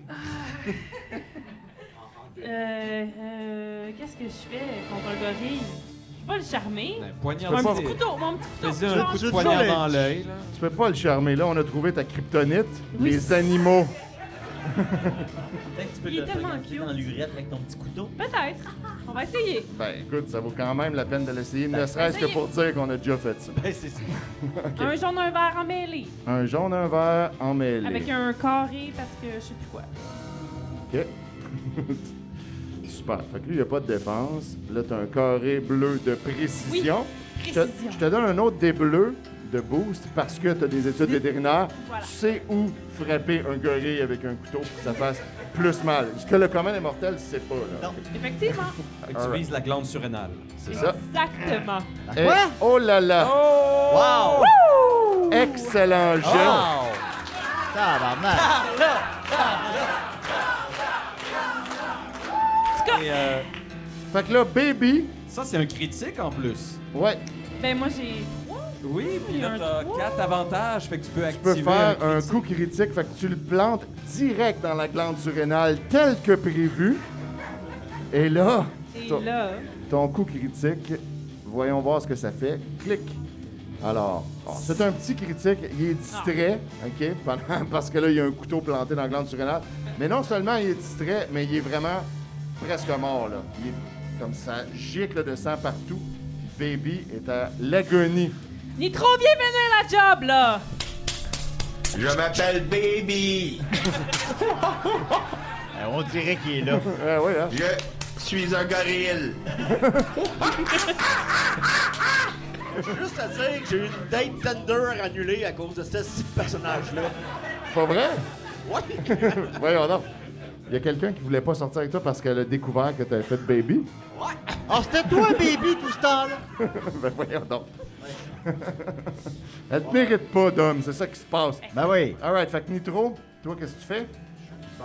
Qu'est-ce que je fais contre un gorille? pas le charmer. Poignard, Un petit couteau, mon petit couteau. Fais-y un coup de poignard dans l'œil, là. Tu peux pas le charmer. Là, on a trouvé ta kryptonite, Oui. les animaux. Peut-être que tu peux Il est le tellement regarder cute. dans l'urette avec ton petit couteau. Peut-être. On va essayer. Ben, écoute, ça vaut quand même la peine de l'essayer, ne serait-ce que pour dire qu'on a déjà fait ça. Ben, c'est ça. OK. Un jaune, un vert emmêlé. Un jaune, un vert emmêlé. Avec un carré parce que je sais plus quoi. OK. Super. Fait que lui, il n'y a pas de défense. Là, tu as un carré bleu de précision. Précision. Je te donne un autre des bleus de boost parce que tu as des études vétérinaires. Voilà. Tu sais où frapper un gorille avec un couteau pour que ça fasse plus mal. Ce que le commun des mortels ne sait pas. Là. Non. Effectivement. Fait que tu vises la glande surrénale. C'est ça. Exactement. Et, oh là là! Wow! Excellent jeu! Wow! Tabarnak! Fait que là, Baby, Ça, c'est un critique en plus. ouais, Ben moi j'ai 3. Oui, puis là, Un t'as trois. 4 avantages, fait que tu peux tu activer peux faire un critique. coup critique, fait que tu le plantes direct dans la glande surrénale tel que prévu. Et là, Et ton, là, ton coup critique, voyons voir ce que ça fait. Clic. Alors, c'est un petit critique, il est distrait, OK, parce que là, il y a un couteau planté dans la glande surrénale. Mais non seulement il est distrait, mais il est vraiment presque mort, là. Il est comme ça, gicle de sang partout. Baby est à l'agonie. Nitro, viens mener la job là. Je m'appelle Baby. On dirait qu'il est là. Oui, hein? Je suis un gorille. Juste à dire que j'ai eu une date Tinder annulée à cause de ce personnage-là. Pas vrai? Ouais. Voyons donc. Il y a quelqu'un qui voulait pas sortir avec toi parce qu'elle a découvert que t'avais fait Baby? Ah, c'était toi, baby, tout ce temps-là? Ben voyons donc. Elle te mérite pas, d'homme, c'est ça qui se passe. Ben oui. Alright, fait que Nitro, toi, qu'est-ce que tu fais? Ben,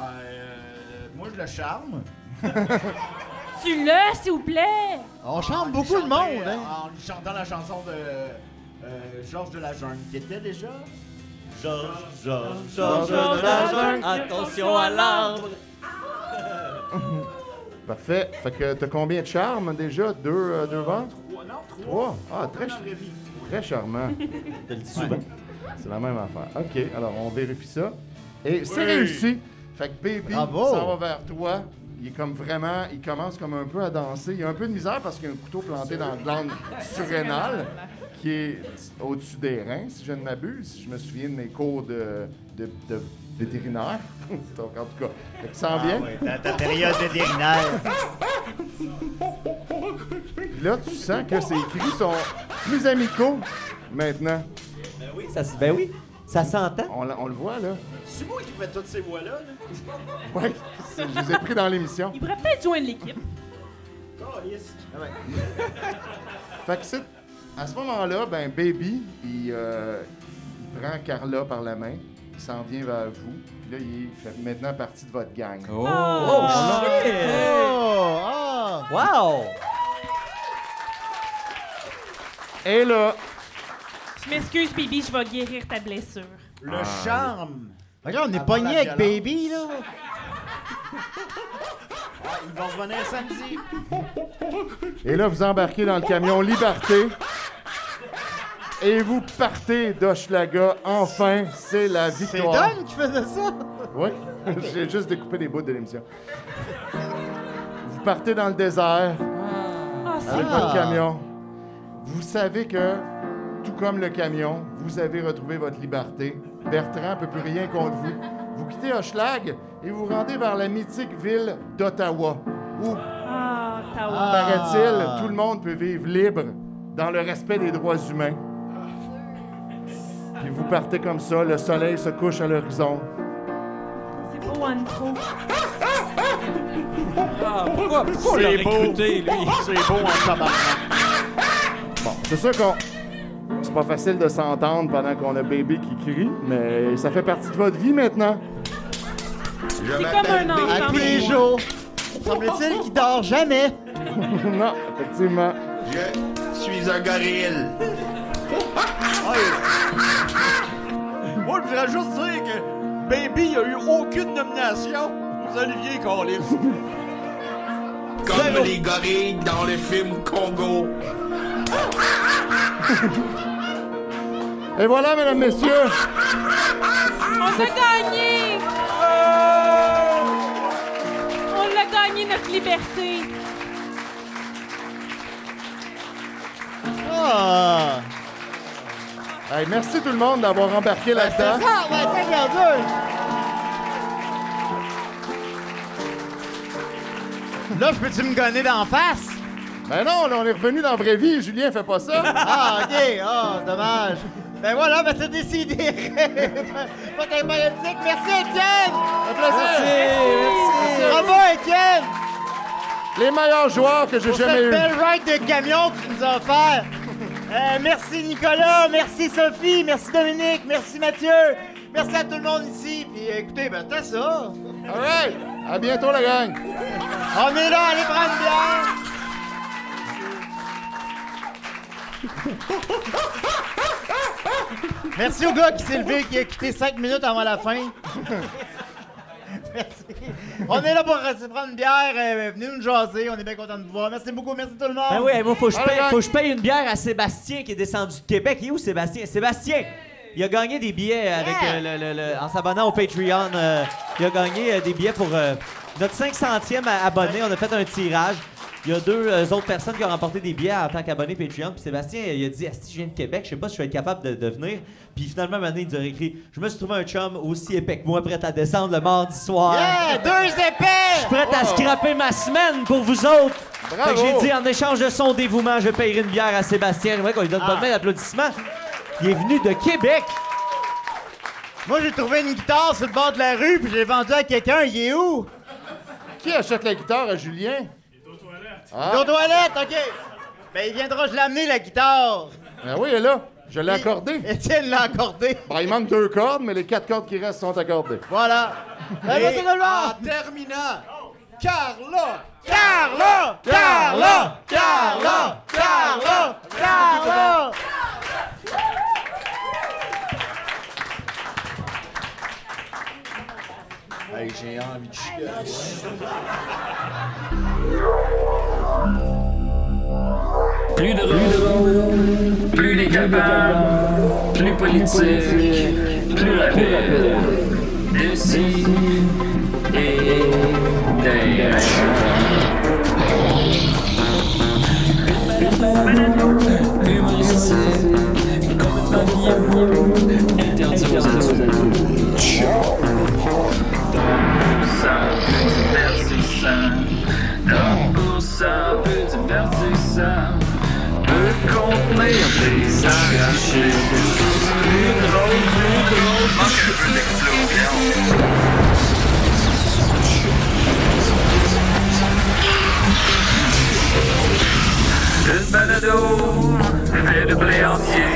moi, je le charme. Tu l'as, s'il vous plaît. On chante beaucoup de monde, hein? En lui chantant la chanson de Georges de la Jungle, qui était déjà... Georges de la jungle, attention à l'arbre. Parfait. Fait que t'as combien de charmes déjà? Deux ventres? Trois. Ah, très charmant. Je te le dis souvent. C'est la même affaire. OK, alors on vérifie ça. Et c'est réussi. Fait que Baby Bravo. s'en va vers toi. Il est comme vraiment, il commence comme un peu à danser. Il a un peu de misère parce qu'il y a un couteau planté dans la glande surrénale qui est au-dessus des reins, si je ne m'abuse. Si je me souviens de mes cours de vétérinaire. Donc, en tout cas, fait que ça s'en vient. Oui, ta période vétérinaire. Puis là, tu sens que ses cris sont plus amicaux maintenant. Ben oui, ça s'entend. On le voit, là. C'est moi qui fais toutes ces voix-là, là. Oui, je les ai pris dans l'émission. Il pourrait peut-être joindre l'équipe. Oh, yes. Fait que c'est... À ce moment-là, ben Baby, il prend Carla par la main, il s'en vient vers vous, puis là, il fait maintenant partie de votre gang. Oh! Oh, shit! Oh! Ah! Wow! Et là, Je m'excuse, Bibi, je vais guérir ta blessure. Le charme. Fait que là, on est Avant pogné la avec violence. Baby, là. Ah, ils vont revenir samedi. et là, vous embarquez dans le camion Liberté. Et vous partez d'Hochelaga. Enfin, c'est la C'est victoire. Don qui faisait ça? Oui, j'ai juste découpé des bouts de l'émission. Vous partez dans le désert Ah, avec Ah. votre camion. Vous savez que, tout comme le camion, vous avez retrouvé votre liberté. Bertrand ne peut plus rien contre vous. Vous quittez Hochelag et vous rendez vers la mythique ville d'Ottawa, où, Ah, Tawa. paraît-il, tout le monde peut vivre libre dans le respect des droits humains. Puis vous partez comme ça, le soleil se couche à l'horizon. C'est beau, Anne-Pro. Ah, pourquoi on l'a recruté, lui? C'est beau en tabarnak. Bon, c'est sûr qu'on... C'est pas facile de s'entendre pendant qu'on a Baby qui crie, mais ça fait partie de votre vie maintenant. Je C'est comme m'appelle un enfant. À tous les Baby. jours. Semble-t-il qu'il dort jamais. Non, effectivement. Je suis un gorille. Moi, je voudrais juste dire que Baby, il a eu aucune nomination aux Olivier Callis. Comme les gorilles dans le film Congo. Et voilà, mesdames, messieurs. On a gagné! On a gagné notre liberté. Ah! Hey, merci tout le monde d'avoir embarqué là-dedans. C'est ça, ouais, c'est gardeux. Là, je peux-tu me gonner d'en face? Ben non, là, on est revenu dans la vraie vie. Julien fait pas ça. Ah, OK. Ah, dommage. Ben voilà, ben c'est décidé. Pas très politique. Merci, Étienne. Un plaisir. Merci. Bravo, Étienne. Les meilleurs joueurs que j'ai Pour jamais cette eus. belle ride de camion que tu nous as offert. Merci, Nicolas. Merci, Sophie. Merci, Dominique. Merci, Mathieu. Merci à tout le monde ici. Puis écoutez, ben c'était ça. All right. À bientôt, la gang. On est là, allez prendre une bière. Merci au gars qui s'est levé, qui a quitté 5 minutes avant la fin. Merci. On est là pour se prendre une bière. Venez nous jaser. On est bien contents de vous voir. Merci beaucoup. Merci tout le monde. Ben oui, moi, faut que je paye une bière à Sébastien qui est descendu de Québec. Il est où, Sébastien? Sébastien! Il a gagné des billets avec en s'abonnant au Patreon. Il a gagné des billets pour notre 500e abonné. On a fait un tirage. Il y a 2 autres personnes qui ont remporté des billets en tant qu'abonnés Patreon. Puis Sébastien, il a dit si je viens de Québec, je sais pas si je vais être capable de venir. Puis finalement, maintenant, il nous a écrit je me suis trouvé un chum aussi épais que moi, prêt à descendre le mardi soir. Yeah! 2 épais! Je suis prêt à scraper ma semaine pour vous autres. Bravo. Fait que j'ai dit en échange de son dévouement, je payerai une bière à Sébastien. J'aimerais qu'on lui donne bonne main d'applaudissements. Il est venu de Québec. Moi, j'ai trouvé une guitare sur le bord de la rue, puis j'ai vendu à quelqu'un. Il est où? Qui achète la guitare à Julien? Il est aux toilettes, OK. Ben, il viendra, je l'ai amené, la guitare. Ben oui, elle est là. Je l'ai accordée. Étienne l'a accordé. Ben, il manque 2 cordes, mais les 4 cordes qui restent sont accordées. Voilà. Ben, merci tout le monde. En terminant, Carla! Carla! Carla! Carla! Carla! Carla! Hey, j'ai envie de chier. Plus drôle, plus décapable, plus politique, plus rapide. D'ici et d'ailleurs. Humoristique, complètement vieux, interdit aux adultes. Divertissant, peu divertissant, peut contenir des arrachés. Plus drôle, manque un peu d'explosion. Une balado fait de blé entier.